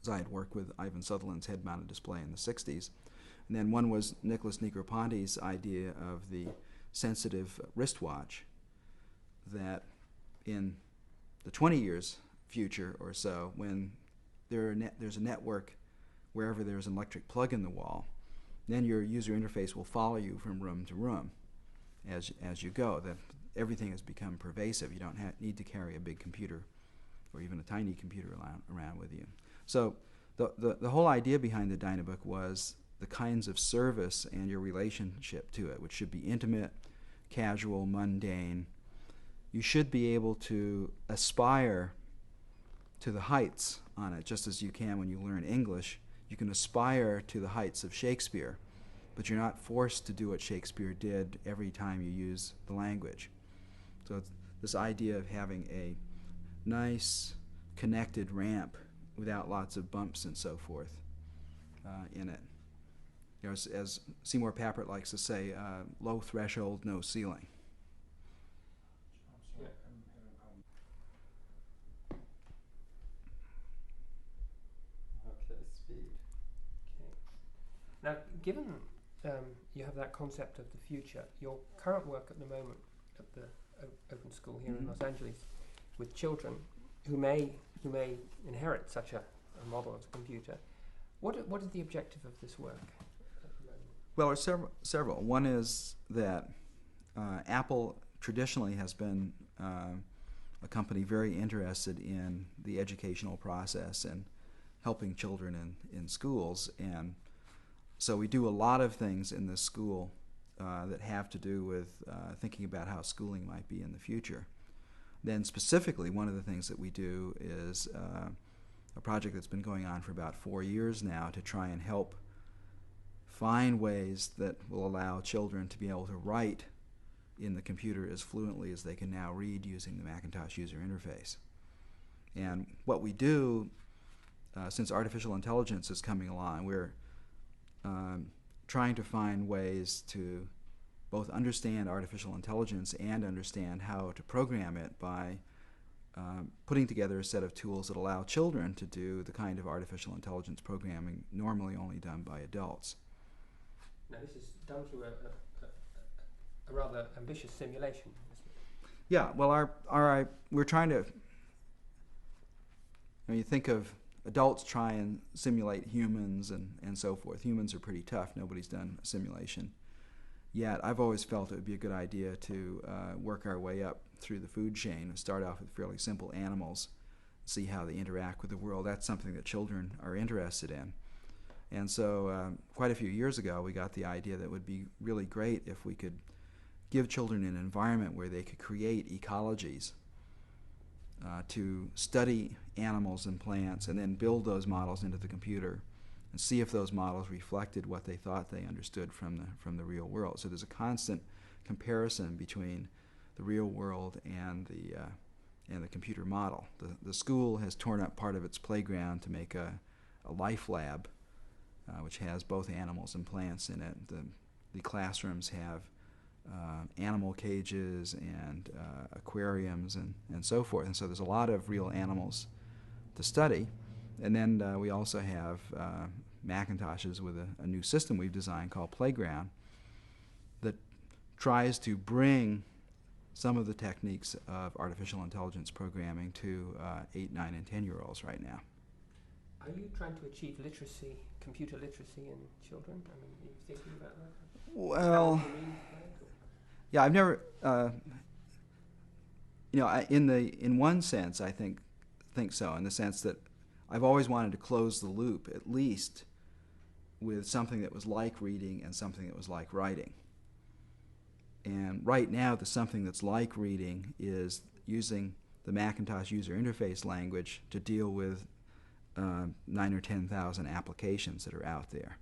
as I had worked with Ivan Sutherland's head-mounted display in the 60s. And then one was Nicholas Negroponte's idea of the sensitive wristwatch, that in the 20 years future or so, when there's a network wherever there's an electric plug in the wall, then your user interface will follow you from room to room as you go. That everything has become pervasive. You don't need to carry a big computer or even a tiny computer around with you. So the whole idea behind the Dynabook was the kinds of service and your relationship to it, which should be intimate, casual, mundane. You should be able to aspire to the heights on it, just as you can when you learn English. You can aspire to the heights of Shakespeare but you're not forced to do what Shakespeare did every time you use the language. So it's this idea of having a nice connected ramp without lots of bumps and so forth in it. You know, as Seymour Papert likes to say, low threshold, no ceiling. Yeah. Okay, speed. Okay. Now, given you have that concept of the future, your current work at the moment at the Open School here in Los Angeles with children who may inherit such a model of the computer, what is the objective of this work at the moment? Well, there are several. One is that Apple traditionally has been a company very interested in the educational process and helping children in schools. And so we do a lot of things in this school that have to do with thinking about how schooling might be in the future. Then specifically, one of the things that we do is a project that's been going on for about 4 years now to try and help find ways that will allow children to be able to write in the computer as fluently as they can now read using the Macintosh user interface. And what we do, since artificial intelligence is coming along, we're trying to find ways to both understand artificial intelligence and understand how to program it by putting together a set of tools that allow children to do the kind of artificial intelligence programming normally only done by adults. Now, this is done through a rather ambitious simulation, isn't it? Yeah, well, we're trying to, when you think of adults try and simulate humans and so forth. Humans are pretty tough. Nobody's done a simulation yet. I've always felt it would be a good idea to work our way up through the food chain and start off with fairly simple animals, see how they interact with the world. That's something that children are interested in. And so quite a few years ago, we got the idea that it would be really great if we could give children an environment where they could create ecologies to study animals and plants and then build those models into the computer and see if those models reflected what they thought they understood from the real world. So there's a constant comparison between the real world and the computer model. The school has torn up part of its playground to make a life lab, which has both animals and plants in it. The classrooms have animal cages and aquariums and so forth. And so there's a lot of real animals to study. And then we also have Macintoshes with a new system we've designed called Playground that tries to bring some of the techniques of artificial intelligence programming to 8, 9, and 10-year-olds right now. Are you trying to achieve literacy, computer literacy in children? I mean, are you thinking about that? Well, yeah, I've never, in one sense, I think so, in the sense that I've always wanted to close the loop, at least, with something that was like reading and something that was like writing. And right now, the something that's like reading is using the Macintosh user interface language to deal with 9 or 10,000 applications that are out there.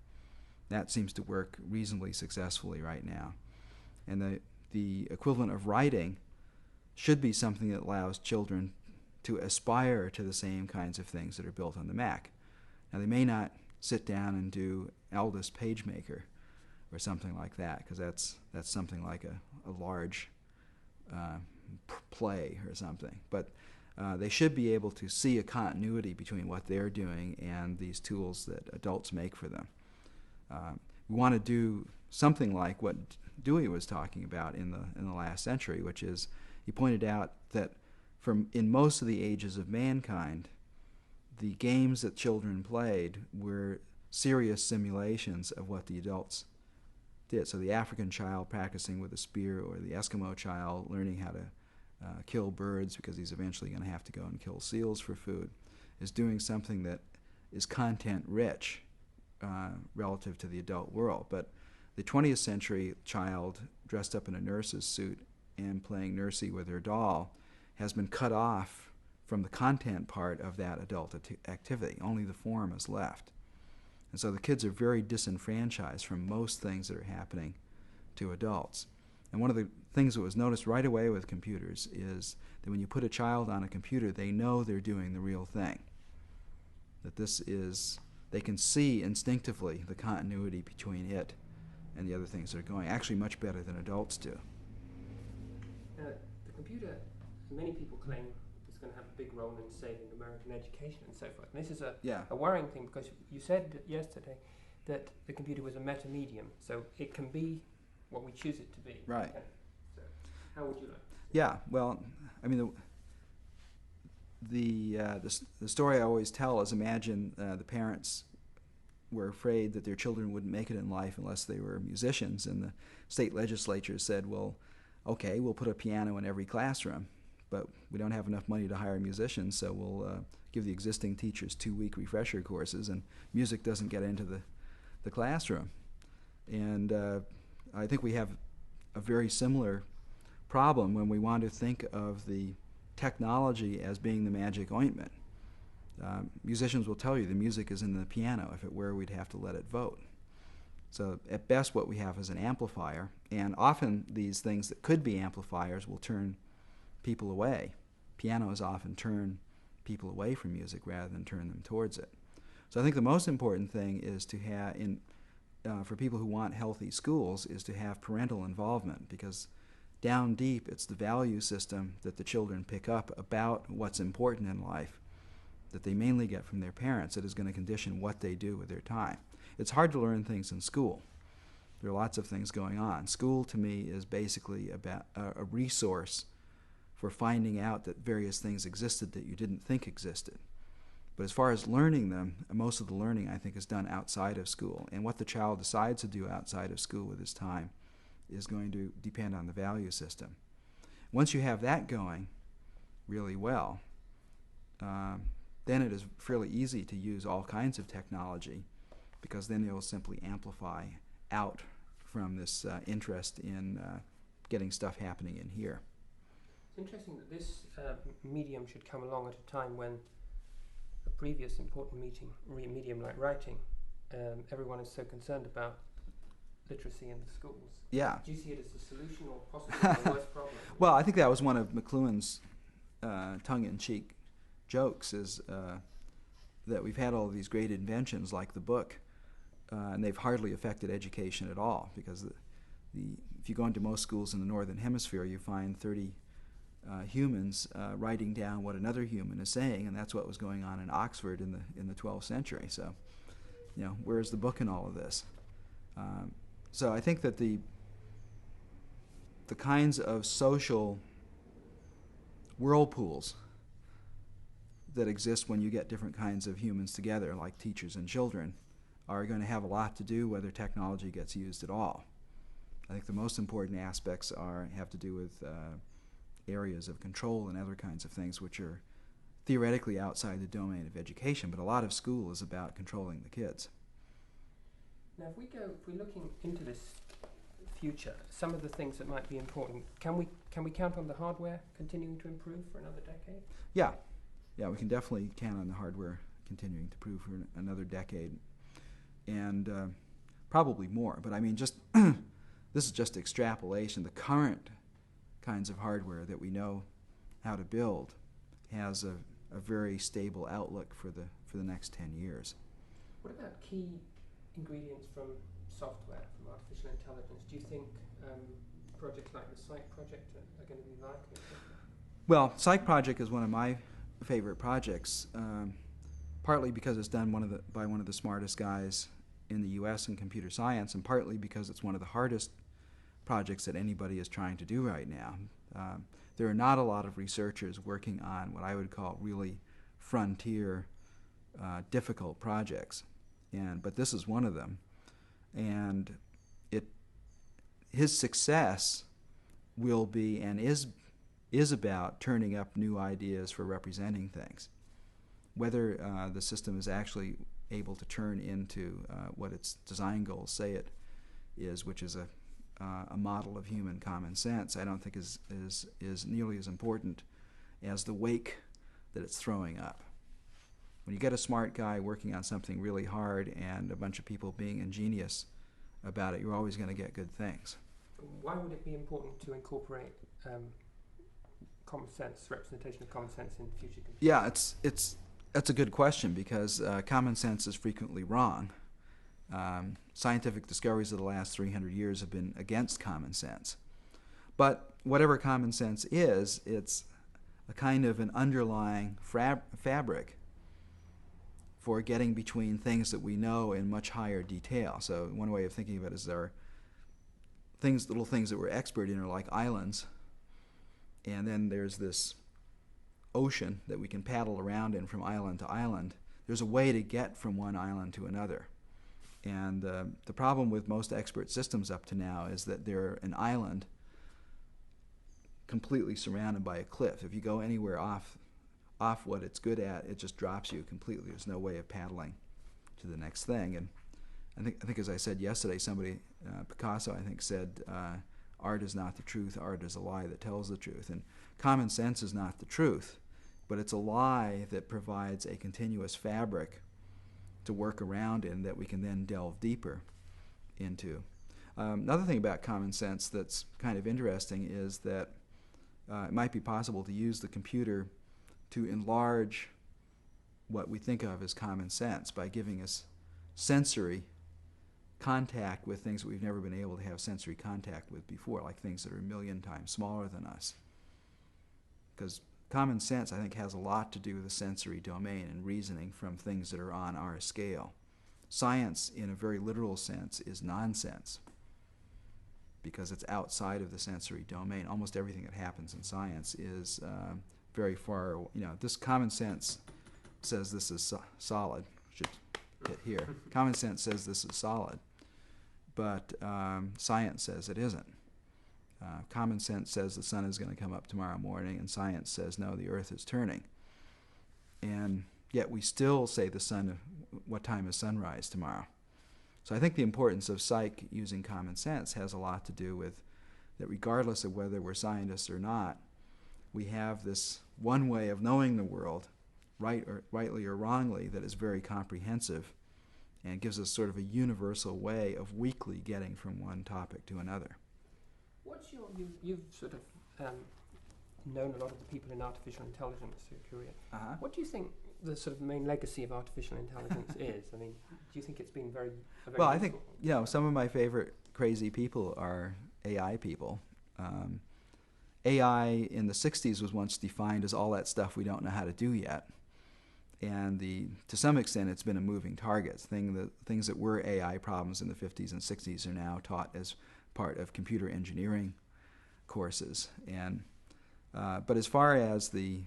That seems to work reasonably successfully right now. And the equivalent of writing should be something that allows children to aspire to the same kinds of things that are built on the Mac. Now, they may not sit down and do Aldus PageMaker or something like that, because that's something like a large play or something. But they should be able to see a continuity between what they're doing and these tools that adults make for them. We want to do something like what Dewey was talking about in the last century, which is he pointed out that in most of the ages of mankind, the games that children played were serious simulations of what the adults did. So the African child practicing with a spear, or the Eskimo child learning how to kill birds because he's eventually going to have to go and kill seals for food, is doing something that is content rich relative to the adult world. But the 20th century child dressed up in a nurse's suit and playing nursey with her doll has been cut off from the content part of that adult activity. Only the form is left. And so the kids are very disenfranchised from most things that are happening to adults. And one of the things that was noticed right away with computers is that when you put a child on a computer, they know they're doing the real thing. That this is, they can see instinctively the continuity between it and the other things that are going, actually much better than adults do. The computer, many people claim, is going to have a big role in saving American education and so forth. And this is a worrying thing, because you said yesterday that the computer was a meta medium, so it can be what we choose it to be. Right. So how would you like? Yeah, well, I mean, the story I always tell is, imagine the parents were afraid that their children wouldn't make it in life unless they were musicians, and the state legislature said, well, okay, we'll put a piano in every classroom, but we don't have enough money to hire musicians, so we'll give the existing teachers 2-week refresher courses, and music doesn't get into the classroom. And I think we have a very similar problem when we want to think of the technology as being the magic ointment. Musicians will tell you the music is in the piano. If it were, we'd have to let it vote. So at best what we have is an amplifier, and often these things that could be amplifiers will turn people away. Pianos often turn people away from music rather than turn them towards it. So I think the most important thing is to have, for people who want healthy schools, is to have parental involvement, because down deep it's the value system that the children pick up about what's important in life, that they mainly get from their parents, that is going to condition what they do with their time. It's hard to learn things in school. There are lots of things going on. School, to me, is basically about a resource for finding out that various things existed that you didn't think existed. But as far as learning them, most of the learning, I think, is done outside of school. And what the child decides to do outside of school with his time is going to depend on the value system. Once you have that going really well, then it is fairly easy to use all kinds of technology, because then it will simply amplify out from this interest in getting stuff happening in here. It's interesting that this medium should come along at a time when a previous important medium like writing, everyone is so concerned about literacy in the schools. Yeah. Do you see it as a solution or possibly a worse problem? Well, I think that was one of McLuhan's tongue-in-cheek jokes, is that we've had all these great inventions like the book, and they've hardly affected education at all, because if you go into most schools in the Northern Hemisphere, you find 30 humans writing down what another human is saying, and that's what was going on in Oxford in the 12th century. So, where's the book in all of this? So I think that the kinds of social whirlpools that exist when you get different kinds of humans together, like teachers and children, are going to have a lot to do whether technology gets used at all. I think the most important aspects have to do with areas of control and other kinds of things which are theoretically outside the domain of education, but a lot of school is about controlling the kids. Now, if we're looking into this future, some of the things that might be important, can we count on the hardware continuing to improve for another decade? Yeah, we can definitely count on the hardware continuing to improve for another decade, and probably more. But I mean, just this is just extrapolation. The current kinds of hardware that we know how to build has a very stable outlook for the next 10 years. What about key ingredients from software, from artificial intelligence? Do you think projects like the Psych project are going to be likely? Well, Psych project is one of my favorite projects, partly because it's done by one of the smartest guys in the U.S. in computer science, and partly because it's one of the hardest projects that anybody is trying to do right now. There are not a lot of researchers working on what I would call really frontier, difficult projects, but this is one of them. And his success will be and is about turning up new ideas for representing things. Whether the system is actually able to turn into what its design goals say it is, which is a model of human common sense, I don't think is nearly as important as the wake that it's throwing up. When you get a smart guy working on something really hard and a bunch of people being ingenious about it, you're always going to get good things. Why would it be important to incorporate common sense, representation of common sense in future computers? Yeah, that's a good question, because common sense is frequently wrong. Scientific discoveries of the last 300 years have been against common sense. But whatever common sense is, it's a kind of an underlying fabric for getting between things that we know in much higher detail. So one way of thinking of it is there are little things that we're expert in are like islands, and then there's this ocean that we can paddle around in from island to island. There's a way to get from one island to another. And the problem with most expert systems up to now is that they're an island completely surrounded by a cliff. If you go anywhere off what it's good at, it just drops you completely. There's no way of paddling to the next thing. And I think as I said yesterday, somebody, Picasso, I think, said, art is not the truth, art is a lie that tells the truth. And common sense is not the truth, but it's a lie that provides a continuous fabric to work around in that we can then delve deeper into. Another thing about common sense that's kind of interesting is that it might be possible to use the computer to enlarge what we think of as common sense by giving us sensory contact with things that we've never been able to have sensory contact with before, like things that are a million times smaller than us. Because common sense, I think, has a lot to do with the sensory domain and reasoning from things that are on our scale. Science, in a very literal sense, is nonsense because it's outside of the sensory domain. Almost everything that happens in science is very far, this common sense says this is solid. Should hit here. Common sense says this is solid, but science says it isn't. Common sense says the sun is going to come up tomorrow morning, and science says no, the earth is turning. And yet we still say the sun, what time is sunrise tomorrow? So I think the importance of psych using common sense has a lot to do with that regardless of whether we're scientists or not, we have this one way of knowing the world, rightly or wrongly, that is very comprehensive and gives us sort of a universal way of weakly getting from one topic to another. What's you've sort of known a lot of the people in artificial intelligence through your career. What do you think the sort of main legacy of artificial intelligence is? I mean, do you think it's been very well, I think, some of my favorite crazy people are AI people. AI in the 60s was once defined as all that stuff we don't know how to do yet. And to some extent, it's been a moving target. Things that were AI problems in the 50s and 60s are now taught as part of computer engineering courses. And but as far as the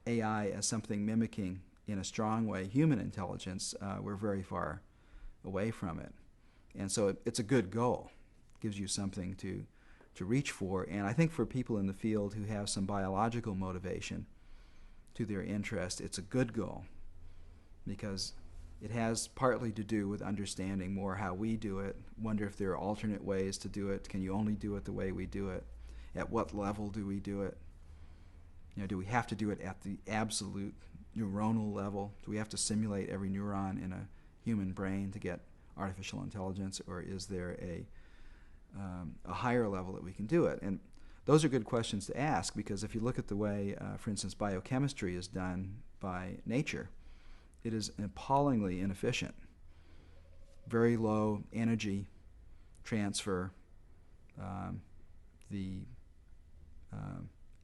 AI as something mimicking in a strong way human intelligence, we're very far away from it. And so it's a good goal. It gives you something to reach for. And I think for people in the field who have some biological motivation to their interest, it's a good goal because it has partly to do with understanding more how we do it, wonder if there are alternate ways to do it. Can you only do it the way we do it? At what level do we do it? Do we have to do it at the absolute neuronal level? Do we have to simulate every neuron in a human brain to get artificial intelligence, or is there a higher level that we can do it? And those are good questions to ask, because if you look at the way, for instance, biochemistry is done by nature, it is appallingly inefficient. Very low energy transfer, the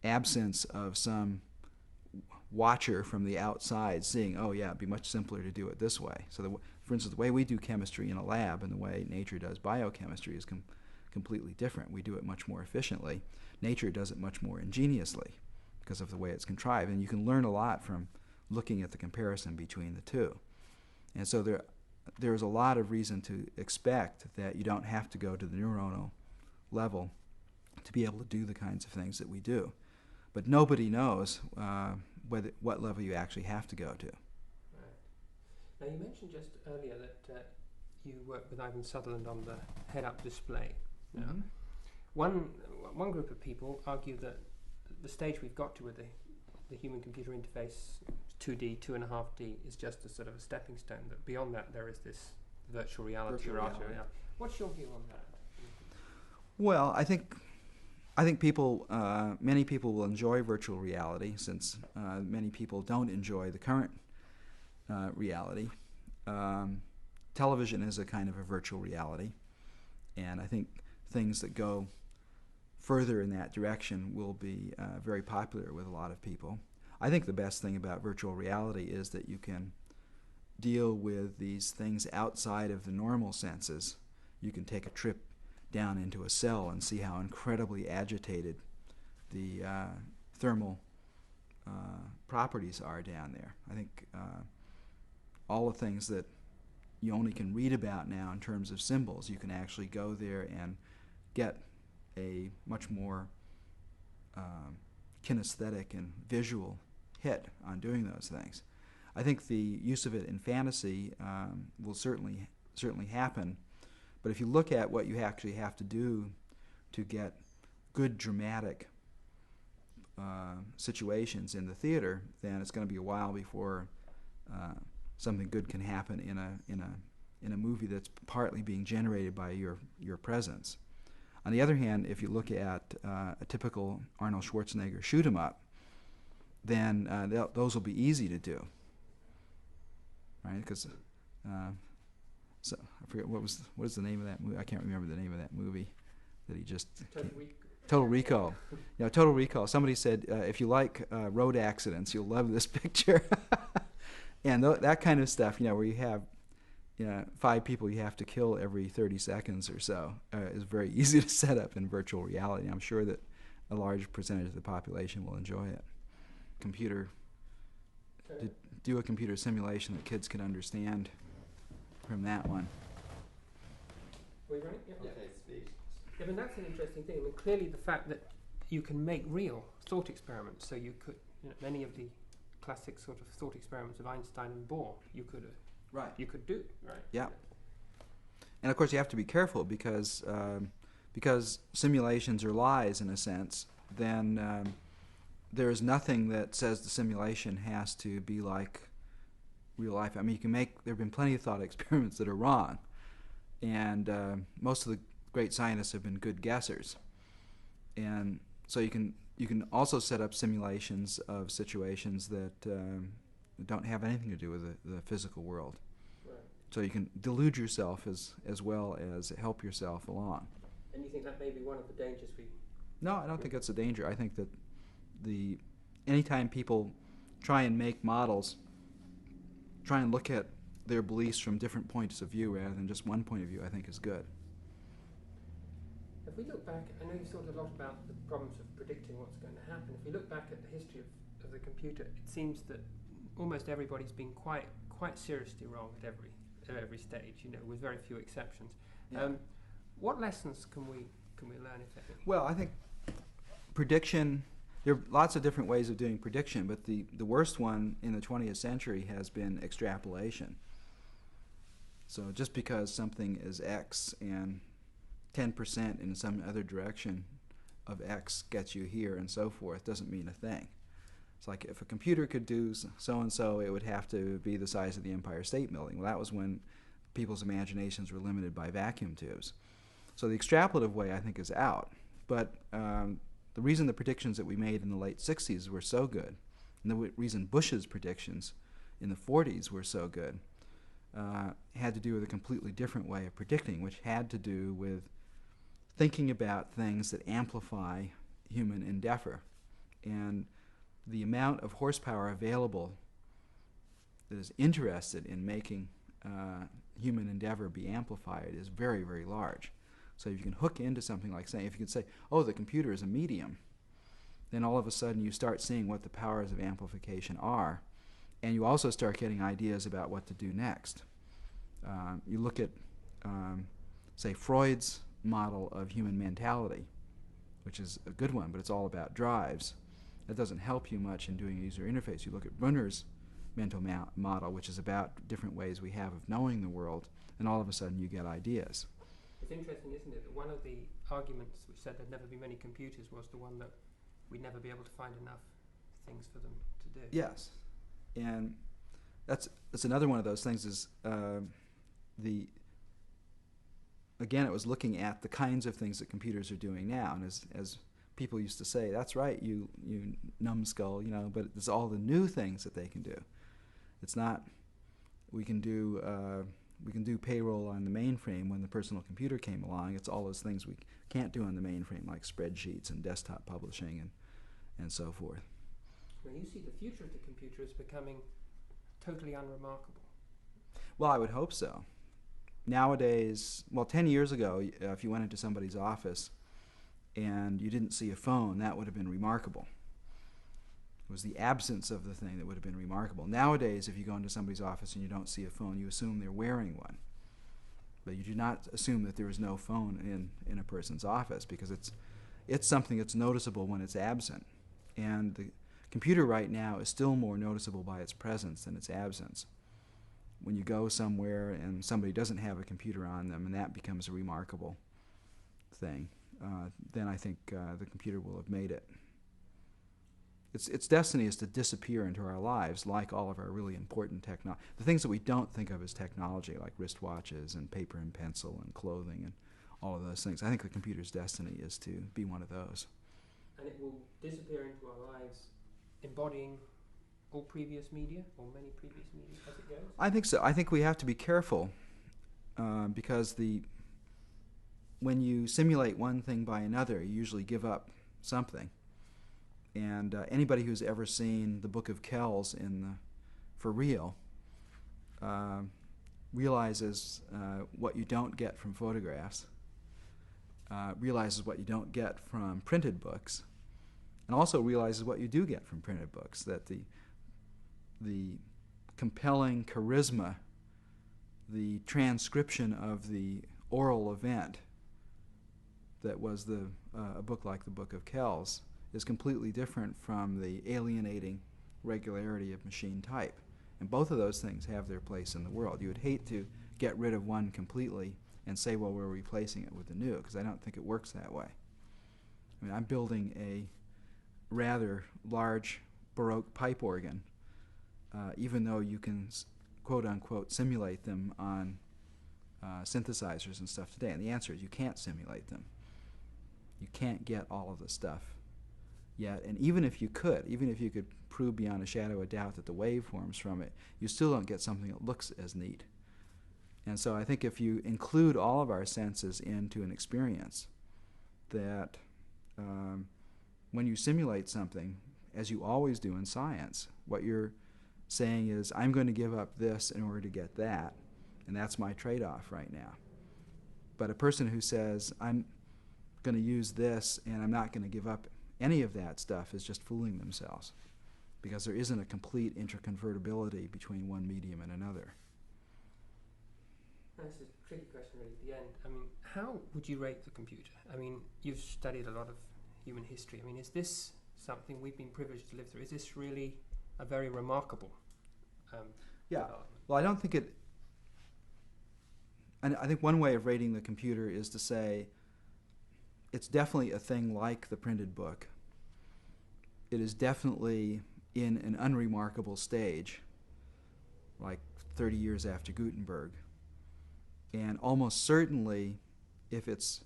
absence of some watcher from the outside seeing, oh yeah, it'd be much simpler to do it this way. So, for instance, the way we do chemistry in a lab and the way nature does biochemistry is completely different. We do it much more efficiently. Nature does it much more ingeniously because of the way it's contrived. And you can learn a lot from looking at the comparison between the two. And so there's a lot of reason to expect that you don't have to go to the neuronal level to be able to do the kinds of things that we do. But nobody knows what level you actually have to go to. Right. Now, you mentioned just earlier that you worked with Ivan Sutherland on the head-up display. Mm-hmm. One group of people argue that the stage we've got to with the human-computer interface 2D, 2.5D is just a sort of a stepping stone. That beyond that there is this virtual reality. What's your view on that? Well, I think people, many people will enjoy virtual reality since many people don't enjoy the current reality. Television is a kind of a virtual reality, and I think things that go further in that direction will be very popular with a lot of people. I think the best thing about virtual reality is that you can deal with these things outside of the normal senses. You can take a trip down into a cell and see how incredibly agitated the thermal properties are down there. I think all the things that you only can read about now in terms of symbols, you can actually go there and get a much more kinesthetic and visual hit on doing those things. I think the use of it in fantasy will certainly happen, but if you look at what you actually have to do to get good dramatic situations in the theater, then it's going to be a while before something good can happen in a movie that's partly being generated by your presence. On the other hand, if you look at a typical Arnold Schwarzenegger shoot 'em up, then those will be easy to do, right? Because so I forget what is the name of that movie. I can't remember the name of that movie that he just. Total Recall. Total Recall. Somebody said if you like road accidents, you'll love this picture. And that kind of stuff, where you have 5 people you have to kill every 30 seconds or so, is very easy to set up in virtual reality. I'm sure that a large percentage of the population will enjoy it. Do a computer simulation that kids can understand from that one. Were you ready? Yeah. Okay, speak. Yeah, I mean, that's an interesting thing. I mean, clearly the fact that you can make real thought experiments, so you could, many of the classic sort of thought experiments of Einstein and Bohr, you could do, right? Yeah. And of course you have to be careful because simulations are lies in a sense, then there is nothing that says the simulation has to be like real life. I mean, there have been plenty of thought experiments that are wrong, and most of the great scientists have been good guessers. And so you can also set up simulations of situations that don't have anything to do with the physical world. Right. So you can delude yourself as well as help yourself along. And you think that may be one of the dangers we... No, I don't think that's a danger. I think that anytime people try and make models, try and look at their beliefs from different points of view rather than just one point of view, I think is good. If we look back, I know you've thought a lot about the problems of predicting what's going to happen. If we look back at the history of the computer, it seems that almost everybody's been quite seriously wrong at every stage, with very few exceptions. Yeah. What lessons can we learn, if any? Well, I think prediction, there are lots of different ways of doing prediction, but the worst one in the 20th century has been extrapolation. So just because something is X and 10% in some other direction of X gets you here and so forth doesn't mean a thing. It's like if a computer could do so-and-so, it would have to be the size of the Empire State Building. Well, that was when people's imaginations were limited by vacuum tubes. So the extrapolative way, I think, is out. But the reason the predictions that we made in the late 60s were so good, and the reason Bush's predictions in the 40s were so good, had to do with a completely different way of predicting, which had to do with thinking about things that amplify human endeavor. And the amount of horsepower available that is interested in making human endeavor be amplified is very, very large. So if you can hook into something like saying, if you can say, oh, the computer is a medium, then all of a sudden you start seeing what the powers of amplification are, and you also start getting ideas about what to do next. You look at, say, Freud's model of human mentality, which is a good one, but it's all about drives. That doesn't help you much in doing user interface. You look at Brunner's mental model, which is about different ways we have of knowing the world, and all of a sudden you get ideas. It's interesting, isn't it, that one of the arguments which said there'd never be many computers was the one that we'd never be able to find enough things for them to do. Yes. And that's another one of those things is again, it was looking at the kinds of things that computers are doing now, and as people used to say, that's right, you numbskull, but it's all the new things that they can do. It's not we can do payroll on the mainframe when the personal computer came along. It's all those things we can't do on the mainframe, like spreadsheets and desktop publishing and so forth. Well, you see the future of the computer as becoming totally unremarkable. Well, I would hope so. Nowadays, 10 years ago, if you went into somebody's office and you didn't see a phone, that would have been remarkable. It was the absence of the thing that would have been remarkable. Nowadays, if you go into somebody's office and you don't see a phone, you assume they're wearing one. But you do not assume that there is no phone in a person's office, because it's something that's noticeable when it's absent. And the computer right now is still more noticeable by its presence than its absence. When you go somewhere and somebody doesn't have a computer on them, and that becomes a remarkable thing, then I think the computer will have made it. Its destiny is to disappear into our lives, like all of our really important technology. The things that we don't think of as technology, like wristwatches and paper and pencil and clothing and all of those things. I think the computer's destiny is to be one of those. And it will disappear into our lives, embodying all previous media, or many previous media, as it goes? I think so. I think we have to be careful because when you simulate one thing by another, you usually give up something. And anybody who's ever seen the Book of Kells for real realizes what you don't get from photographs, realizes what you don't get from printed books, and also realizes what you do get from printed books, that the compelling charisma, the transcription of the oral event that was a book like the Book of Kells is completely different from the alienating regularity of machine type. And both of those things have their place in the world. You would hate to get rid of one completely and say, well, we're replacing it with the new, because I don't think it works that way. I mean, I'm building a rather large Baroque pipe organ, even though you can, quote-unquote, simulate them on synthesizers and stuff today. And the answer is you can't simulate them. You can't get all of the stuff yet. And even if you could prove beyond a shadow of doubt that the waveforms from it, you still don't get something that looks as neat. And so I think if you include all of our senses into an experience, that when you simulate something, as you always do in science, what you're saying is, I'm going to give up this in order to get that, and that's my trade-off right now. But a person who says, I'm going to use this and I'm not going to give up any of that stuff is just fooling themselves, because there isn't a complete interconvertibility between one medium and another. That's a tricky question really at the end. I mean, how would you rate the computer? I mean, you've studied a lot of human history. I mean, is this something we've been privileged to live through? Is this really a very remarkable development? Well, I don't think it... And I think one way of rating the computer is to say it's definitely a thing like the printed book. It is definitely in an unremarkable stage, like 30 years after Gutenberg. And almost certainly, if its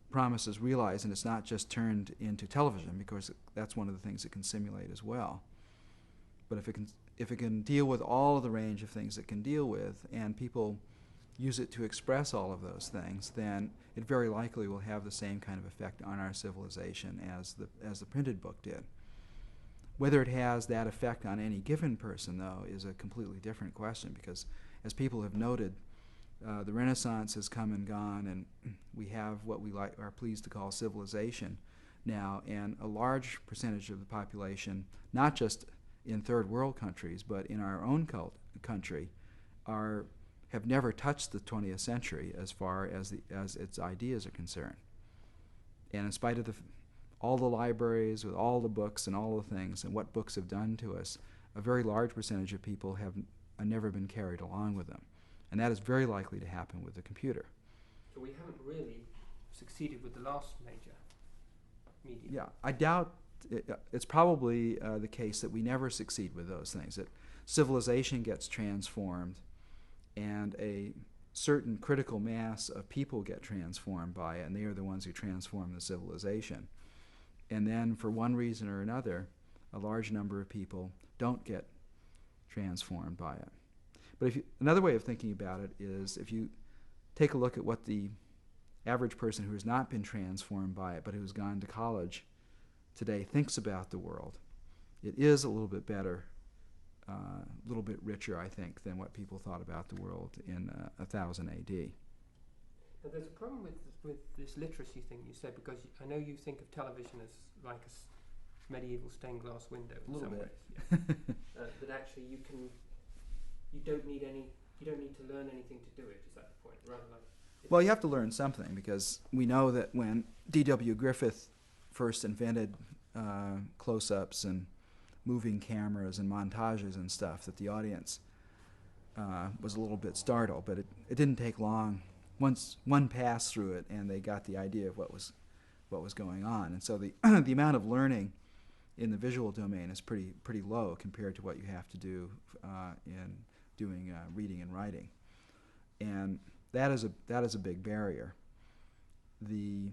promise is realized and it's not just turned into television, because that's one of the things it can simulate as well. But if it can deal with all of the range of things it can deal with, and people use it to express all of those things, then it very likely will have the same kind of effect on our civilization as the printed book did. Whether it has that effect on any given person, though, is a completely different question, because as people have noted, the Renaissance has come and gone, and we have what we are pleased to call civilization now, and a large percentage of the population, not just in third world countries, but in our own country, have never touched the 20th century as far as its ideas are concerned. And in spite of all the libraries with all the books and all the things and what books have done to us, a very large percentage of people have never been carried along with them. And that is very likely to happen with the computer. So we haven't really succeeded with the last major medium. Yeah, I doubt it's probably the case that we never succeed with those things. That civilization gets transformed, and a certain critical mass of people get transformed by it, and they are the ones who transform the civilization. And then, for one reason or another, a large number of people don't get transformed by it. But another way of thinking about it is if you take a look at what the average person who has not been transformed by it but who's gone to college today thinks about the world, it is a little bit better, a little bit richer, I think, than what people thought about the world in 1000 AD. Now, there's a problem with this literacy thing you said, because I know you think of television as like a medieval stained glass window in some ways. Yeah. That actually you don't need to learn anything to do it. Is that the point? Rather like. Well, you have to learn something, because we know that when D.W. Griffith first invented close-ups and moving cameras and montages and stuff, that the audience was a little bit startled, but it didn't take long. Once one passed through it, and they got the idea of what was going on, and so the the amount of learning in the visual domain is pretty low compared to what you have to do in doing reading and writing, and that is a big barrier. The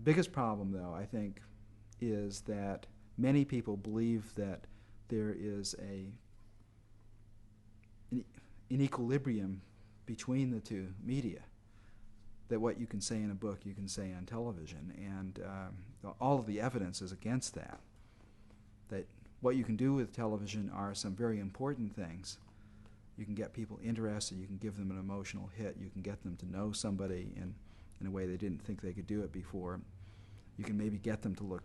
biggest problem, though, I think, is that many people believe that there is an equilibrium between the two media, that what you can say in a book you can say on television, and all of the evidence is against that. That what you can do with television are some very important things. You can get people interested, you can give them an emotional hit, you can get them to know somebody in a way they didn't think they could do it before. You can maybe get them to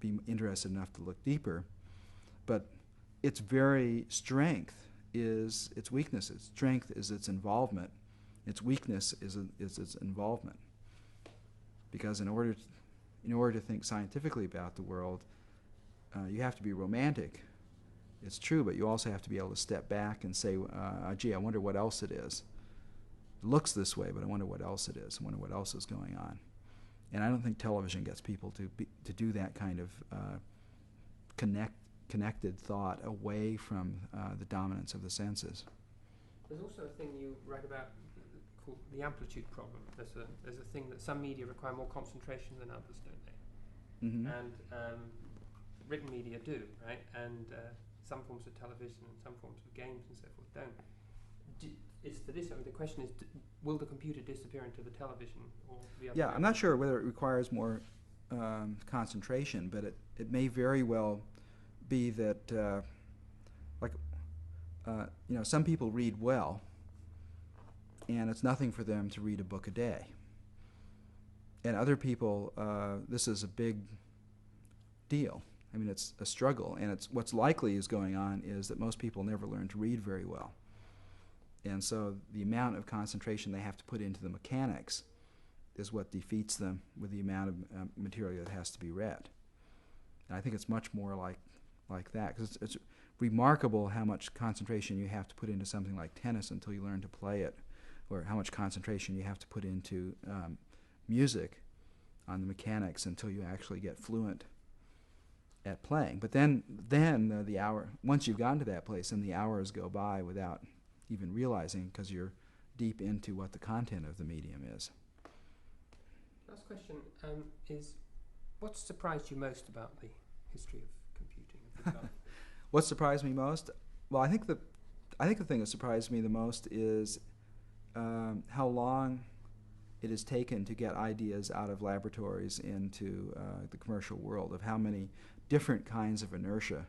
be interested enough to look deeper, but its very strength is its weaknesses. Strength is its involvement. Its weakness is its involvement. Because in order to think scientifically about the world, you have to be romantic. It's true, but you also have to be able to step back and say, gee, I wonder what else it is. It looks this way, but I wonder what else it is. I wonder what else is going on. And I don't think television gets people to do that kind of connected thought away from the dominance of the senses. There's also a thing you write about called the amplitude problem. There's a thing that some media require more concentration than others, don't they? Mm-hmm. And written media do, right? And some forms of television and some forms of games and so forth don't. It's for this. I mean, the question is, will the computer disappear into the television or the other? Yeah, I'm not sure whether it requires more concentration, but it may very well be that, some people read well, and it's nothing for them to read a book a day. And other people, this is a big deal. I mean, it's a struggle, and what's likely is going on is that most people never learn to read very well. And so the amount of concentration they have to put into the mechanics is what defeats them with the amount of material that has to be read. And I think it's much more like that, because it's remarkable how much concentration you have to put into something like tennis until you learn to play it, or how much concentration you have to put into music on the mechanics until you actually get fluent at playing. But then the hour, once you've gotten to that place, and the hours go by without even realizing, because you're deep into what the content of the medium is. Last question is, what surprised you most about the history of computing? What surprised me most? Well, I think the thing that surprised me the most is how long it has taken to get ideas out of laboratories into the commercial world, of how many different kinds of inertia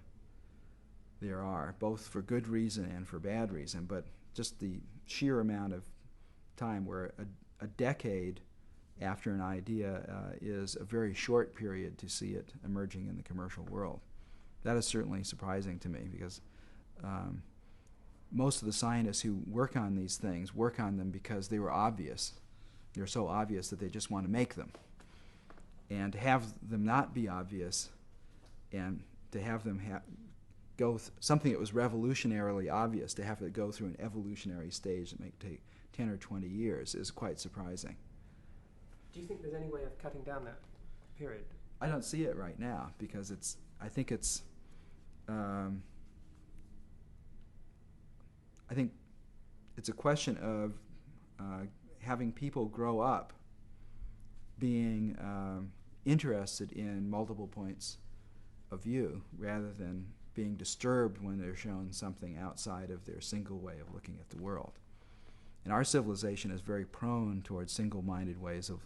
there are, both for good reason and for bad reason, but just the sheer amount of time where a decade after an idea is a very short period to see it emerging in the commercial world. That is certainly surprising to me, because most of the scientists who work on these things work on them because they were obvious. They're so obvious that they just want to make them. And to have them not be obvious, and to have them something that was revolutionarily obvious, to have it go through an evolutionary stage that may take 10 or 20 years is quite surprising. Do you think there's any way of cutting down that period? I don't see it right now, because I think it's I think it's a question of having people grow up being interested in multiple points of view rather than being disturbed when they're shown something outside of their single way of looking at the world. And our civilization is very prone towards single-minded ways of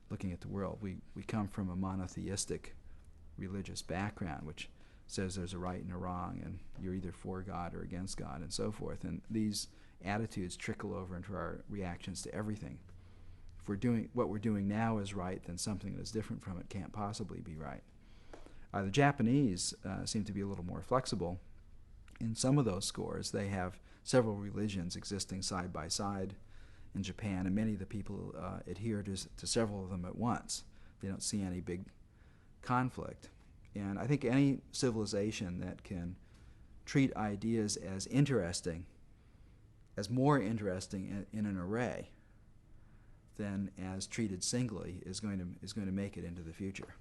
looking at the world. We come from a monotheistic religious background, which says there's a right and a wrong, and you're either for God or against God, and so forth. And these attitudes trickle over into our reactions to everything. If what we're doing now is right, then something that's different from it can't possibly be right. The Japanese seem to be a little more flexible in some of those scores. They have several religions existing side by side in Japan, and many of the people adhere to several of them at once. They don't see any big conflict. And I think any civilization that can treat ideas as interesting, as more interesting in an array than as treated singly, is going to make it into the future.